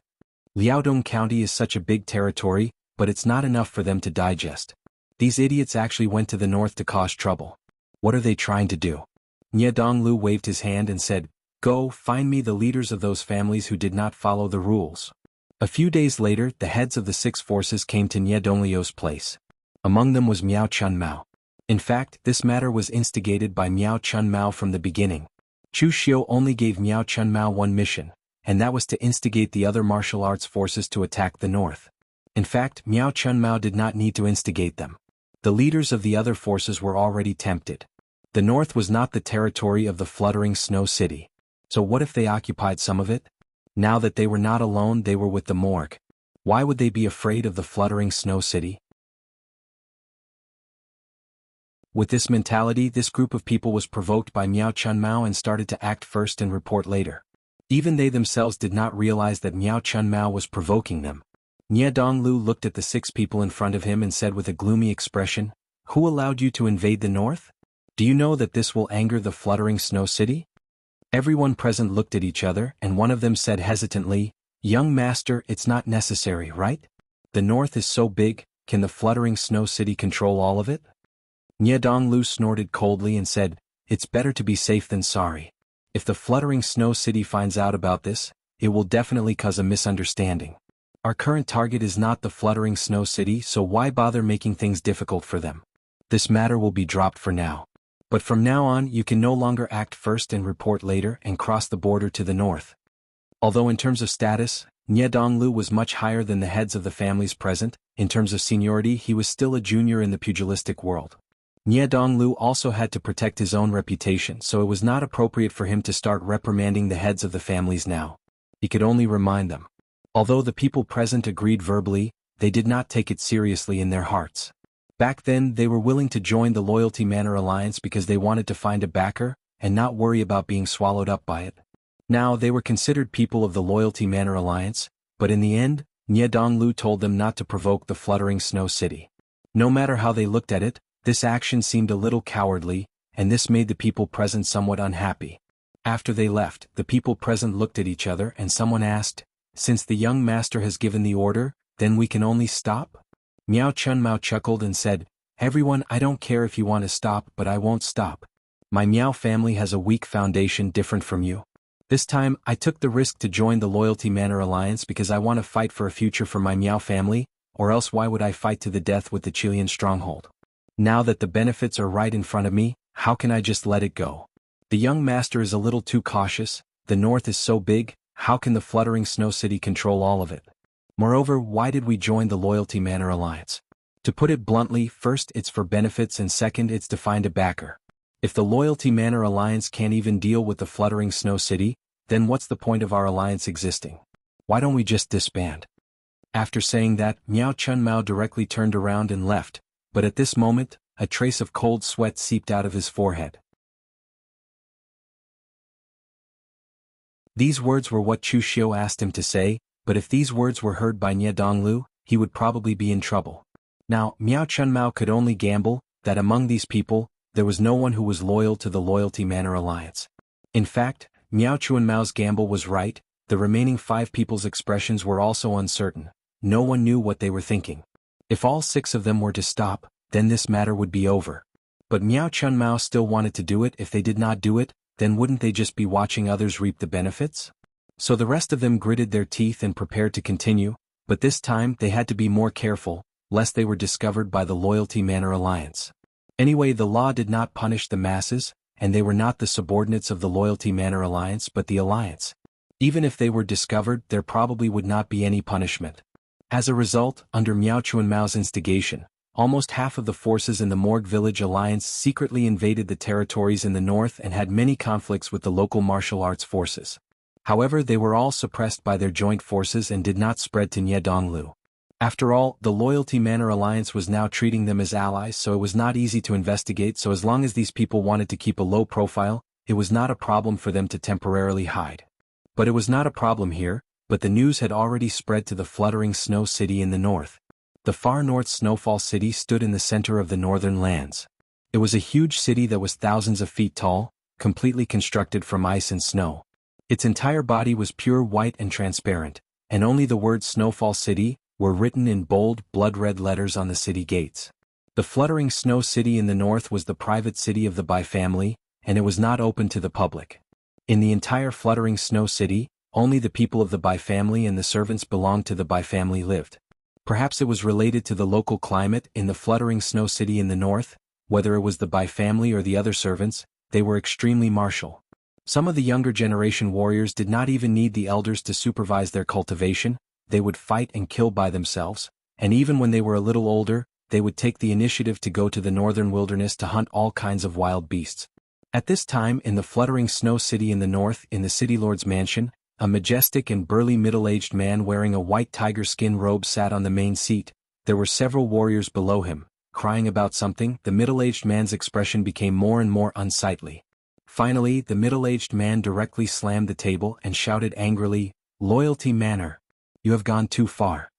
Liaodong County is such a big territory, but it's not enough for them to digest. These idiots actually went to the north to cause trouble. What are they trying to do? Nye Donglu waved his hand and said, "Go, find me the leaders of those families who did not follow the rules." A few days later, the heads of the 6 forces came to Nye Donglio's place. Among them was Miao Chun Mao. In fact, this matter was instigated by Miao Chun Mao from the beginning. Chu Xiu only gave Miao Chun Mao one mission, and that was to instigate the other martial arts forces to attack the north. In fact, Miao Chun Mao did not need to instigate them. The leaders of the other forces were already tempted. The north was not the territory of the fluttering snow city. So what if they occupied some of it? Now that they were not alone, they were with the morgue. Why would they be afraid of the fluttering snow city? With this mentality, this group of people was provoked by Miao Chun Mao and started to act first and report later. Even they themselves did not realize that Miao Chun Mao was provoking them. Nye Donglu looked at the 6 people in front of him and said with a gloomy expression, "Who allowed you to invade the north? Do you know that this will anger the fluttering snow city?" Everyone present looked at each other, and one of them said hesitantly, "Young master, it's not necessary, right? The north is so big, can the fluttering snow city control all of it?" Nye Donglu snorted coldly and said, "It's better to be safe than sorry. If the fluttering snow city finds out about this, it will definitely cause a misunderstanding. Our current target is not the fluttering snow city, so why bother making things difficult for them? This matter will be dropped for now. But from now on, you can no longer act first and report later and cross the border to the north." Although in terms of status, Nye Donglu was much higher than the heads of the families present, in terms of seniority he was still a junior in the pugilistic world. Nye Donglu also had to protect his own reputation, so it was not appropriate for him to start reprimanding the heads of the families now. He could only remind them. Although the people present agreed verbally, they did not take it seriously in their hearts. Back then, they were willing to join the Loyalty Manor Alliance because they wanted to find a backer and not worry about being swallowed up by it. Now they were considered people of the Loyalty Manor Alliance, but in the end, Nye Donglu told them not to provoke the fluttering snow city. No matter how they looked at it, this action seemed a little cowardly, and this made the people present somewhat unhappy. After they left, the people present looked at each other and someone asked, "Since the young master has given the order, then we can only stop?" Miao Chun Mao chuckled and said, "Everyone, I don't care if you want to stop, but I won't stop. My Miao family has a weak foundation different from you. This time, I took the risk to join the Loyalty Manor Alliance because I want to fight for a future for my Miao family, or else why would I fight to the death with the Chilean stronghold? Now that the benefits are right in front of me, how can I just let it go? The young master is a little too cautious, the north is so big, how can the fluttering snow city control all of it? Moreover, why did we join the Loyalty Manor Alliance? To put it bluntly, first it's for benefits and second it's to find a backer. If the Loyalty Manor Alliance can't even deal with the fluttering snow city, then what's the point of our alliance existing? Why don't we just disband?" After saying that, Miao Chun Mao directly turned around and left, but at this moment, a trace of cold sweat seeped out of his forehead. These words were what Chu Xiu asked him to say, but if these words were heard by Nye Donglu, he would probably be in trouble. Now, Miao Chun Mao could only gamble that among these people, there was no one who was loyal to the Loyalty Manor Alliance. In fact, Miao Chun Mao's gamble was right, the remaining 5 people's expressions were also uncertain. No one knew what they were thinking. If all 6 of them were to stop, then this matter would be over. But Miao Chun Mao still wanted to do it. If they did not do it, then wouldn't they just be watching others reap the benefits? So the rest of them gritted their teeth and prepared to continue, but this time they had to be more careful, lest they were discovered by the Loyalty Manor Alliance. Anyway, the law did not punish the masses, and they were not the subordinates of the Loyalty Manor Alliance but the Alliance. Even if they were discovered, there probably would not be any punishment. As a result, under Miao Chun Mao's instigation, almost half of the forces in the Morgue Village Alliance secretly invaded the territories in the north and had many conflicts with the local martial arts forces. However, they were all suppressed by their joint forces and did not spread to Nye Donglu. After all, the Loyalty Manor Alliance was now treating them as allies, so it was not easy to investigate. So as long as these people wanted to keep a low profile, it was not a problem for them to temporarily hide. But it was not a problem here, but the news had already spread to the fluttering snow city in the north. The far north Snowfall City stood in the center of the northern lands. It was a huge city that was thousands of feet tall, completely constructed from ice and snow. Its entire body was pure white and transparent, and only the words Snowfall City were written in bold, blood-red letters on the city gates. The fluttering snow city in the north was the private city of the Bai family, and it was not open to the public. In the entire fluttering snow city, only the people of the Bai family and the servants belonged to the Bai family lived. Perhaps it was related to the local climate in the fluttering snow city in the north. Whether it was the Bai family or the other servants, they were extremely martial. Some of the younger generation warriors did not even need the elders to supervise their cultivation. They would fight and kill by themselves, and even when they were a little older, they would take the initiative to go to the northern wilderness to hunt all kinds of wild beasts. At this time, in the fluttering snow city in the north, in the city lord's mansion, a majestic and burly middle-aged man wearing a white tiger skin robe sat on the main seat. There were several warriors below him, crying about something. The middle-aged man's expression became more and more unsightly. Finally, the middle-aged man directly slammed the table and shouted angrily, "Loyalty Manor! You have gone too far."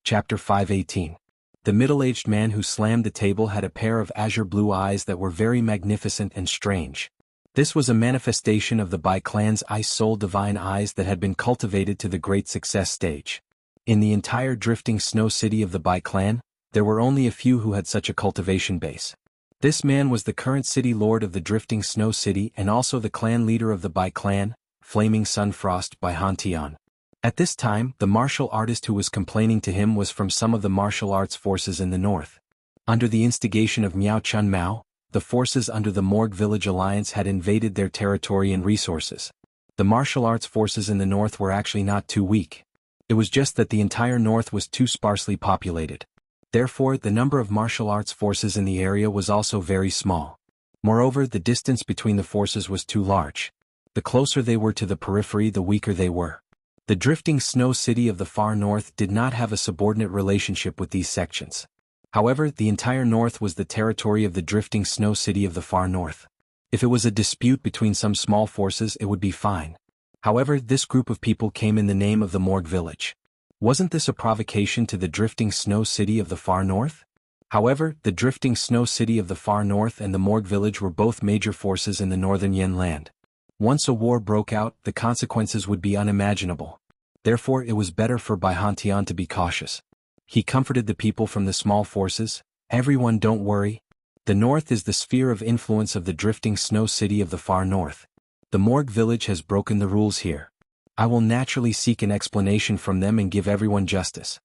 Chapter 5:18. The middle-aged man who slammed the table had a pair of azure blue eyes that were very magnificent and strange. This was a manifestation of the Bai clan's ice soul divine eyes that had been cultivated to the great success stage. In the entire drifting snow city of the Bai clan, there were only a few who had such a cultivation base. This man was the current city lord of the drifting snow city and also the clan leader of the Bai clan, Flaming Sun Frost Bai Hantian. At this time, the martial artist who was complaining to him was from some of the martial arts forces in the north. Under the instigation of Miao Chun Mao, the forces under the Morgue Village Alliance had invaded their territory and resources. The martial arts forces in the north were actually not too weak. It was just that the entire north was too sparsely populated. Therefore, the number of martial arts forces in the area was also very small. Moreover, the distance between the forces was too large. The closer they were to the periphery, the weaker they were. The drifting snow city of the far north did not have a subordinate relationship with these sections. However, the entire north was the territory of the drifting snow city of the far north. If it was a dispute between some small forces, it would be fine. However, this group of people came in the name of the Morgue Village. Wasn't this a provocation to the drifting snow city of the far north? However, the drifting snow city of the far north and the Morgue Village were both major forces in the northern Yen land. Once a war broke out, the consequences would be unimaginable. Therefore, it was better for Bai Hantian to be cautious. He comforted the people from the small forces. "Everyone, don't worry. The north is the sphere of influence of the drifting snow city of the far north. The Morgue Village has broken the rules here. I will naturally seek an explanation from them and give everyone justice."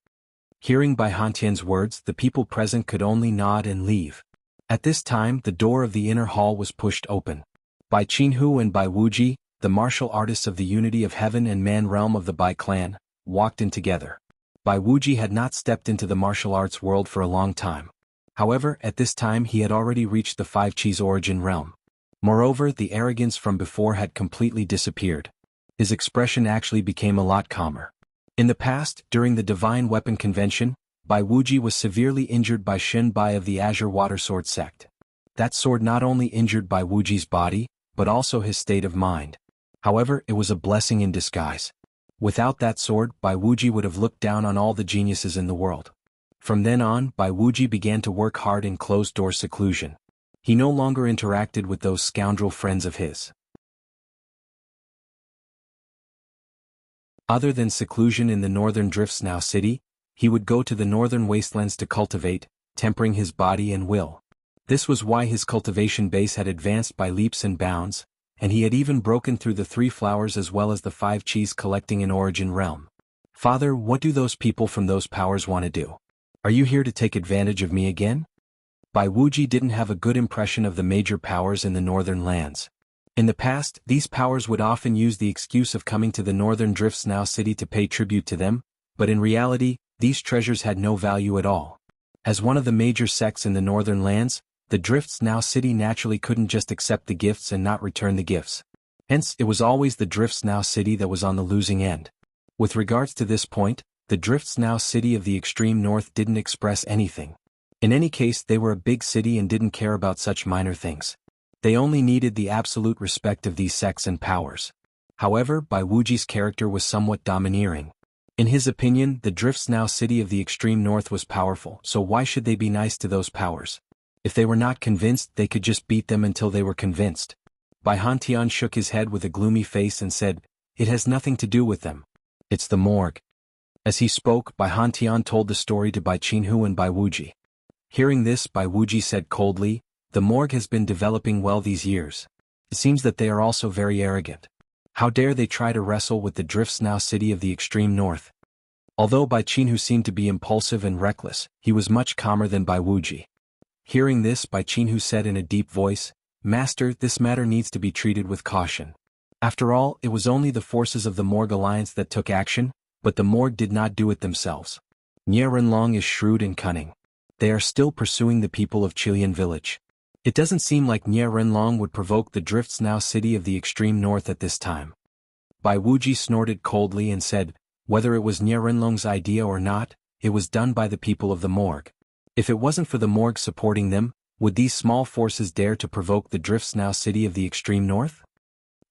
Hearing Bai Hantian's words, the people present could only nod and leave. At this time, the door of the inner hall was pushed open. Bai Qinhu and Bai Wuji, the martial artists of the unity of heaven and man realm of the Bai clan, walked in together. Bai Wuji had not stepped into the martial arts world for a long time. However, at this time he had already reached the Five Chi's origin realm. Moreover, the arrogance from before had completely disappeared. His expression actually became a lot calmer. In the past, during the Divine Weapon Convention, Bai Wuji was severely injured by Shen Bai of the Azure Water Sword sect. That sword not only injured Bai Wuji's body, but also his state of mind. However, it was a blessing in disguise. Without that sword, Bai Wuji would have looked down on all the geniuses in the world. From then on, Bai Wuji began to work hard in closed-door seclusion. He no longer interacted with those scoundrel friends of his. Other than seclusion in the northern Drifts Now city, he would go to the northern wastelands to cultivate, tempering his body and will. This was why his cultivation base had advanced by leaps and bounds, and he had even broken through the 3 flowers as well as the 5 cheese collecting in Origin Realm. Father, what do those people from those powers want to do? Are you here to take advantage of me again? Bai Wuji didn't have a good impression of the major powers in the northern lands. In the past, these powers would often use the excuse of coming to the northern Drifts Now city to pay tribute to them, but in reality, these treasures had no value at all. As one of the major sects in the northern lands, the Drifts Now city naturally couldn't just accept the gifts and not return the gifts. Hence, it was always the Drifts Now city that was on the losing end. With regards to this point, the Drifts Now city of the extreme north didn't express anything. In any case, they were a big city and didn't care about such minor things. They only needed the absolute respect of these sects and powers. However, Bai Wuji's character was somewhat domineering. In his opinion, the Drifts Now city of the extreme north was powerful, so why should they be nice to those powers? If they were not convinced, they could just beat them until they were convinced. Bai Hantian shook his head with a gloomy face and said, "It has nothing to do with them. It's the morgue." As he spoke, Bai Hantian told the story to Bai Qinhu and Bai Wuji. Hearing this, Bai Wuji said coldly, "The morgue has been developing well these years. It seems that they are also very arrogant. How dare they try to wrestle with the Drifts Now city of the extreme north?" Although Bai Qinhu seemed to be impulsive and reckless, he was much calmer than Bai Wuji. Hearing this, Bai Qinhu said in a deep voice, "Master, this matter needs to be treated with caution. After all, it was only the forces of the Morgue Alliance that took action, but the Morgue did not do it themselves. Nie Renlong is shrewd and cunning. They are still pursuing the people of Chilean village. It doesn't seem like Nie Renlong would provoke the Drifts Now city of the extreme north at this time." Bai Wuji snorted coldly and said, "Whether it was Nie Renlong's idea or not, it was done by the people of the Morgue. If it wasn't for the Morgue supporting them, would these small forces dare to provoke the Drifts Now city of the extreme north?"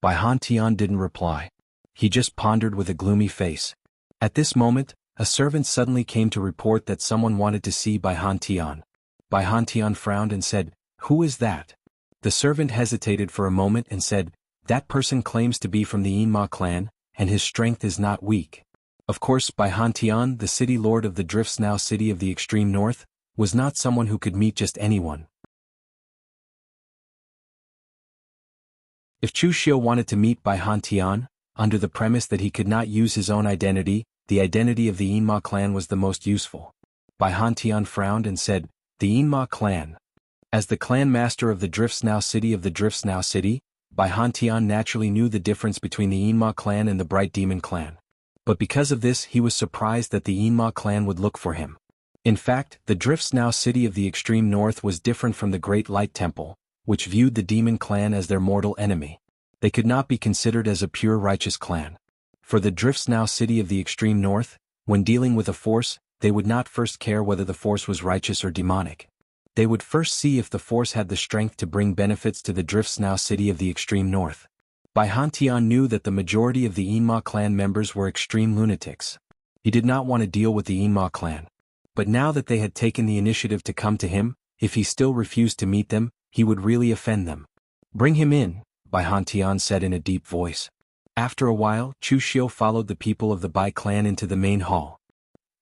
Bai Hantian didn't reply. He just pondered with a gloomy face. At this moment, a servant suddenly came to report that someone wanted to see Bai Hantian. Bai Hantian frowned and said, "Who is that?" The servant hesitated for a moment and said, "That person claims to be from the Yinma clan, and his strength is not weak." Of course, Bai Hantian, the city lord of the Drifts Now city of the extreme north, was not someone who could meet just anyone. If Chu Xiu wanted to meet Bai Hantian, under the premise that he could not use his own identity, the identity of the Yinma clan was the most useful. Bai Hantian frowned and said, "The Yinma clan." As the clan master of the Drifts Now city of the Drifts Now city, Bai Hantian naturally knew the difference between the Yinma clan and the Bright Demon clan. But because of this, he was surprised that the Yinma clan would look for him. In fact, the Drifts Now city of the extreme north was different from the Great Light Temple, which viewed the Demon clan as their mortal enemy. They could not be considered as a pure righteous clan. For the Drifts Now city of the extreme north, when dealing with a force, they would not first care whether the force was righteous or demonic. They would first see if the force had the strength to bring benefits to the Drifts Now city of the extreme north. Bai Hantian knew that the majority of the Yinma clan members were extreme lunatics. He did not want to deal with the Yinma clan. But now that they had taken the initiative to come to him, if he still refused to meet them, he would really offend them. "Bring him in," Bai Hantian said in a deep voice. After a while, Chu Xiu followed the people of the Bai clan into the main hall.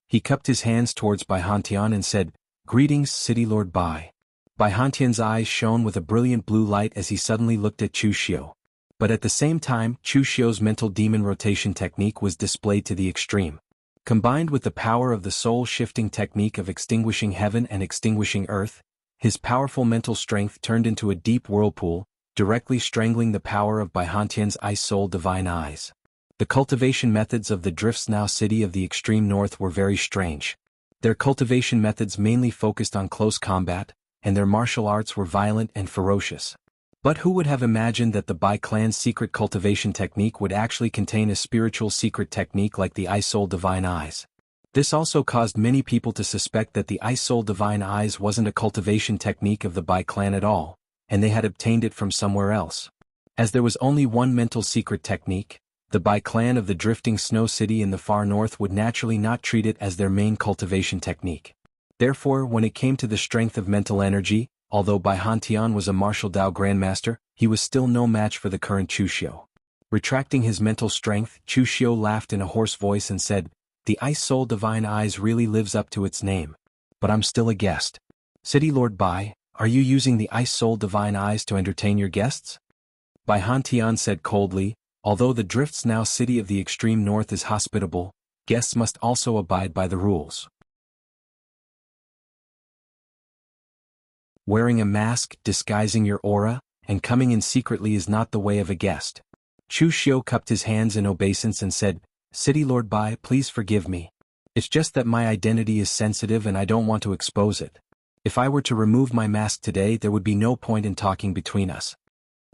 He cupped his hands towards Bai Hantian and said, "Greetings, City Lord Bai." Bai Hantian's eyes shone with a brilliant blue light as he suddenly looked at Chu Xiu. But at the same time, Chu Xiu's mental demon rotation technique was displayed to the extreme. Combined with the power of the soul-shifting technique of extinguishing heaven and extinguishing earth, his powerful mental strength turned into a deep whirlpool, directly strangling the power of Bai Hantian's ice soul divine eyes. The cultivation methods of the Drifts Now city of the extreme north were very strange. Their cultivation methods mainly focused on close combat, and their martial arts were violent and ferocious. But who would have imagined that the Bai clan's secret cultivation technique would actually contain a spiritual secret technique like the Ice Soul Divine Eyes? This also caused many people to suspect that the Ice Soul Divine Eyes wasn't a cultivation technique of the Bai clan at all, and they had obtained it from somewhere else. As there was only one mental secret technique, the Bai clan of the Drifting Snow City in the far north would naturally not treat it as their main cultivation technique. Therefore, when it came to the strength of mental energy, although Bai Hantian was a martial Dao grandmaster, he was still no match for the current Chu Xiu. Retracting his mental strength, Chu Xiu laughed in a hoarse voice and said, "The Ice Soul Divine Eyes really lives up to its name. But I'm still a guest. City Lord Bai, are you using the Ice Soul Divine Eyes to entertain your guests?" Bai Hantian said coldly, "Although the Drifts Now city of the extreme north is hospitable, guests must also abide by the rules. Wearing a mask, disguising your aura, and coming in secretly is not the way of a guest." Chu Xiu cupped his hands in obeisance and said, "City Lord Bai, please forgive me. It's just that my identity is sensitive and I don't want to expose it. If I were to remove my mask today, there would be no point in talking between us."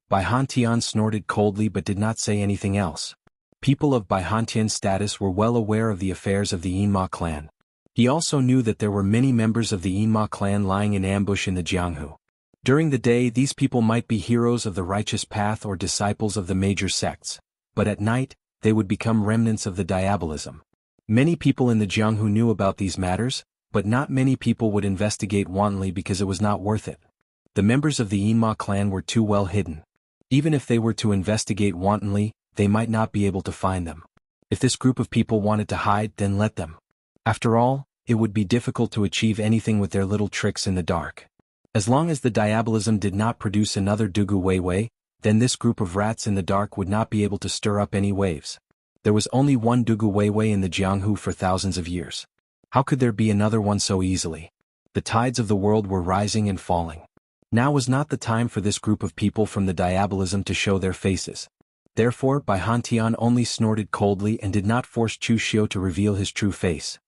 Bai Hantian snorted coldly but did not say anything else. People of Bai Hantian's status were well aware of the affairs of the Yinma clan. He also knew that there were many members of the Yinma clan lying in ambush in the Jianghu. During the day, these people might be heroes of the righteous path or disciples of the major sects, but at night, they would become remnants of the diabolism. Many people in the Jianghu knew about these matters, but not many people would investigate wantonly because it was not worth it. The members of the Yinma clan were too well hidden. Even if they were to investigate wantonly, they might not be able to find them. If this group of people wanted to hide, then let them. After all, it would be difficult to achieve anything with their little tricks in the dark. As long as the diabolism did not produce another Dugu Weiwei, then this group of rats in the dark would not be able to stir up any waves. There was only one Dugu Weiwei in the Jianghu for thousands of years. How could there be another one so easily? The tides of the world were rising and falling. Now was not the time for this group of people from the diabolism to show their faces. Therefore, Bai Hantian only snorted coldly and did not force Chu Xiu to reveal his true face.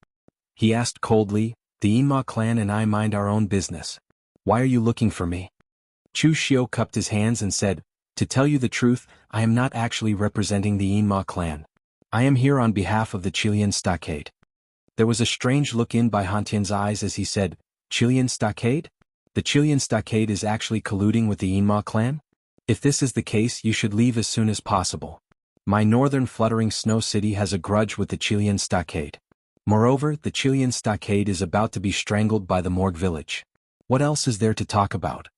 He asked coldly, "The Yinma clan and I mind our own business. Why are you looking for me?" Chu Xiu cupped his hands and said, "To tell you the truth, I am not actually representing the Yinma clan. I am here on behalf of the Qilian Stockade." There was a strange look in Bai Hantian's eyes as he said, "Qilian Stockade? The Qilian Stockade is actually colluding with the Yinma clan? If this is the case, you should leave as soon as possible. My northern fluttering snow city has a grudge with the Qilian Stockade. Moreover, the Qilian Stockade is about to be strangled by the Morgue village. What else is there to talk about?"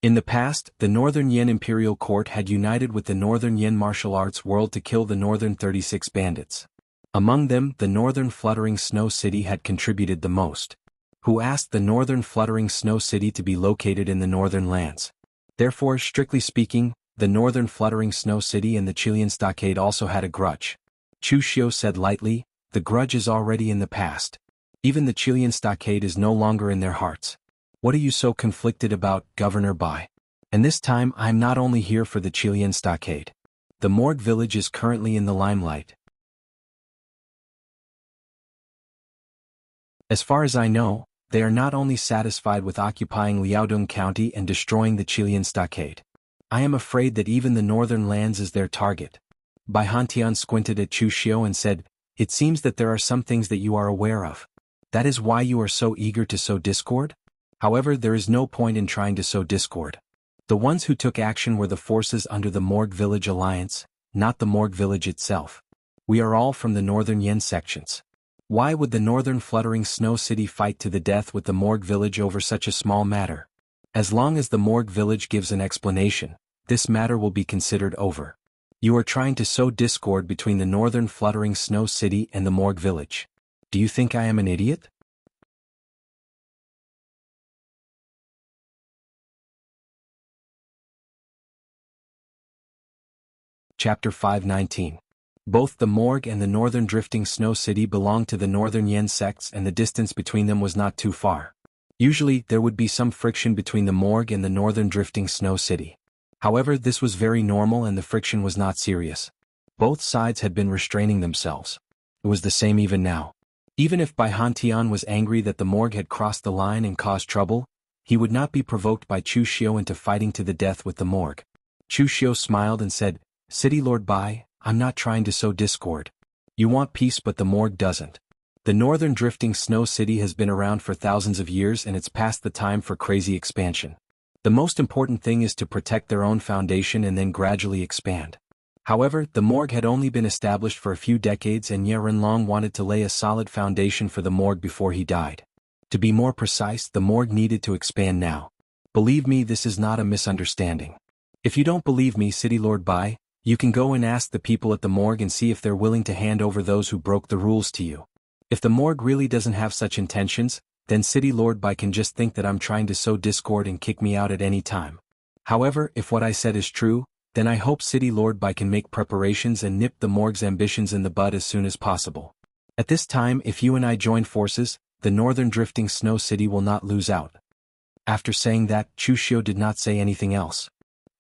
In the past, the Northern Yen Imperial Court had united with the Northern Yen Martial Arts World to kill the Northern 36 bandits. Among them, the Northern Fluttering Snow City had contributed the most. Who asked the Northern Fluttering Snow City to be located in the Northern Lands. Therefore, strictly speaking, the Northern Fluttering Snow City and the Qilian Stockade also had a grudge. Chu Xiu said lightly, "The grudge is already in the past. Even the Qilian Stockade is no longer in their hearts. What are you so conflicted about, Governor Bai? And this time I'm not only here for the Qilian Stockade. The Morgue village is currently in the limelight. As far as I know, they are not only satisfied with occupying Liaodong County and destroying the Qilian Stockade. I am afraid that even the Northern Lands is their target." Bai Hantian squinted at Chu Xiu and said, "It seems that there are some things that you are aware of. That is why you are so eager to sow discord? However, there is no point in trying to sow discord. The ones who took action were the forces under the Morgue Village Alliance, not the Morgue Village itself. We are all from the Northern Yen sections. Why would the Northern Fluttering Snow City fight to the death with the Morgue Village over such a small matter? As long as the Morgue Village gives an explanation, this matter will be considered over. You are trying to sow discord between the Northern Fluttering Snow City and the Morgue Village. Do you think I am an idiot?" Chapter 519. Both the Morgue and the Northern Drifting Snow City belonged to the Northern Yen sects and the distance between them was not too far. Usually, there would be some friction between the Morgue and the Northern Drifting Snow City. However, this was very normal and the friction was not serious. Both sides had been restraining themselves. It was the same even now. Even if Bai Hantian was angry that the Morgue had crossed the line and caused trouble, he would not be provoked by Chu Xiu into fighting to the death with the Morgue. Chu Xiu smiled and said, "City Lord Bai, I'm not trying to sow discord. You want peace but the Morgue doesn't. The Northern Drifting Snow City has been around for thousands of years and it's past the time for crazy expansion. The most important thing is to protect their own foundation and then gradually expand." However, the Morgue had only been established for a few decades and Ye Renlong wanted to lay a solid foundation for the Morgue before he died. To be more precise, the Morgue needed to expand now. Believe me, this is not a misunderstanding. If you don't believe me, City Lord Bai, You can go and ask the people at the morgue and see if they're willing to hand over those who broke the rules to you. If the morgue really doesn't have such intentions, then City Lord Bai can just think that I'm trying to sow discord and kick me out at any time. However, if what I said is true, then I hope City Lord Bai can make preparations and nip the morgue's ambitions in the bud as soon as possible. At this time, if you and I join forces, the northern drifting snow city will not lose out. After saying that, Chu Xiu did not say anything else.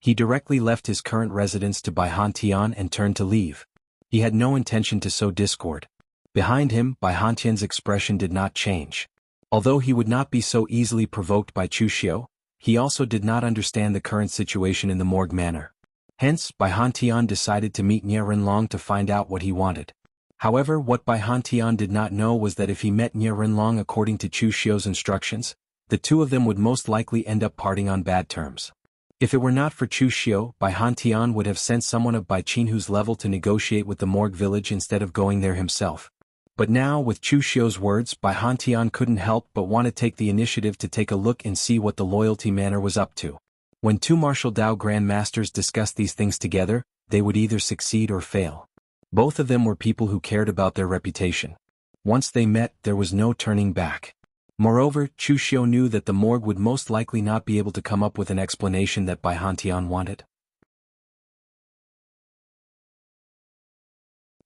He directly left his current residence to Bai Hantian and turned to leave. He had no intention to sow discord. Behind him, Bai Hantian's expression did not change. Although he would not be so easily provoked by Chu Xiu, he also did not understand the current situation in the morgue manner. Hence, Bai Hantian decided to meet Nie Rinlong to find out what he wanted. However, what Bai Hantian did not know was that if he met Nie Rinlong according to Chu Xiu's instructions, the two of them would most likely end up parting on bad terms. If it were not for Chu Xiu, Bai Hantian would have sent someone of Bai Qinhu's level to negotiate with the morgue village instead of going there himself. But now, with Chu Xiu's words, Bai Hantian couldn't help but want to take the initiative to take a look and see what the loyalty manor was up to. When two martial Dao grandmasters discussed these things together, they would either succeed or fail. Both of them were people who cared about their reputation. Once they met, there was no turning back. Moreover, Chu Xiu knew that the morgue would most likely not be able to come up with an explanation that Bai Hantian wanted.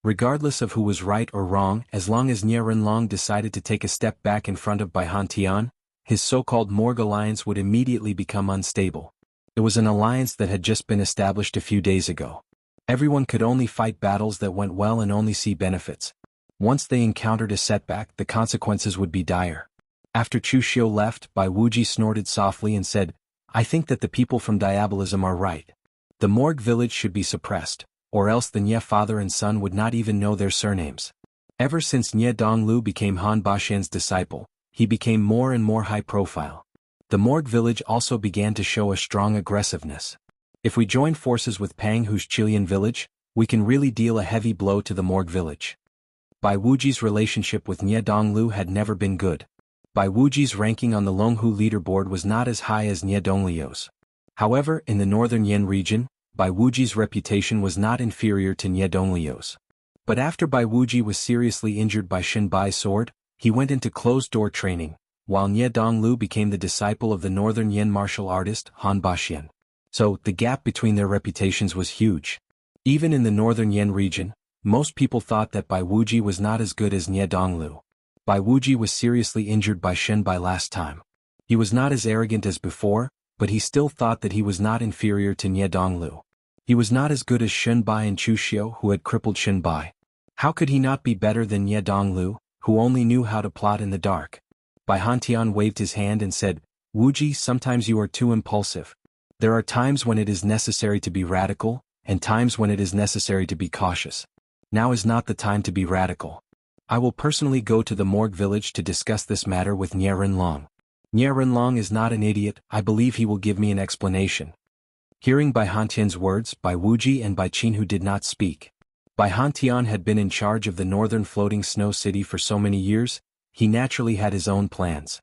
Regardless of who was right or wrong, as long as Nie Rinlong decided to take a step back in front of Bai Hantian, his so-called morgue alliance would immediately become unstable. It was an alliance that had just been established a few days ago. Everyone could only fight battles that went well and only see benefits. Once they encountered a setback, the consequences would be dire. After Chu Xiu left, Bai Wuji snorted softly and said, "I think that the people from Diabolism are right. The morgue village should be suppressed, or else the Nie father and son would not even know their surnames." Ever since Nie Donglu became Han Baxian's disciple, he became more and more high profile. The morgue village also began to show a strong aggressiveness. If we join forces with Pang Hu's Qilian village, we can really deal a heavy blow to the morgue village. Bai Wuji's relationship with Nie Donglu had never been good. Bai Wuji's ranking on the Longhu leaderboard was not as high as Nie Dongliu's. However, in the northern Yen region, Bai Wuji's reputation was not inferior to Nie Dongliu's. But after Bai Wuji was seriously injured by Shen Bai's sword, he went into closed-door training, while Nie Donglu became the disciple of the northern Yen martial artist Han Baxian. So, the gap between their reputations was huge. Even in the northern Yen region, most people thought that Bai Wuji was not as good as Nie Donglu. Bai Wuji was seriously injured by Shen Bai last time. He was not as arrogant as before, but he still thought that he was not inferior to Nie Donglu. He was not as good as Shen Bai and Chu Xiu, who had crippled Shen Bai. How could he not be better than Nie Donglu, who only knew how to plot in the dark? Bai Hantian waved his hand and said, "Wuji, sometimes you are too impulsive. There are times when it is necessary to be radical, and times when it is necessary to be cautious. Now is not the time to be radical. I will personally go to the morgue village to discuss this matter with Nie Rinlong. Nie Rinlong is not an idiot, I believe he will give me an explanation." Hearing Bai Hantian's words, Bai Wuji and Bai Qinhu did not speak. Bai Hantian had been in charge of the northern floating snow city for so many years, he naturally had his own plans.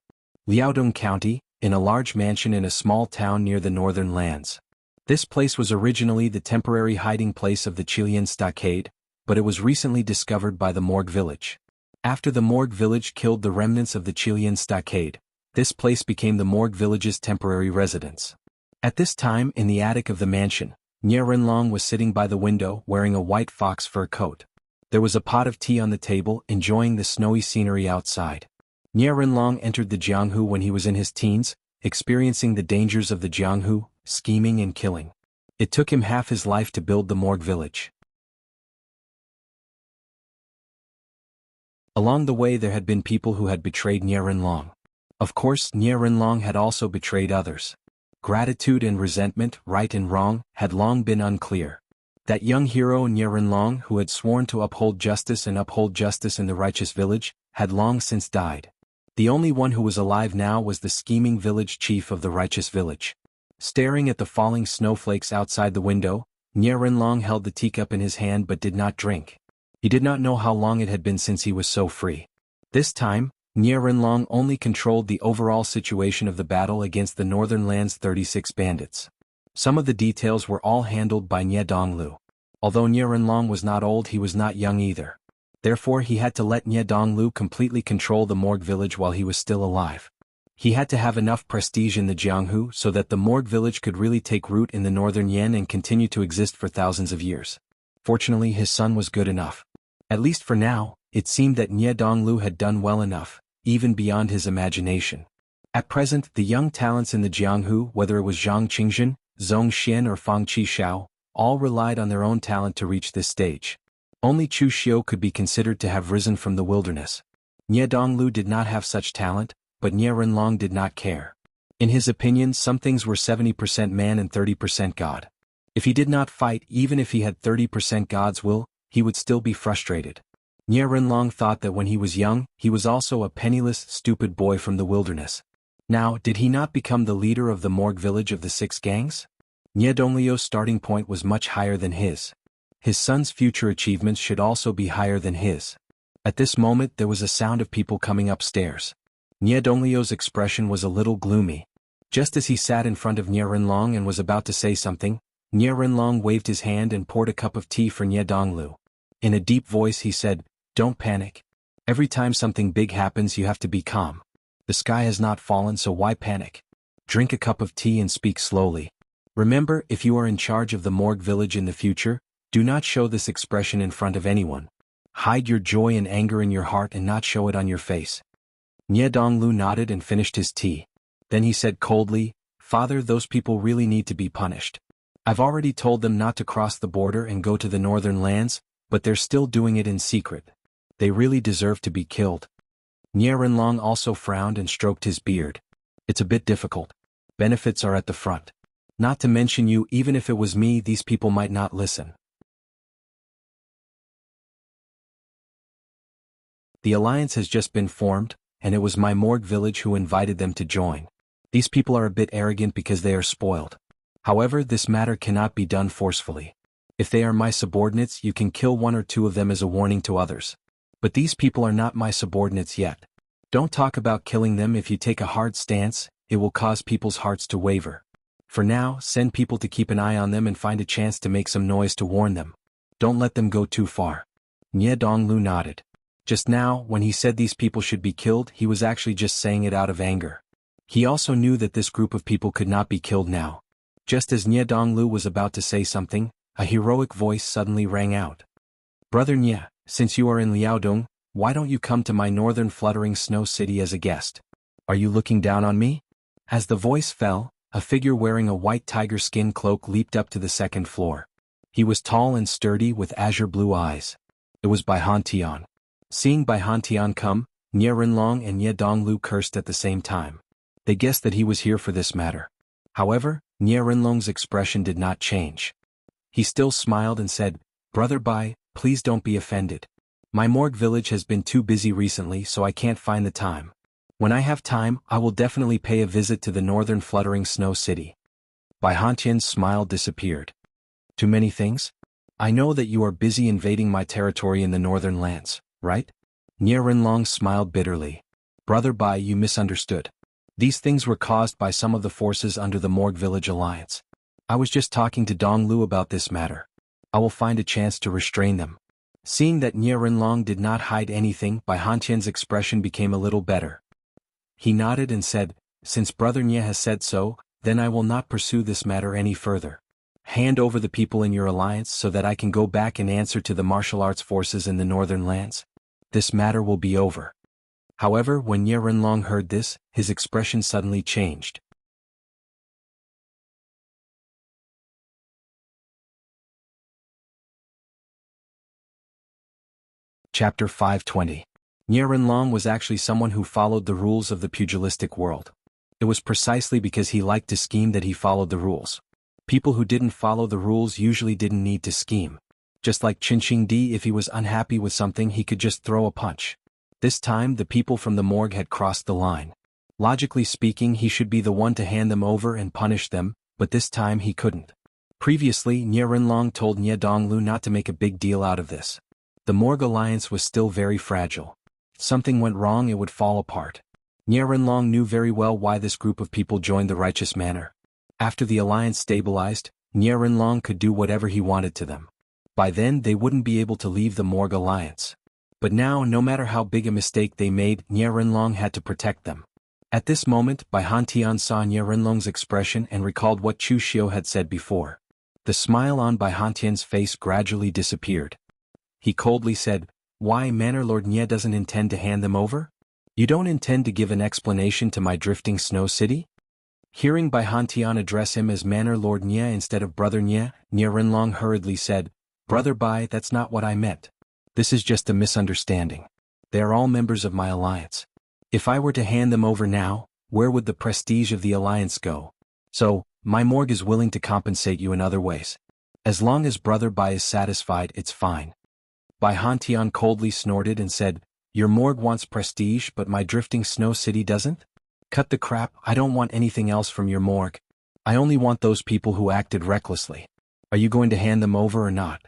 Liaodong County, in a large mansion in a small town near the northern lands. This place was originally the temporary hiding place of the Qilian stockade, but it was recently discovered by the morgue village. After the morgue village killed the remnants of the Qilian stockade, this place became the morgue village's temporary residence. At this time, in the attic of the mansion, Nie Rinlong was sitting by the window wearing a white fox fur coat. There was a pot of tea on the table, enjoying the snowy scenery outside. Nie Rinlong entered the Jianghu when he was in his teens, experiencing the dangers of the Jianghu, scheming and killing. It took him half his life to build the morgue village. Along the way there had been people who had betrayed Nie Rinlong. Of course, Nie Rinlong had also betrayed others. Gratitude and resentment, right and wrong, had long been unclear. That young hero Nie Rinlong, who had sworn to uphold justice in the righteous village, had long since died. The only one who was alive now was the scheming village chief of the righteous village. Staring at the falling snowflakes outside the window, Nie Rinlong held the teacup in his hand but did not drink. He did not know how long it had been since he was so free. This time, Nie Rinlong only controlled the overall situation of the battle against the Northern Land's 36 bandits. Some of the details were all handled by Nie Donglu. Although Nie Renlong was not old, he was not young either. Therefore he had to let Nie Donglu completely control the Morgue village while he was still alive. He had to have enough prestige in the Jianghu so that the Morgue village could really take root in the northern Yan and continue to exist for thousands of years. Fortunately, his son was good enough. At least for now, it seemed that Nie Donglu had done well enough, even beyond his imagination. At present, the young talents in the Jianghu, whether it was Zhang Qingzhen, Zhong Xian or Fang Qishao, all relied on their own talent to reach this stage. Only Chu Xiu could be considered to have risen from the wilderness. Nie Donglu did not have such talent, but Nie Renlong did not care. In his opinion, some things were 70% man and 30% God. If he did not fight, even if he had 30% God's will, he would still be frustrated. Nie Renlong thought that when he was young, he was also a penniless, stupid boy from the wilderness. Now, did he not become the leader of the Morgue village of the 6 gangs? Nie Donglio's starting point was much higher than his. His son's future achievements should also be higher than his. At this moment there was a sound of people coming upstairs. Nie Donglio's expression was a little gloomy. Just as he sat in front of Nie Renlong and was about to say something, Nie Renlong waved his hand and poured a cup of tea for Nie Donglu. In a deep voice he said, "Don't panic. Every time something big happens you have to be calm. The sky has not fallen, so why panic? Drink a cup of tea and speak slowly. Remember, if you are in charge of the Morgue village in the future, do not show this expression in front of anyone. Hide your joy and anger in your heart and not show it on your face." Nie Donglu nodded and finished his tea. Then he said coldly, "Father, those people really need to be punished. I've already told them not to cross the border and go to the northern lands, but they're still doing it in secret. They really deserve to be killed." Nie Renlong also frowned and stroked his beard. "It's a bit difficult. Benefits are at the front. Not to mention you, even if it was me, these people might not listen." The alliance has just been formed, and it was my Morgue village who invited them to join. These people are a bit arrogant because they are spoiled. However, this matter cannot be done forcefully. If they are my subordinates, you can kill 1 or 2 of them as a warning to others. But these people are not my subordinates yet. Don't talk about killing them. If you take a hard stance, it will cause people's hearts to waver. For now, send people to keep an eye on them and find a chance to make some noise to warn them. Don't let them go too far. Nie Donglu nodded. Just now, when he said these people should be killed, he was actually just saying it out of anger. He also knew that this group of people could not be killed now. Just as Nie Donglu was about to say something, a heroic voice suddenly rang out. "Brother Nie, since you are in Liaodong, why don't you come to my northern fluttering snow city as a guest? Are you looking down on me?" As the voice fell, a figure wearing a white tiger skin cloak leaped up to the 2nd floor. He was tall and sturdy with azure blue eyes. It was Bai Hantian. Seeing Bai Hantian come, Nie Renlong and Nie Donglu cursed at the same time. They guessed that he was here for this matter. However, Nie Renlong's expression did not change. He still smiled and said, "Brother Bai, please don't be offended. My Morgue village has been too busy recently, so I can't find the time. When I have time, I will definitely pay a visit to the northern fluttering snow city." Bai Hantian's smile disappeared. "Too many things? I know that you are busy invading my territory in the northern lands, right?" Nie Renlong smiled bitterly. "Brother Bai, you misunderstood. These things were caused by some of the forces under the Morgue village alliance. I was just talking to Donglu about this matter. I will find a chance to restrain them." Seeing that Nie Renlong did not hide anything, Bai Hantian's expression became a little better. He nodded and said, "Since Brother Nie has said so, then I will not pursue this matter any further. Hand over the people in your alliance so that I can go back and answer to the martial arts forces in the northern lands. This matter will be over." However, when Nie Renlong heard this, his expression suddenly changed. Chapter 520. Nie Renlong was actually someone who followed the rules of the pugilistic world. It was precisely because he liked to scheme that he followed the rules. People who didn't follow the rules usually didn't need to scheme. Just like Qin Di, if he was unhappy with something, he could just throw a punch. This time, the people from the Morgue had crossed the line. Logically speaking, he should be the one to hand them over and punish them, but this time he couldn't. Previously, Nie Renlong told Nie Donglu not to make a big deal out of this. The Morgue alliance was still very fragile. Something went wrong, it would fall apart. Nie Renlong knew very well why this group of people joined the righteous manner. After the alliance stabilized, Nie Renlong could do whatever he wanted to them. By then they wouldn't be able to leave the Morgue alliance. But now, no matter how big a mistake they made, Nie Renlong had to protect them. At this moment, Bai Hantian saw Nie Renlong's expression and recalled what Chu Xiu had said before. The smile on Bai Hantian's face gradually disappeared. He coldly said, "Why, Manor Lord Nie doesn't intend to hand them over? You don't intend to give an explanation to my drifting snow city?" Hearing Bai Hantian address him as Manor Lord Nie instead of Brother Nie, Nie Renlong hurriedly said, "Brother Bai, that's not what I meant. This is just a misunderstanding. They are all members of my alliance. If I were to hand them over now, where would the prestige of the alliance go? So, my morgue is willing to compensate you in other ways. As long as Brother Bai is satisfied, it's fine." Bai Hantian coldly snorted and said, "Your morgue wants prestige but my drifting snow city doesn't? Cut the crap, I don't want anything else from your morgue. I only want those people who acted recklessly. Are you going to hand them over or not?"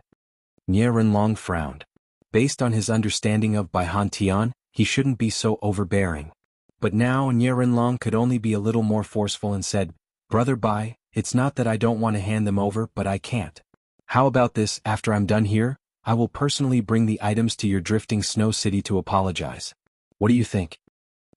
Nie Renlong frowned. Based on his understanding of Bai Hantian, he shouldn't be so overbearing. But now Nie Renlong could only be a little more forceful and said, "Brother Bai, it's not that I don't want to hand them over but I can't. How about this, after I'm done here, I will personally bring the items to your drifting snow city to apologize. What do you think?"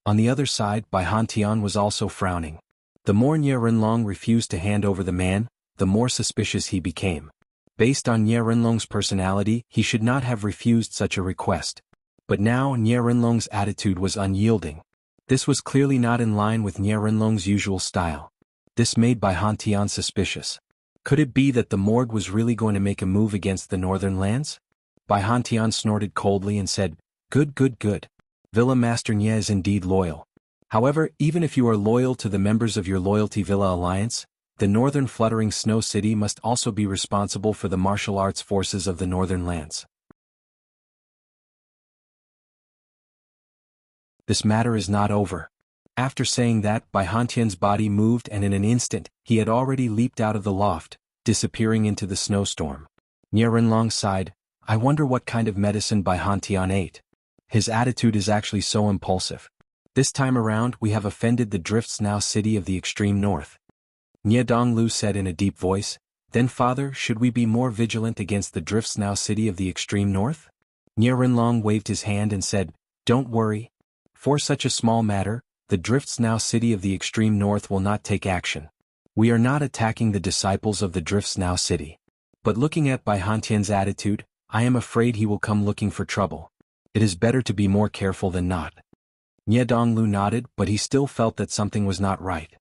On the other side, Bai Hantian was also frowning. The more Nie Renlong refused to hand over the man, the more suspicious he became. Based on Nie Renlong's personality, he should not have refused such a request. But now Nie Renlong's attitude was unyielding. This was clearly not in line with Nie Renlong's usual style. This made Bai Hantian suspicious. Could it be that the morgue was really going to make a move against the northern lands? Bai Hantian snorted coldly and said, "Good, good, good. Villa Master Nie is indeed loyal. However, even if you are loyal to the members of your Loyalty Villa Alliance, the Northern Fluttering Snow City must also be responsible for the martial arts forces of the Northern Lands. This matter is not over." After saying that, Bai Hantian's body moved and in an instant, he had already leaped out of the loft, disappearing into the snowstorm. Nie Renlong sighed, "I wonder what kind of medicine Bai Hantian ate. His attitude is actually so impulsive. This time around we have offended the Drifts Now City of the extreme north." Nie Donglu said in a deep voice, "Then father, should we be more vigilant against the Drifts Now City of the extreme north?" Nie Renlong waved his hand and said, "Don't worry. For such a small matter, the Drifts Now City of the extreme north will not take action. We are not attacking the disciples of the Drifts Now City. But looking at Bai Hantian's attitude, I am afraid he will come looking for trouble. It is better to be more careful than not." Nie Donglu nodded, but he still felt that something was not right.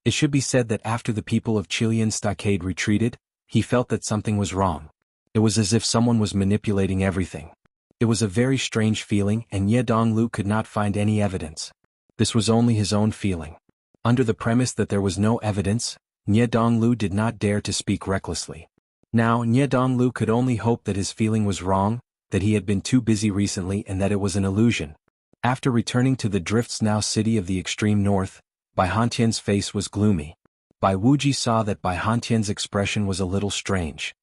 It should be said that after the people of Chilian Stockade retreated, he felt that something was wrong. It was as if someone was manipulating everything. It was a very strange feeling and Nie Donglu could not find any evidence. This was only his own feeling. Under the premise that there was no evidence, Nie Donglu did not dare to speak recklessly. Now Nie Donglu could only hope that his feeling was wrong, that he had been too busy recently and that it was an illusion. After returning to the Drifts Now City of the extreme north, Bai Hantian's face was gloomy. Bai Wuji saw that Bai Hantian's expression was a little strange.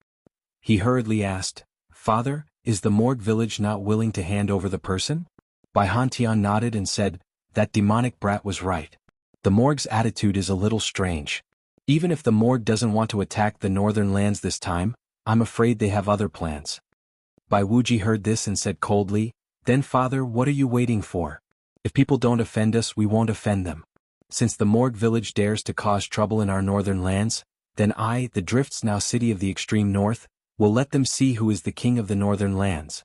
He hurriedly asked, "Father, is the Morgue village not willing to hand over the person?" Bai Hantian nodded and said, "That demonic brat was right. The Morgue's attitude is a little strange. Even if the Morgue doesn't want to attack the northern lands this time, I'm afraid they have other plans." Bai Wuji heard this and said coldly, "Then father, what are you waiting for? If people don't offend us, we won't offend them. Since the Morgue village dares to cause trouble in our northern lands, then I, the Drifts Now City of the extreme north, will let them see who is the king of the northern lands."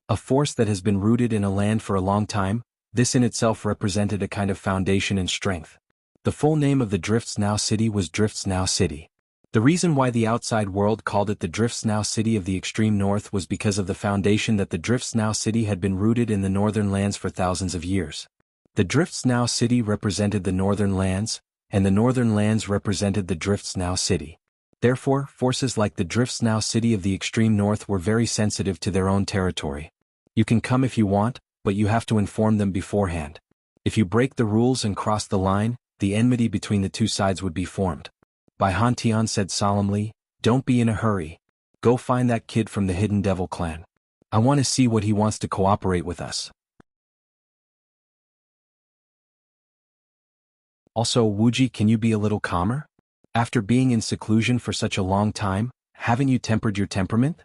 A force that has been rooted in a land for a long time, this in itself represented a kind of foundation and strength. The full name of the Drifts Now City was Drifts Now City. The reason why the outside world called it the Drifts Now City of the extreme north was because of the foundation that the Drifts Now City had been rooted in the northern lands for thousands of years. The Drifts Now City represented the northern lands, and the northern lands represented the Drifts Now City. Therefore, forces like the Drifts Now City of the extreme north were very sensitive to their own territory. You can come if you want, but you have to inform them beforehand. If you break the rules and cross the line, the enmity between the two sides would be formed. Bai Hantian said solemnly, "Don't be in a hurry. Go find that kid from the Hidden Devil clan. I want to see what he wants to cooperate with us." Also, Wuji, can you be a little calmer? After being in seclusion for such a long time, haven't you tempered your temperament?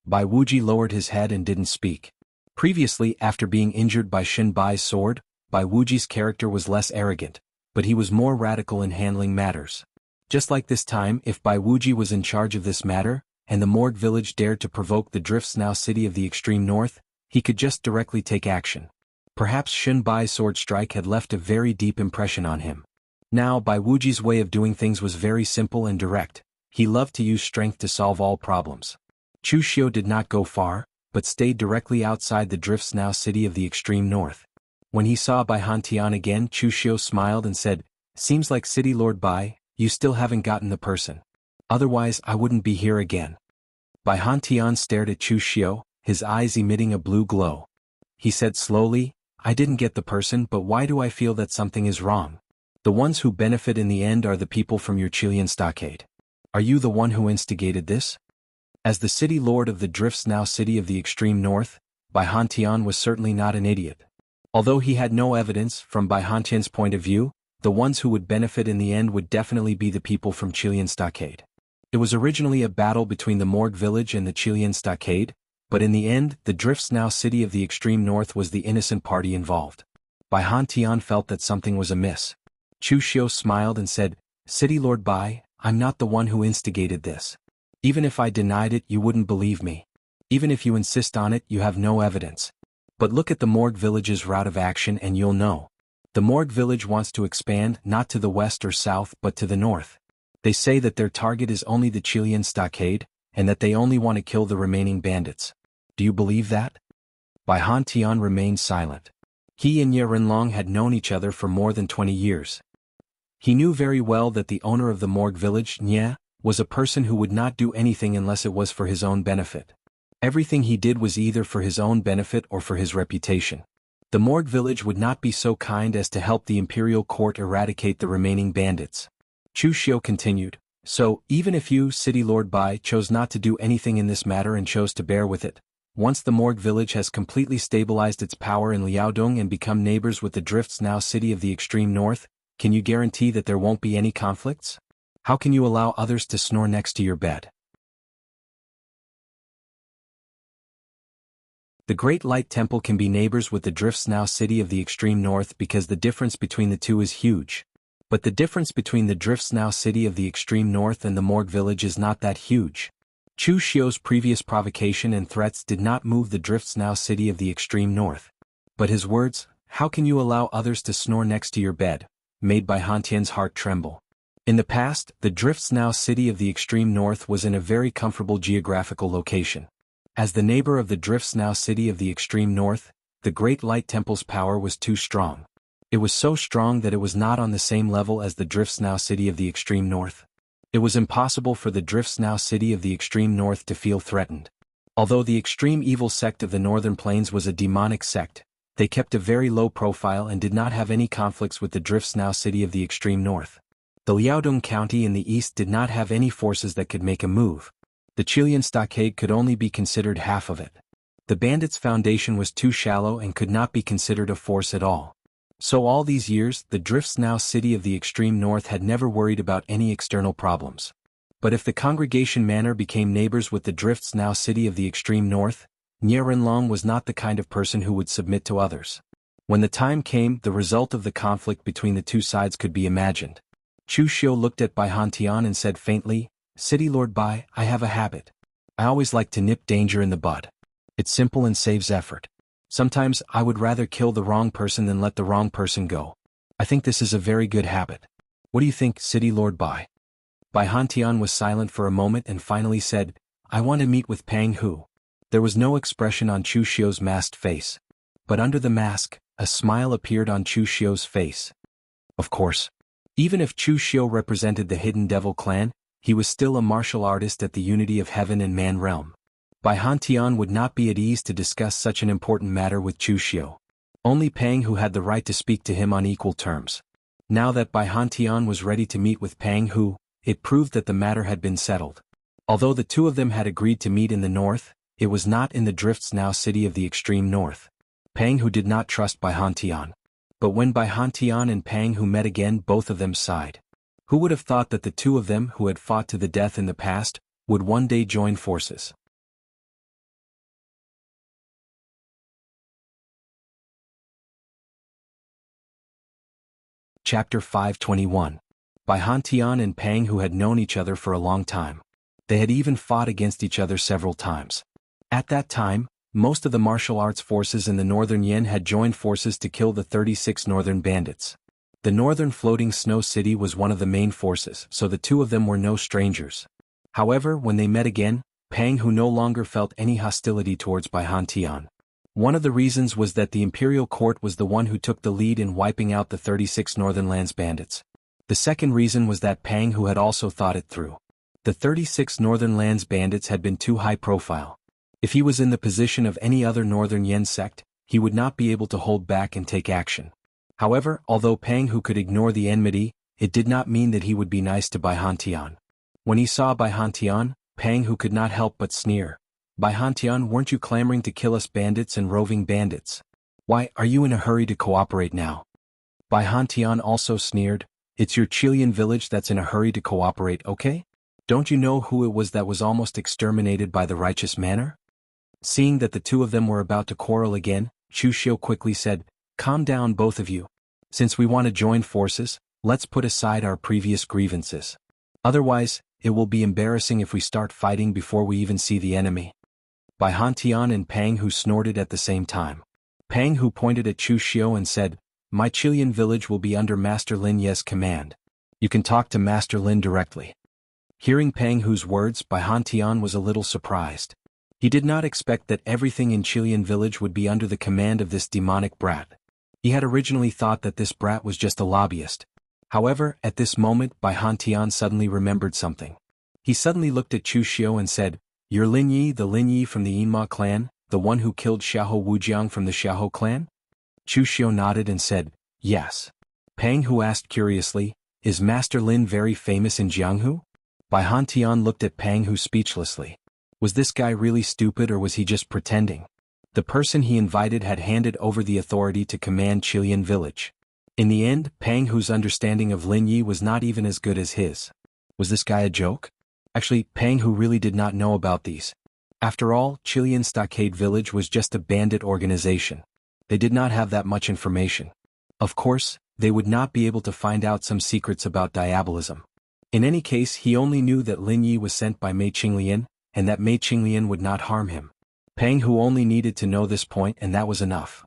Bai Wuji lowered his head and didn't speak. Previously, after being injured by Shen Bai's sword, Bai Wuji's character was less arrogant, but he was more radical in handling matters. Just like this time, if Bai Wuji was in charge of this matter, and the Morgue village dared to provoke the Drifts Now city of the extreme north, he could just directly take action. Perhaps Shen Bai's sword strike had left a very deep impression on him. Now, Bai Wuji's way of doing things was very simple and direct. He loved to use strength to solve all problems. Chu Xiu did not go far, but stayed directly outside the Drifts Now city of the extreme north. When he saw Bai Hantian again, Chu Xiu smiled and said, "Seems like City Lord Bai, you still haven't gotten the person. Otherwise I wouldn't be here again." Bai Hantian stared at Chu Xiu, his eyes emitting a blue glow. He said slowly, "I didn't get the person, but why do I feel that something is wrong? The ones who benefit in the end are the people from your Chilean stockade. Are you the one who instigated this?" As the city lord of the Drifts Now city of the extreme north, Bai Hantian was certainly not an idiot. Although he had no evidence, from Bai Hantian's point of view, the ones who would benefit in the end would definitely be the people from Chilean stockade. It was originally a battle between the Morgue village and the Chilean stockade, but in the end, the Drifts Now city of the extreme north was the innocent party involved. Bai Hantian felt that something was amiss. Chu Xiu smiled and said, "City Lord Bai, I'm not the one who instigated this. Even if I denied it, you wouldn't believe me. Even if you insist on it, you have no evidence. But look at the Morgue village's route of action and you'll know. The Morgue village wants to expand not to the west or south but to the north. They say that their target is only the Chilean stockade, and that they only want to kill the remaining bandits. Do you believe that?" Bai Hantian remained silent. He and Ye Renlong had known each other for more than 20 years. He knew very well that the owner of the Morgue village, Nye, was a person who would not do anything unless it was for his own benefit. Everything he did was either for his own benefit or for his reputation. The Morgue village would not be so kind as to help the imperial court eradicate the remaining bandits. Chu Xiu continued, "So, even if you, City Lord Bai, chose not to do anything in this matter and chose to bear with it, once the Morgue village has completely stabilized its power in Liaodong and become neighbors with the Drifts Now city of the extreme north, can you guarantee that there won't be any conflicts? How can you allow others to snore next to your bed?" The Great Light Temple can be neighbors with the Drifts Now city of the extreme north because the difference between the two is huge. But the difference between the Drifts Now city of the extreme north and the Morgue village is not that huge. Chu Xiu's previous provocation and threats did not move the Drifts Now city of the extreme north. But his words, "How can you allow others to snore next to your bed?" made Bai Hantian's heart tremble. In the past, the Drifts Now city of the extreme north was in a very comfortable geographical location. As the neighbor of the Drifts Now city of the extreme north, the Great Light Temple's power was too strong. It was so strong that it was not on the same level as the Drifts Now city of the extreme north. It was impossible for the Drifts Now city of the extreme north to feel threatened. Although the extreme evil sect of the Northern Plains was a demonic sect, they kept a very low profile and did not have any conflicts with the Drifts Now city of the extreme north. The Liaodong County in the east did not have any forces that could make a move. The Chilean stockade could only be considered half of it. The bandits' foundation was too shallow and could not be considered a force at all. So all these years, the Drifts Now city of the extreme north had never worried about any external problems. But if the Congregation Manor became neighbors with the Drifts Now city of the extreme north, Nye Renlong was not the kind of person who would submit to others. When the time came, the result of the conflict between the two sides could be imagined. Chu Xiu looked at Bai Hantian and said faintly, "City Lord Bai, I have a habit. I always like to nip danger in the bud. It's simple and saves effort. Sometimes I would rather kill the wrong person than let the wrong person go. I think this is a very good habit. What do you think, City Lord Bai?" Bai Hantian was silent for a moment and finally said, "I want to meet with Pang Hu." There was no expression on Chu Xiu's masked face. But under the mask, a smile appeared on Chu Xiu's face. Of course. Even if Chu Xiu represented the Hidden Devil clan, he was still a martial artist at the unity of heaven and man realm. Bai Hantian would not be at ease to discuss such an important matter with Chu Xiu. Only Pang Hu had the right to speak to him on equal terms. Now that Bai Hantian was ready to meet with Pang Hu, it proved that the matter had been settled. Although the two of them had agreed to meet in the north, it was not in the Drifts Now city of the extreme north. Pang Hu did not trust Bai Hantian. But when Bai Hantian and Pang Hu met again, both of them sighed. Who would have thought that the two of them who had fought to the death in the past, would one day join forces? Chapter 521. By Han Tian and Pang, who had known each other for a long time. They had even fought against each other several times. At that time, most of the martial arts forces in the northern Yin had joined forces to kill the 36 northern bandits. The northern floating snow city was one of the main forces, so the two of them were no strangers. However, when they met again, Pang, who no longer felt any hostility towards Bai Han Tian. One of the reasons was that the imperial court was the one who took the lead in wiping out the 36 northern lands bandits. The second reason was that Pang, who had also thought it through. The 36 northern lands bandits had been too high profile. If he was in the position of any other northern Yen sect, he would not be able to hold back and take action. However, although Pang, who could ignore the enmity, it did not mean that he would be nice to Bai Han Tian. When he saw Bai Han Tian, Pang, who could not help but sneer. Bai Han Tian, weren't you clamoring to kill us bandits and roving bandits? Why, are you in a hurry to cooperate now? Bai Han Tian also sneered. It's your Chilean village that's in a hurry to cooperate, okay? Don't you know who it was that was almost exterminated by the righteous manner? Seeing that the two of them were about to quarrel again, Chu Xiu quickly said, calm down both of you. Since we want to join forces, let's put aside our previous grievances. Otherwise, it will be embarrassing if we start fighting before we even see the enemy. Bai Han Tian and Pang, who snorted at the same time. Pang, who pointed at Chu Xiu and said, my Chilean village will be under Master Lin Ye's command. You can talk to Master Lin directly. Hearing Pang Hu's words, Bai Han Tian was a little surprised. He did not expect that everything in Chilean village would be under the command of this demonic brat. He had originally thought that this brat was just a lobbyist. However, at this moment Bai Han Tian suddenly remembered something. He suddenly looked at Chu Xiu and said, you're Lin Yi, the Lin Yi from the Yinma clan, the one who killed Xiahou Wujiang from the Xiahou clan? Chu Xiu nodded and said, yes. Pang Hu asked curiously, is Master Lin very famous in Jianghu? Bai Han Tian looked at Pang Hu speechlessly. Was this guy really stupid or was he just pretending? The person he invited had handed over the authority to command Chilean village. In the end, Pang Hu's understanding of Lin Yi was not even as good as his. Was this guy a joke? Actually, Pang Hu really did not know about these. After all, Chilean Stockade Village was just a bandit organization. They did not have that much information. Of course, they would not be able to find out some secrets about diabolism. In any case, he only knew that Lin Yi was sent by Mei Qinglian, and that Mei Qinglian would not harm him. Pang Hu only needed to know this point and that was enough.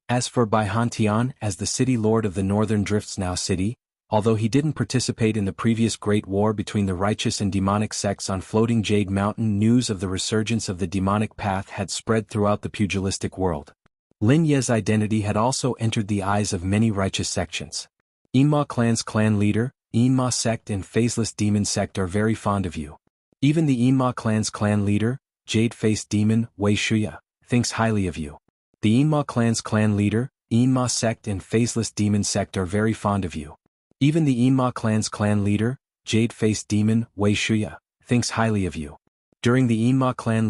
As for Bai Han Tian, as the city lord of the northern Drifts Now city, although he didn't participate in the previous great war between the righteous and demonic sects on Floating Jade Mountain, news of the resurgence of the demonic path had spread throughout the pugilistic world. Lin Ye's identity had also entered the eyes of many righteous sections. Yinma clan's clan leader, Yinma sect and Faceless Demon sect are very fond of you. Even the Yinma clan's clan leader, Jade-Faced Demon, Wei Shuya, thinks highly of you. The Yinma clan's clan leader, Yinma sect and Faceless Demon sect are very fond of you. Even the Yinma clan's clan leader, Jade-Faced Demon, Wei Shuya, thinks highly of you. During the Yinma clan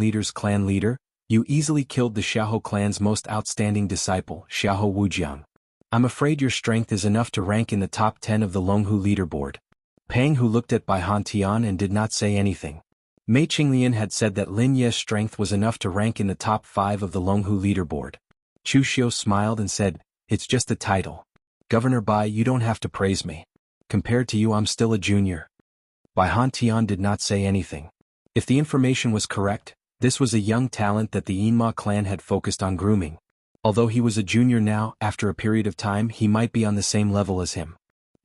leader, you easily killed the Xiahou clan's most outstanding disciple, Xiahou Wujiang. I'm afraid your strength is enough to rank in the top 10 of the Longhu leaderboard. Pang Hu looked at Bai Han Tian and did not say anything. Mei Qinglian had said that Lin Ye's strength was enough to rank in the top 5 of the Longhu leaderboard. Chu Xiu smiled and said, it's just a title. Governor Bai, you don't have to praise me. Compared to you, I'm still a junior. Bai Han Tian did not say anything. If the information was correct, this was a young talent that the Yinma clan had focused on grooming. Although he was a junior now, after a period of time he might be on the same level as him.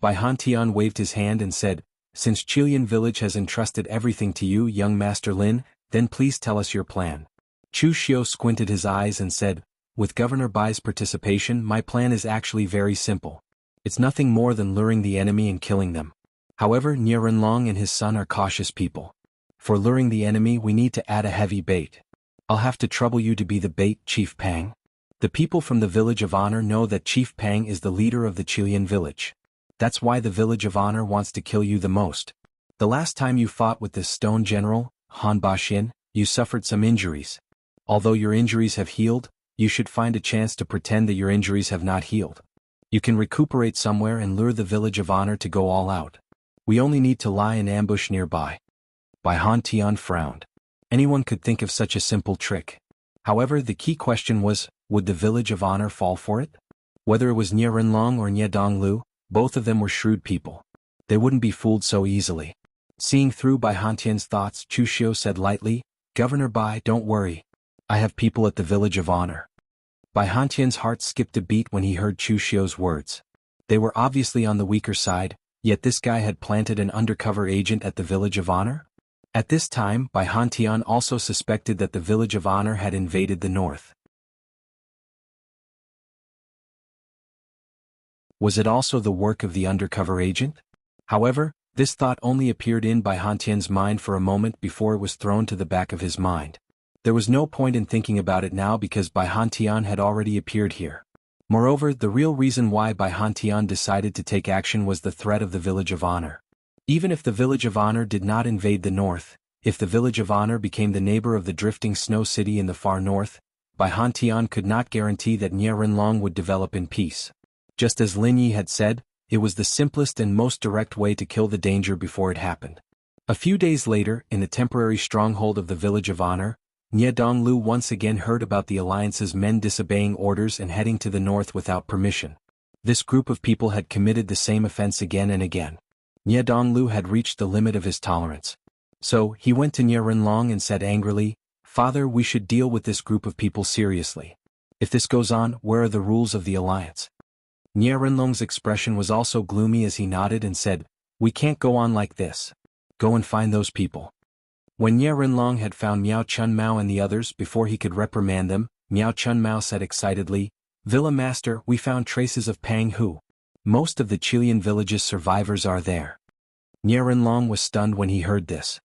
Bai Han Tian waved his hand and said, since Chilean village has entrusted everything to you, young Master Lin, then please tell us your plan. Chu Xiu squinted his eyes and said, with Governor Bai's participation, my plan is actually very simple. It's nothing more than luring the enemy and killing them. However, Nie Renlong and his son are cautious people. For luring the enemy we need to add a heavy bait. I'll have to trouble you to be the bait, Chief Pang. The people from the Village of Honor know that Chief Pang is the leader of the Chilean village. That's why the Village of Honor wants to kill you the most. The last time you fought with this stone general, Han Baxin, you suffered some injuries. Although your injuries have healed, you should find a chance to pretend that your injuries have not healed. You can recuperate somewhere and lure the Village of Honor to go all out. We only need to lie in ambush nearby. Bai Han Tian frowned. Anyone could think of such a simple trick. However, the key question was, would the Village of Honor fall for it? Whether it was Nie Renlong or Nie Donglu, both of them were shrewd people. They wouldn't be fooled so easily. Seeing through Bai Hantian's thoughts, Chu Xiu said lightly, "Governor Bai, don't worry. I have people at the Village of Honor." Bai Hantian's heart skipped a beat when he heard Chu Xiu's words. They were obviously on the weaker side, yet this guy had planted an undercover agent at the Village of Honor? At this time, Bai Hantian also suspected that the Village of Honor had invaded the north. Was it also the work of the undercover agent? However, this thought only appeared in Bai Hantian's mind for a moment before it was thrown to the back of his mind. There was no point in thinking about it now because Bai Hantian had already appeared here. Moreover, the real reason why Bai Hantian decided to take action was the threat of the Village of Honor. Even if the Village of Honor did not invade the north, if the Village of Honor became the neighbor of the drifting snow city in the far north, Bai Hantian could not guarantee that Nie Renlong would develop in peace. Just as Lin Yi had said, it was the simplest and most direct way to kill the danger before it happened. A few days later, in the temporary stronghold of the Village of Honor, Nie Donglu once again heard about the alliance's men disobeying orders and heading to the north without permission. This group of people had committed the same offense again and again. Nie Donglu had reached the limit of his tolerance. So, he went to Nie Renlong and said angrily, "Father, we should deal with this group of people seriously. If this goes on, where are the rules of the alliance?" Nie Renlong's expression was also gloomy as he nodded and said, "We can't go on like this. Go and find those people." When Nie Renlong had found Miao Chunmao and the others before he could reprimand them, Miao Chunmao said excitedly, "Villa Master, we found traces of Pang Hu. Most of the Chilean village's survivors are there." Nie Renlong was stunned when he heard this.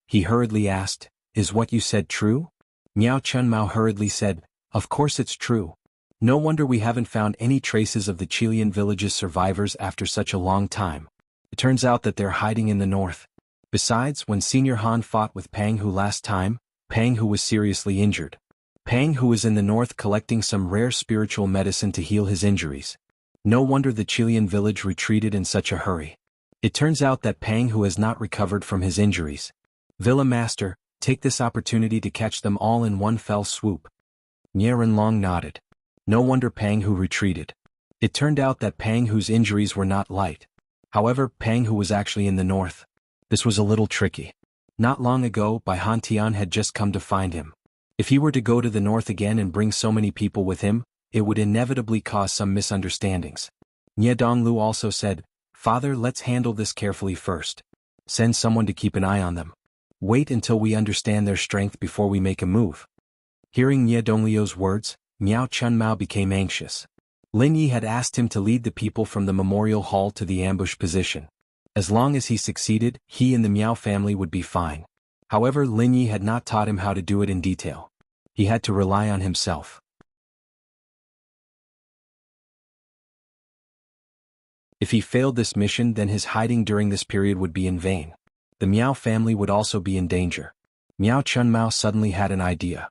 He hurriedly asked, "Is what you said true?" Miao Chunmao hurriedly said, "Of course it's true. No wonder we haven't found any traces of the Chilean village's survivors after such a long time. It turns out that they're hiding in the north. Besides, when Senior Han fought with Pang Hu last time, Pang Hu was seriously injured. Pang Hu was in the north collecting some rare spiritual medicine to heal his injuries. No wonder the Chilean village retreated in such a hurry. It turns out that Pang Hu has not recovered from his injuries. Villa Master, take this opportunity to catch them all in one fell swoop." Nie Renlong nodded. No wonder Pang Hu retreated. It turned out that Pang Hu's injuries were not light. However, Pang Hu was actually in the north. This was a little tricky. Not long ago, Bai Hantian had just come to find him. If he were to go to the north again and bring so many people with him, it would inevitably cause some misunderstandings. Nie Donglu also said, "Father, let's handle this carefully first. Send someone to keep an eye on them. Wait until we understand their strength before we make a move." Hearing Nie Donglio's words, Miao Chunmao became anxious. Lin Yi had asked him to lead the people from the memorial hall to the ambush position. As long as he succeeded, he and the Miao family would be fine. However, Lin Yi had not taught him how to do it in detail. He had to rely on himself. If he failed this mission, then his hiding during this period would be in vain. The Miao family would also be in danger. Miao Chunmao suddenly had an idea.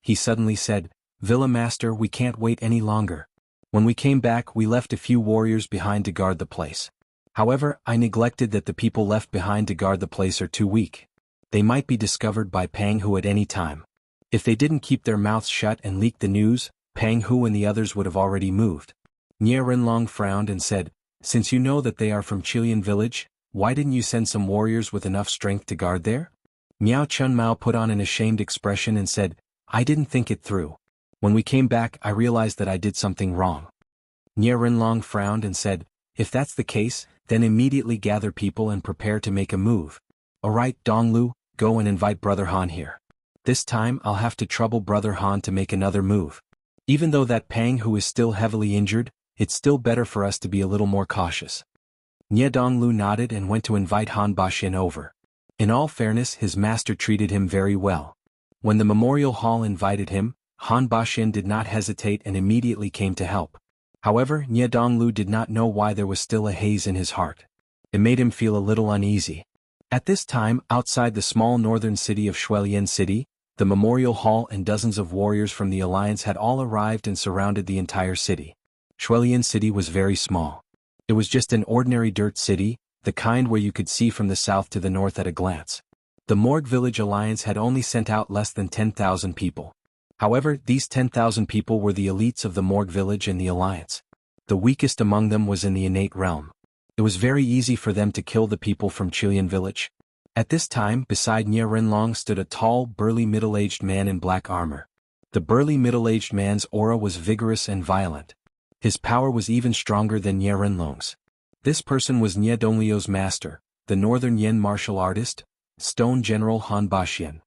He suddenly said, "Villa Master, we can't wait any longer. When we came back, we left a few warriors behind to guard the place. However, I neglected that the people left behind to guard the place are too weak. They might be discovered by Pang Hu at any time. If they didn't keep their mouths shut and leak the news, Pang Hu and the others would have already moved." Nie Renlong frowned and said, "Since you know that they are from Chilean village, why didn't you send some warriors with enough strength to guard there?" Miao Chunmao put on an ashamed expression and said, "I didn't think it through. When we came back, I realized that I did something wrong." Nie Renlong frowned and said, "If that's the case, then immediately gather people and prepare to make a move. Alright, Donglu, go and invite Brother Han here. This time I'll have to trouble Brother Han to make another move. Even though that Pang Hu is still heavily injured, it's still better for us to be a little more cautious." Nie Donglu nodded and went to invite Han Baxin over. In all fairness, his master treated him very well. When the memorial hall invited him, Han Baxin did not hesitate and immediately came to help. However, Nie Donglu did not know why there was still a haze in his heart. It made him feel a little uneasy. At this time, outside the small northern city of Shuilian City, the memorial hall and dozens of warriors from the alliance had all arrived and surrounded the entire city. Shuilian City was very small. It was just an ordinary dirt city, the kind where you could see from the south to the north at a glance. The Morgue Village Alliance had only sent out less than 10,000 people. However, these 10,000 people were the elites of the Morgue village and the Alliance. The weakest among them was in the innate realm. It was very easy for them to kill the people from Chilean village. At this time, beside Nie Renlong stood a tall, burly middle-aged man in black armor. The burly middle-aged man's aura was vigorous and violent. His power was even stronger than Nie Renlong's. This person was Nie Donglio's master, the Northern Yen martial artist, Stone General Han Baxian.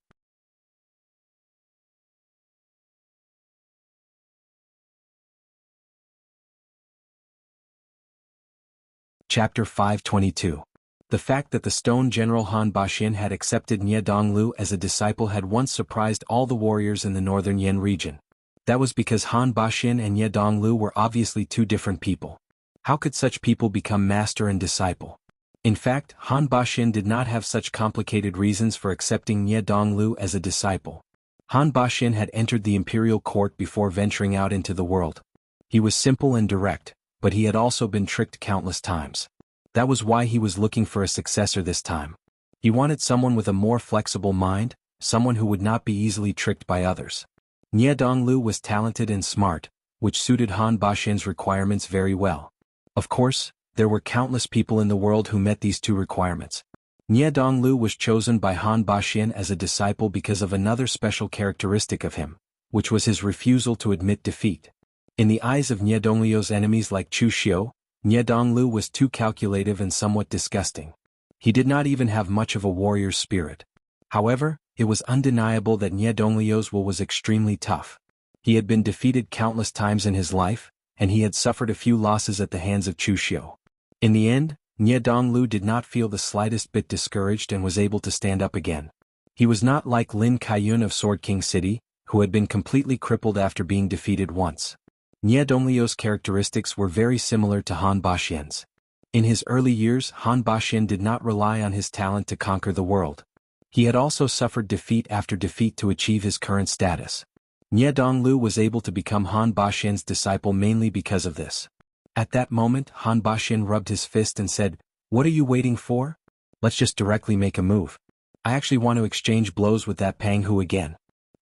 Chapter 522. The fact that the Stone General Han Baxian had accepted Nie Donglu as a disciple had once surprised all the warriors in the Northern Yen region. That was because Han Baxian and Nie Donglu were obviously two different people. How could such people become master and disciple? In fact, Han Baxian did not have such complicated reasons for accepting Nie Donglu as a disciple. Han Baxian had entered the imperial court before venturing out into the world. He was simple and direct, but he had also been tricked countless times. That was why he was looking for a successor this time. He wanted someone with a more flexible mind, someone who would not be easily tricked by others. Nie Donglu was talented and smart, which suited Han Baxian's requirements very well. Of course, there were countless people in the world who met these two requirements. Nie Donglu was chosen by Han Baxian as a disciple because of another special characteristic of him, which was his refusal to admit defeat. In the eyes of Nie Donglio's enemies like Chu Xiu, Nie Donglu was too calculative and somewhat disgusting. He did not even have much of a warrior's spirit. However, it was undeniable that Nie Donglio's will was extremely tough. He had been defeated countless times in his life, and he had suffered a few losses at the hands of Chu Xiu. In the end, Nie Donglu did not feel the slightest bit discouraged and was able to stand up again. He was not like Lin Kaiyun of Sword King City, who had been completely crippled after being defeated once. Nie Donglio's characteristics were very similar to Han Baxian's. In his early years, Han Baxian did not rely on his talent to conquer the world. He had also suffered defeat after defeat to achieve his current status. Nie Donglu was able to become Han Baxian's disciple mainly because of this. At that moment, Han Baxian rubbed his fist and said, "What are you waiting for? Let's just directly make a move. I actually want to exchange blows with that Pang Hu again."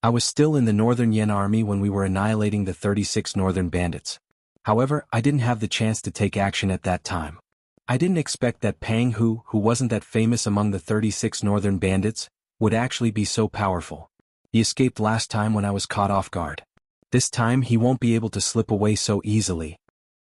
I was still in the Northern Yen army when we were annihilating the 36 Northern bandits. However, I didn't have the chance to take action at that time. I didn't expect that Pang Hu, who wasn't that famous among the 36 Northern bandits, would actually be so powerful. He escaped last time when I was caught off guard. This time he won't be able to slip away so easily.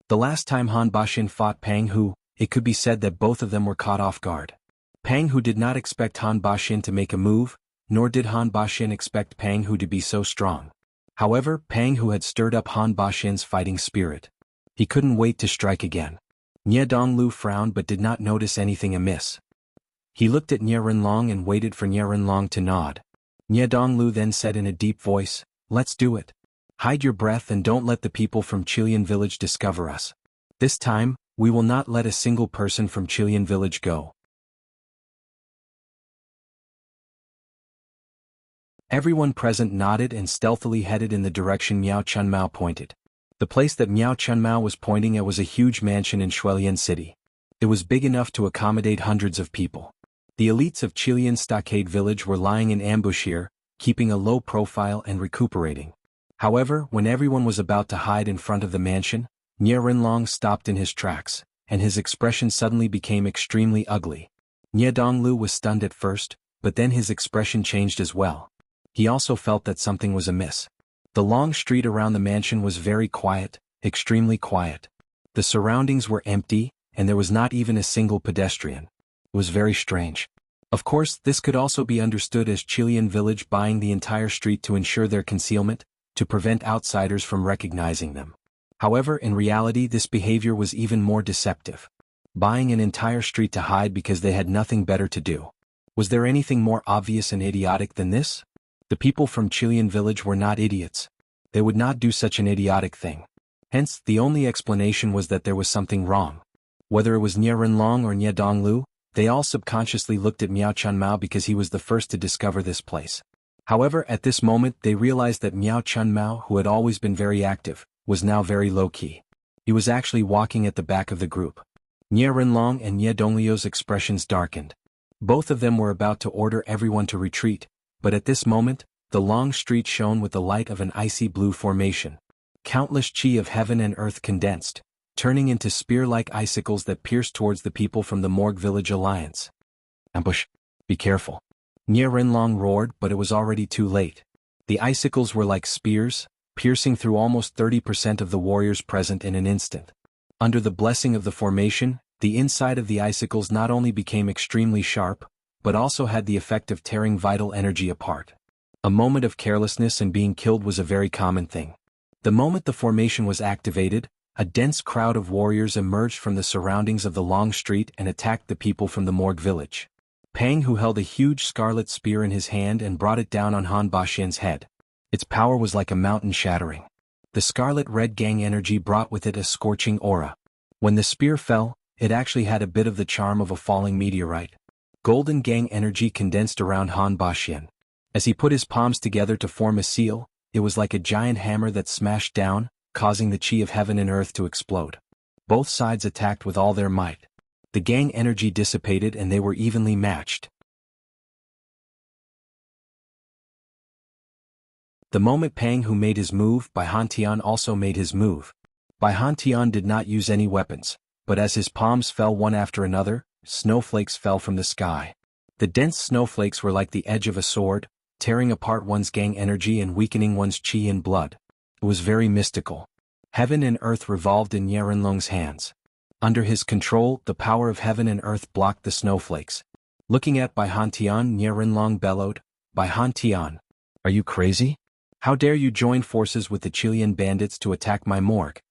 The last time Han Baxian fought Pang Hu, it could be said that both of them were caught off guard. Pang Hu did not expect Han Baxian to make a move, nor did Han Baxian expect Pang Hu to be so strong. However, Pang Hu had stirred up Han Baxian's fighting spirit. He couldn't wait to strike again. Nie Donglu frowned but did not notice anything amiss. He looked at Nie Renlong and waited for Nie Renlong to nod. Nie Donglu then said in a deep voice, "Let's do it. Hide your breath and don't let the people from Chilean village discover us. This time, we will not let a single person from Chilean village go." Everyone present nodded and stealthily headed in the direction Miao Chunmao pointed. The place that Miao Chunmao was pointing at was a huge mansion in Shuilian City. It was big enough to accommodate hundreds of people. The elites of Chilean Stockade Village were lying in ambush here, keeping a low profile and recuperating. However, when everyone was about to hide in front of the mansion, Nie Renlong stopped in his tracks, and his expression suddenly became extremely ugly. Nie Donglu was stunned at first, but then his expression changed as well. He also felt that something was amiss. The long street around the mansion was very quiet, extremely quiet. The surroundings were empty, and there was not even a single pedestrian. It was very strange. Of course, this could also be understood as Chilean village buying the entire street to ensure their concealment, to prevent outsiders from recognizing them. However, in reality this behavior was even more deceptive. Buying an entire street to hide because they had nothing better to do. Was there anything more obvious and idiotic than this? The people from Chilean village were not idiots. They would not do such an idiotic thing. Hence, the only explanation was that there was something wrong. Whether it was Nie Renlong or Nie Donglu, they all subconsciously looked at Miao Chunmao because he was the first to discover this place. However, at this moment they realized that Miao Chunmao, who had always been very active, was now very low-key. He was actually walking at the back of the group. Nie Renlong and Nie Donglio's expressions darkened. Both of them were about to order everyone to retreat, but at this moment, the long street shone with the light of an icy blue formation. Countless chi of heaven and earth condensed, turning into spear-like icicles that pierced towards the people from the Morgue Village Alliance. Ambush! Be careful! Nie Rinlong roared, but it was already too late. The icicles were like spears, piercing through almost 30% of the warriors present in an instant. Under the blessing of the formation, the inside of the icicles not only became extremely sharp, but also had the effect of tearing vital energy apart. A moment of carelessness and being killed was a very common thing. The moment the formation was activated, a dense crowd of warriors emerged from the surroundings of the long street and attacked the people from the Morgue Village. Pang, who held a huge scarlet spear in his hand and brought it down on Han Baxian's head. Its power was like a mountain shattering. The scarlet-red gang energy brought with it a scorching aura. When the spear fell, it actually had a bit of the charm of a falling meteorite. Golden gang energy condensed around Han Baxian. As he put his palms together to form a seal, it was like a giant hammer that smashed down, causing the chi of heaven and earth to explode. Both sides attacked with all their might. The gang energy dissipated and they were evenly matched. The moment Pang Hu made his move, Bai Hantian also made his move. Bai Hantian did not use any weapons, but as his palms fell one after another, snowflakes fell from the sky. The dense snowflakes were like the edge of a sword, tearing apart one's gang energy and weakening one's chi and blood. It was very mystical. Heaven and earth revolved in Nie Rinlong's hands. Under his control, the power of heaven and earth blocked the snowflakes. Looking at Bai Hantian, Nie Rinlong bellowed, "Bai Hantian, are you crazy? How dare you join forces with the Chilean bandits to attack my morgue?"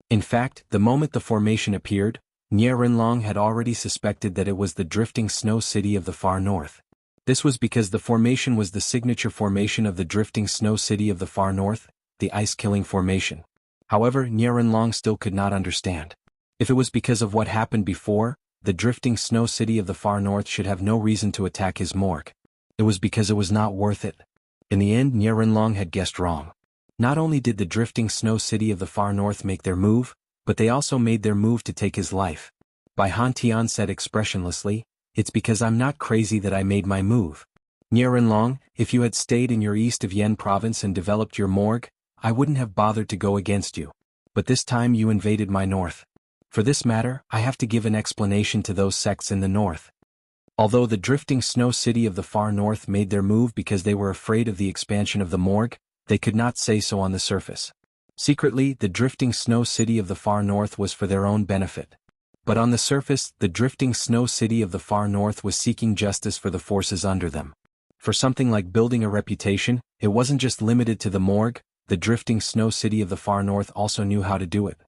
In fact, the moment the formation appeared, Nie Rinlong had already suspected that it was the drifting snow city of the far north. This was because the formation was the signature formation of the drifting snow city of the far north, the ice-killing formation. However, Nie Rinlong still could not understand. If it was because of what happened before, the drifting snow city of the far north should have no reason to attack his morgue. It was because it was not worth it. In the end, Nie Rinlong had guessed wrong. Not only did the drifting snow city of the far north make their move, but they also made their move to take his life. Bai Hantian said expressionlessly, "It's because I'm not crazy that I made my move. Nie Rinlong, if you had stayed in your east of Yen province and developed your morgue, I wouldn't have bothered to go against you. But this time you invaded my north. For this matter, I have to give an explanation to those sects in the north." Although the drifting snow city of the far north made their move because they were afraid of the expansion of the morgue, they could not say so on the surface. Secretly, the drifting snow city of the far north was for their own benefit. But on the surface, the drifting snow city of the far north was seeking justice for the forces under them. For something like building a reputation, it wasn't just limited to the morgue, the drifting snow city of the far north also knew how to do it.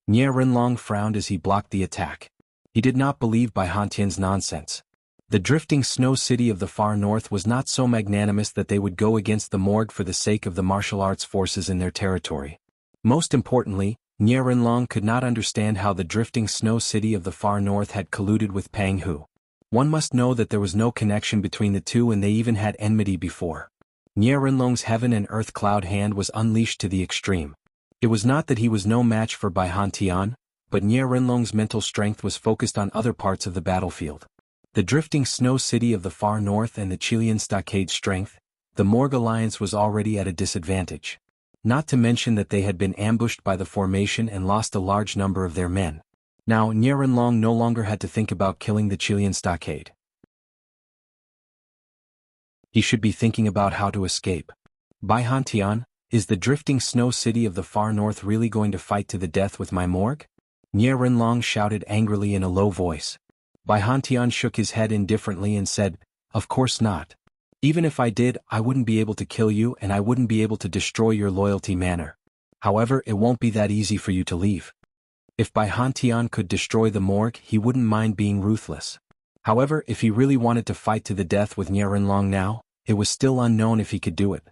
Nie Rinlong frowned as he blocked the attack. He did not believe Bai Hantian's nonsense. The drifting snow city of the far north was not so magnanimous that they would go against the morgue for the sake of the martial arts forces in their territory. Most importantly, Nie Rinlong could not understand how the drifting snow city of the far north had colluded with Pang Hu. One must know that there was no connection between the two and they even had enmity before. Nie Rinlong's heaven and earth cloud hand was unleashed to the extreme. It was not that he was no match for Bai Hantian, but Nie Rinlong's mental strength was focused on other parts of the battlefield. The drifting snow city of the far north and the Chilean stockade strength, the Morgue Alliance was already at a disadvantage. Not to mention that they had been ambushed by the formation and lost a large number of their men. Now Nie Rinlong no longer had to think about killing the Chilean stockade. He should be thinking about how to escape. Bai Hantian, is the drifting snow city of the far north really going to fight to the death with my morgue? Nie Rinlong shouted angrily in a low voice. Bai Hantian shook his head indifferently and said, "Of course not. Even if I did, I wouldn't be able to kill you and I wouldn't be able to destroy your loyalty manor. However, it won't be that easy for you to leave." If Bai Hantian could destroy the morgue, he wouldn't mind being ruthless. However, if he really wanted to fight to the death with Nie Rinlong now, it was still unknown if he could do it.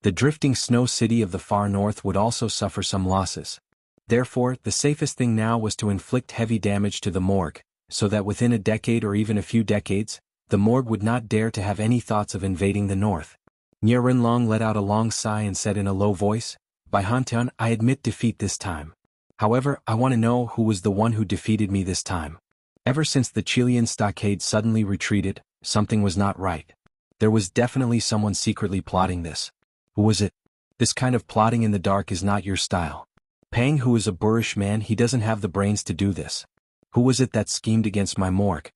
The drifting snow city of the far north would also suffer some losses. Therefore, the safest thing now was to inflict heavy damage to the morgue, so that within a decade or even a few decades, the morgue would not dare to have any thoughts of invading the north. Nie Rinlong let out a long sigh and said in a low voice, "Bai Hantian, I admit defeat this time. However, I want to know who was the one who defeated me this time." Ever since the Chilean stockade suddenly retreated, something was not right. There was definitely someone secretly plotting this. Who was it? This kind of plotting in the dark is not your style. Pang, who is a boorish man, he doesn't have the brains to do this. Who was it that schemed against my morgue?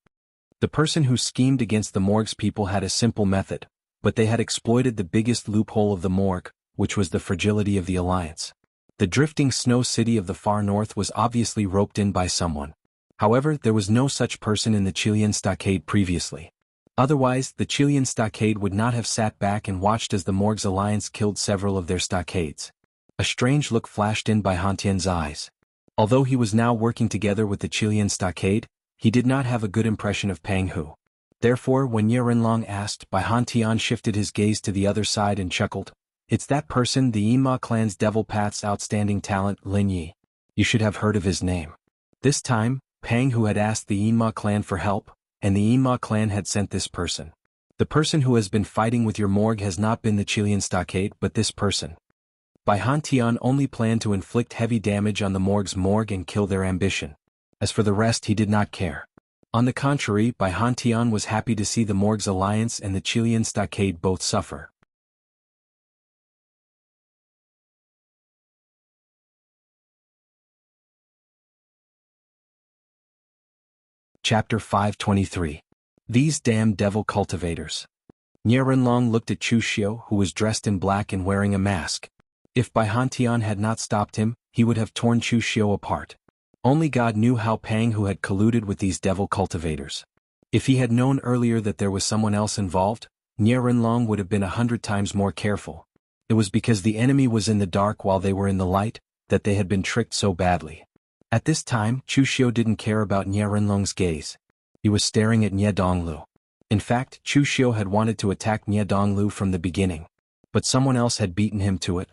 The person who schemed against the morgue's people had a simple method, but they had exploited the biggest loophole of the morgue, which was the fragility of the alliance. The drifting snow city of the far north was obviously roped in by someone. However, there was no such person in the Chilean stockade previously. Otherwise, the Chilean stockade would not have sat back and watched as the morgue's alliance killed several of their stockades. A strange look flashed in Bai Hantian's eyes. Although he was now working together with the Chilean stockade, he did not have a good impression of Pang Hu. Therefore, when Ye Rinlong asked, Bai Hantian shifted his gaze to the other side and chuckled. It's that person, the Yinma clan's Devil Path's outstanding talent, Lin Yi. You should have heard of his name. This time, Pang Hu had asked the Yinma clan for help, and the Yinma clan had sent this person. The person who has been fighting with your morgue has not been the Chilean stockade, but this person. Bai Hantian only planned to inflict heavy damage on the morgue's morgue and kill their ambition. As for the rest, he did not care. On the contrary, Bai Hantian was happy to see the morgue's alliance and the Chilean stockade both suffer. Chapter 523. These damn devil cultivators. Nye Rinlong looked at Chu Xiu, who was dressed in black and wearing a mask. If Bai Hantian had not stopped him, he would have torn Chu Xiu apart. Only God knew how Pang Hu had colluded with these devil cultivators. If he had known earlier that there was someone else involved, Nye Rinlong would have been 100 times more careful. It was because the enemy was in the dark while they were in the light, that they had been tricked so badly. At this time, Chu Xiu didn't care about Nye Rinlong's gaze. He was staring at Nye Donglu. In fact, Chu Xiu had wanted to attack Nye Donglu from the beginning. But someone else had beaten him to it.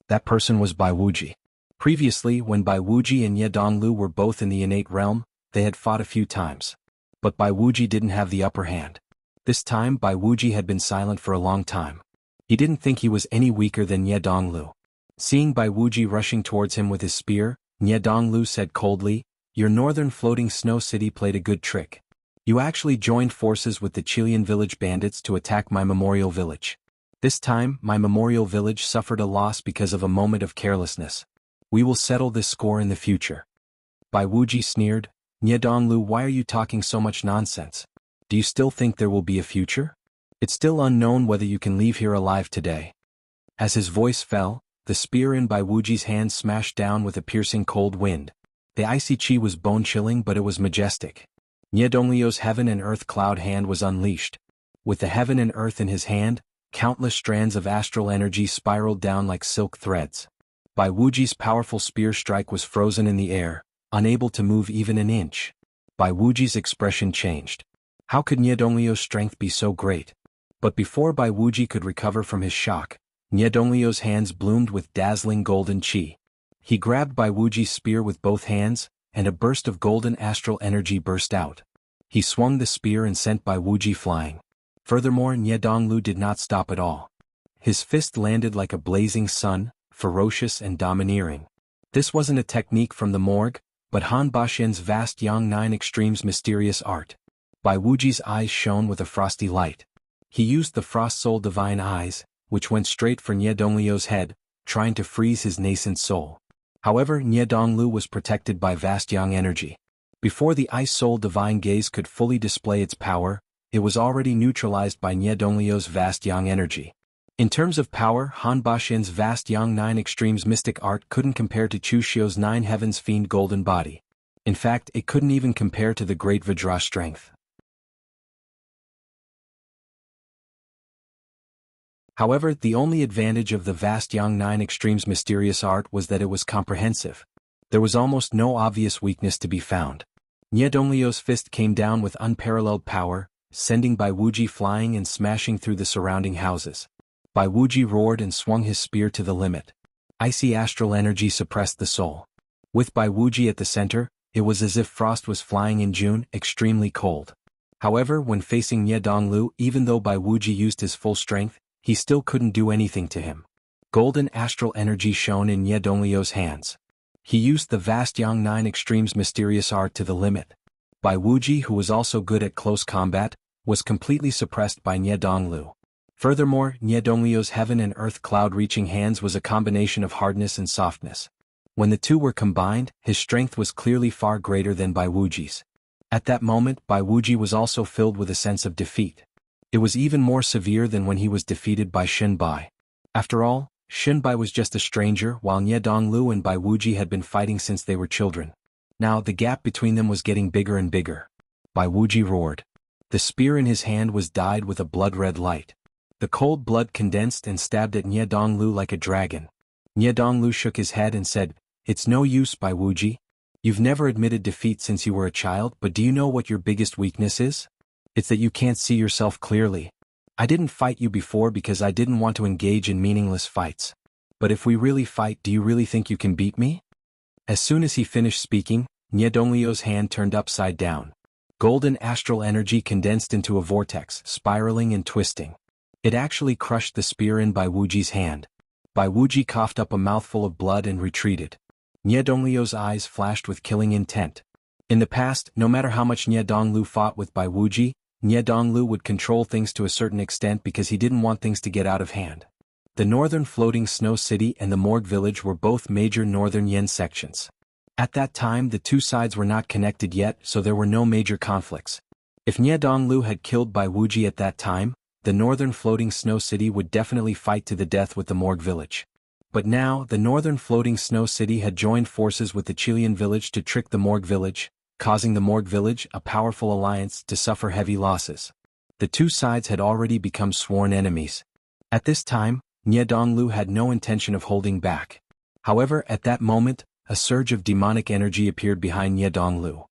That person was Bai Wuji. Previously, when Bai Wuji and Nye Donglu were both in the innate realm, they had fought a few times. But Bai Wuji didn't have the upper hand. This time, Bai Wuji had been silent for a long time. He didn't think he was any weaker than Nye Donglu. Seeing Bai Wuji rushing towards him with his spear, Nye Donglu said coldly, "Your northern floating snow city played a good trick. You actually joined forces with the Chilean village bandits to attack my memorial village. This time, my memorial village suffered a loss because of a moment of carelessness. We will settle this score in the future." Bai Wuji sneered, "Nye Donglu, why are you talking so much nonsense? Do you still think there will be a future? It's still unknown whether you can leave here alive today." As his voice fell, the spear in Bai Wuji's hand smashed down with a piercing cold wind. The icy chi was bone-chilling, but it was majestic. Nye Donglio's heaven and earth cloud hand was unleashed. With the heaven and earth in his hand, countless strands of astral energy spiraled down like silk threads. Bai Wuji's powerful spear strike was frozen in the air, unable to move even an inch. Bai Wuji's expression changed. How could Nye Donglio's strength be so great? But before Bai Wuji could recover from his shock, Nye Donglio's hands bloomed with dazzling golden chi. He grabbed Bai Wuji's spear with both hands, and a burst of golden astral energy burst out. He swung the spear and sent Bai Wuji flying. Furthermore, Nye Donglu did not stop at all. His fist landed like a blazing sun, ferocious and domineering. This wasn't a technique from the morgue, but Han Baxian's vast Yang Nine Extremes mysterious art. Bai Wuji's eyes shone with a frosty light. He used the Frost Soul Divine Eyes, which went straight for Nye Donglio's head, trying to freeze his nascent soul. However, Nye Donglu was protected by vast Yang energy. Before the Ice Soul Divine Gaze could fully display its power, it was already neutralized by Nye Donglio's vast Yang energy. In terms of power, Han Baxian's vast Yang Nine Extremes mystic art couldn't compare to Chu Xiu's Nine Heavens Fiend golden body. In fact, it couldn't even compare to the great Vajra strength. However, the only advantage of the vast Yang Nine Extremes mysterious art was that it was comprehensive. There was almost no obvious weakness to be found. Nye Donglio's fist came down with unparalleled power, sending Bai Wuji flying and smashing through the surrounding houses. Bai Wuji roared and swung his spear to the limit. Icy astral energy suppressed the soul. With Bai Wuji at the center, it was as if frost was flying in June, extremely cold. However, when facing Nye Donglu, even though Bai Wuji used his full strength, he still couldn't do anything to him. Golden astral energy shone in Nye Donglio's hands. He used the vast Yang Nine Extremes mysterious art to the limit. Bai Wuji, who was also good at close combat, was completely suppressed by Nye Donglu. Furthermore, Nye Donglio's heaven and earth cloud-reaching hands was a combination of hardness and softness. When the two were combined, his strength was clearly far greater than Bai Wuji's. At that moment, Bai Wuji was also filled with a sense of defeat. It was even more severe than when he was defeated by Shen Bai. After all, Shen Bai was just a stranger, while Nye Donglu and Bai Wuji had been fighting since they were children. Now the gap between them was getting bigger and bigger. Bai Wuji roared. The spear in his hand was dyed with a blood-red light. The cold blood condensed and stabbed at Nye Donglu like a dragon. Nye Donglu shook his head and said, "It's no use, Bai Wuji. You've never admitted defeat since you were a child, but do you know what your biggest weakness is? It's that you can't see yourself clearly. I didn't fight you before because I didn't want to engage in meaningless fights. But if we really fight, do you really think you can beat me?" As soon as he finished speaking, Nye Donglio's hand turned upside down. Golden astral energy condensed into a vortex, spiraling and twisting. It actually crushed the spear in Bai Wuji's hand. Bai Wuji coughed up a mouthful of blood and retreated. Nye Donglio's eyes flashed with killing intent. In the past, no matter how much Nye Donglu fought with Bai Wuji, Nye Donglu would control things to a certain extent because he didn't want things to get out of hand. The northern floating snow city and the Morgue village were both major northern Yen sections. At that time the two sides were not connected yet, so there were no major conflicts. If Nye Donglu had killed Bai Wuji at that time, the northern floating snow city would definitely fight to the death with the Morgue village. But now, the northern floating snow city had joined forces with the Chilean village to trick the Morgue village, causing the Morgue village, a powerful alliance, to suffer heavy losses. The two sides had already become sworn enemies. At this time, Nye Donglu had no intention of holding back. However, at that moment, a surge of demonic energy appeared behind Nye Donglu.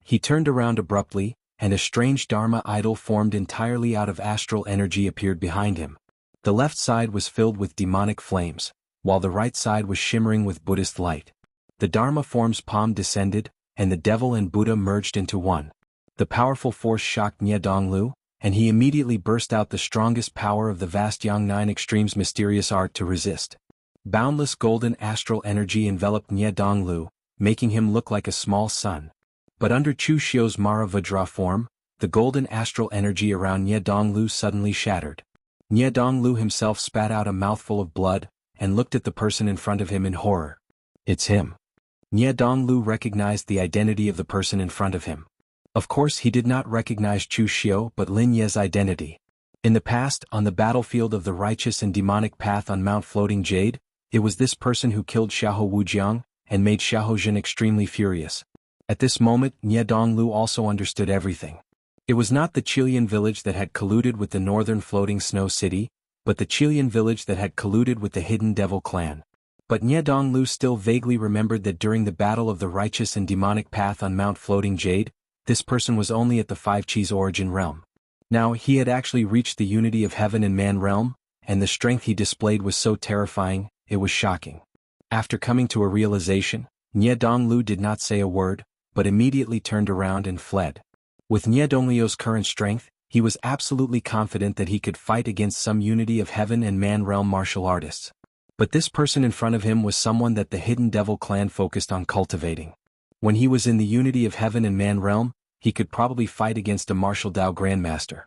He turned around abruptly, and a strange Dharma idol formed entirely out of astral energy appeared behind him. The left side was filled with demonic flames, while the right side was shimmering with Buddhist light. The Dharma form's palm descended, and the devil and Buddha merged into one. The powerful force shocked Nye Donglu, and he immediately burst out the strongest power of the vast Yang Nine Extremes mysterious art to resist. Boundless golden astral energy enveloped Nye Donglu, making him look like a small sun. But under Chu Xiu's Mara Vajra form, the golden astral energy around Nye Donglu suddenly shattered. Nye Donglu himself spat out a mouthful of blood, and looked at the person in front of him in horror. It's him. Nye Donglu recognized the identity of the person in front of him. Of course he did not recognize Chu Xiu but Lin Ye's identity. In the past, on the battlefield of the righteous and demonic path on Mount Floating Jade, it was this person who killed Xiahou Wujiang, and made Xiahou Jin extremely furious. At this moment, Nye Donglu also understood everything. It was not the Chilean village that had colluded with the northern floating snow city, but the Chilean village that had colluded with the hidden devil clan. But Nye Donglu still vaguely remembered that during the battle of the righteous and demonic path on Mount Floating Jade, this person was only at the Five Chi's origin realm. Now he had actually reached the unity of heaven and man realm, and the strength he displayed was so terrifying, it was shocking. After coming to a realization, Nye Donglu did not say a word, but immediately turned around and fled. With Nye Donglio's current strength, he was absolutely confident that he could fight against some unity of heaven and man realm martial artists. But this person in front of him was someone that the hidden devil clan focused on cultivating. When he was in the unity of heaven and man realm, he could probably fight against a martial Dao grandmaster.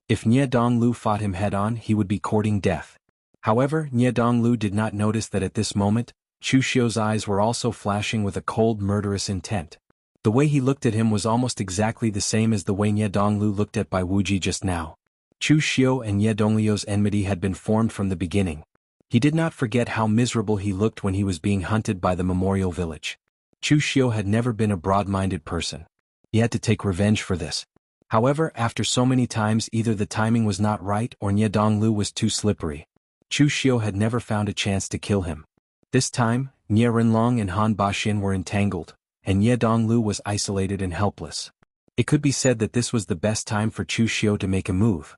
If Nye Donglu fought him head-on, he would be courting death. However, Nye Donglu did not notice that at this moment, Chu Xiu's eyes were also flashing with a cold murderous intent. The way he looked at him was almost exactly the same as the way Nye Donglu looked at Bai Wuji just now. Chu Xiu and Nye Donglio's enmity had been formed from the beginning. He did not forget how miserable he looked when he was being hunted by the memorial village. Chu Xiu had never been a broad-minded person. He had to take revenge for this. However, after so many times either the timing was not right or Nye Donglu was too slippery. Chu Xiu had never found a chance to kill him. This time, Nye Renlong and Han Baxin were entangled, and Nye Donglu was isolated and helpless. It could be said that this was the best time for Chu Xiu to make a move.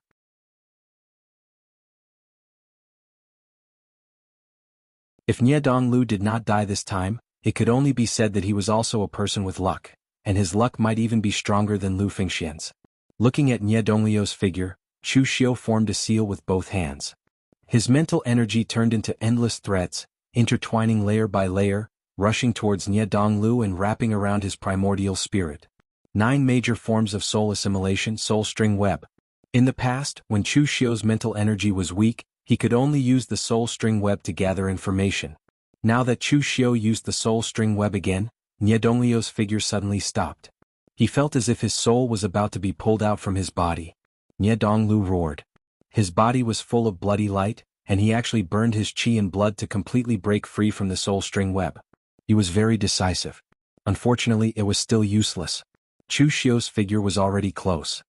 If Nye Donglu did not die this time, it could only be said that he was also a person with luck, and his luck might even be stronger than Lu Fengxian's. Looking at Nye Donglio's figure, Chu Xiu formed a seal with both hands. His mental energy turned into endless threads, intertwining layer by layer, rushing towards Nye Donglu and wrapping around his primordial spirit. 9 major forms of soul assimilation. Soul string web. In the past, when Chu Xiu's mental energy was weak, he could only use the soul string web to gather information. Now that Chu Xiu used the soul string web again, Nie Donglio's figure suddenly stopped. He felt as if his soul was about to be pulled out from his body. Nie Donglu roared. His body was full of bloody light, and he actually burned his qi and blood to completely break free from the soul string web. He was very decisive. Unfortunately, it was still useless. Chu Xiu's figure was already close.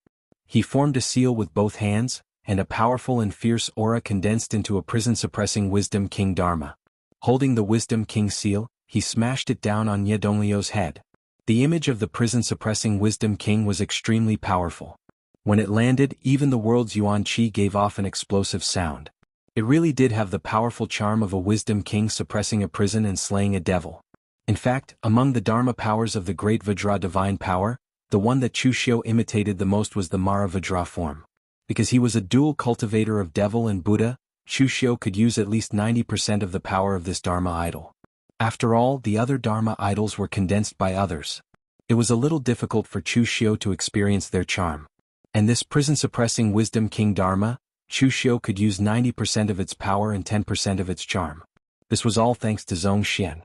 He formed a seal with both hands, and a powerful and fierce aura condensed into a prison-suppressing Wisdom King Dharma. Holding the Wisdom King seal, he smashed it down on Nye Donglio's head. The image of the prison-suppressing Wisdom King was extremely powerful. When it landed, even the world's Yuan Qi gave off an explosive sound. It really did have the powerful charm of a Wisdom King suppressing a prison and slaying a devil. In fact, among the Dharma powers of the Great Vajra Divine Power, the one that Chu Xiu imitated the most was the Mara Vajra form. Because he was a dual cultivator of devil and Buddha, Chu Xiu could use at least 90% of the power of this Dharma idol. After all, the other Dharma idols were condensed by others. It was a little difficult for Chu Xiu to experience their charm. And this prison-suppressing Wisdom King Dharma, Chu Xiu could use 90% of its power and 10% of its charm. This was all thanks to Zhong Xian.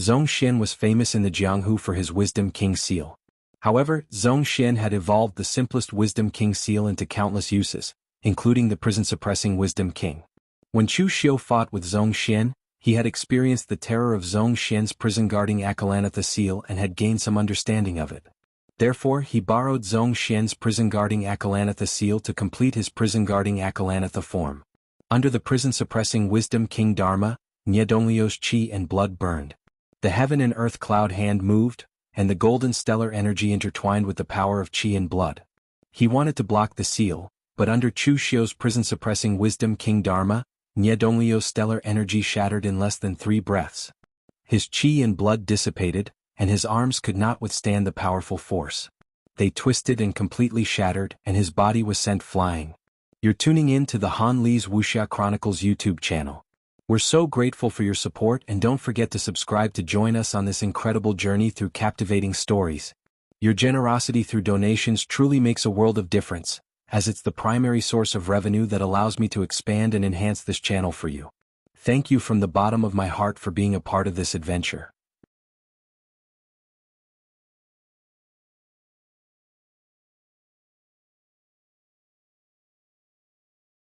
Zhong Xian was famous in the Jianghu for his Wisdom King seal. However, Zhong Xian had evolved the simplest Wisdom King seal into countless uses, including the prison-suppressing Wisdom King. When Chu Xiu fought with Zhong Xian, he had experienced the terror of Zhong Xian's prison-guarding Akalanatha seal and had gained some understanding of it. Therefore, he borrowed Zhong Xian's prison-guarding Akalanatha seal to complete his prison-guarding Akalanatha form. Under the prison-suppressing Wisdom King Dharma, Nye Donglio's qi and blood burned. The heaven and earth cloud hand moved, and the golden stellar energy intertwined with the power of qi and blood. He wanted to block the seal, but under Chu Xiu's prison-suppressing Wisdom King Dharma, Nye Donglio's stellar energy shattered in less than 3 breaths. His qi and blood dissipated, and his arms could not withstand the powerful force. They twisted and completely shattered, and his body was sent flying. You're tuning in to the Han Li's Wuxia Chronicles YouTube channel. We're so grateful for your support, and don't forget to subscribe to join us on this incredible journey through captivating stories. Your generosity through donations truly makes a world of difference, as it's the primary source of revenue that allows me to expand and enhance this channel for you. Thank you from the bottom of my heart for being a part of this adventure.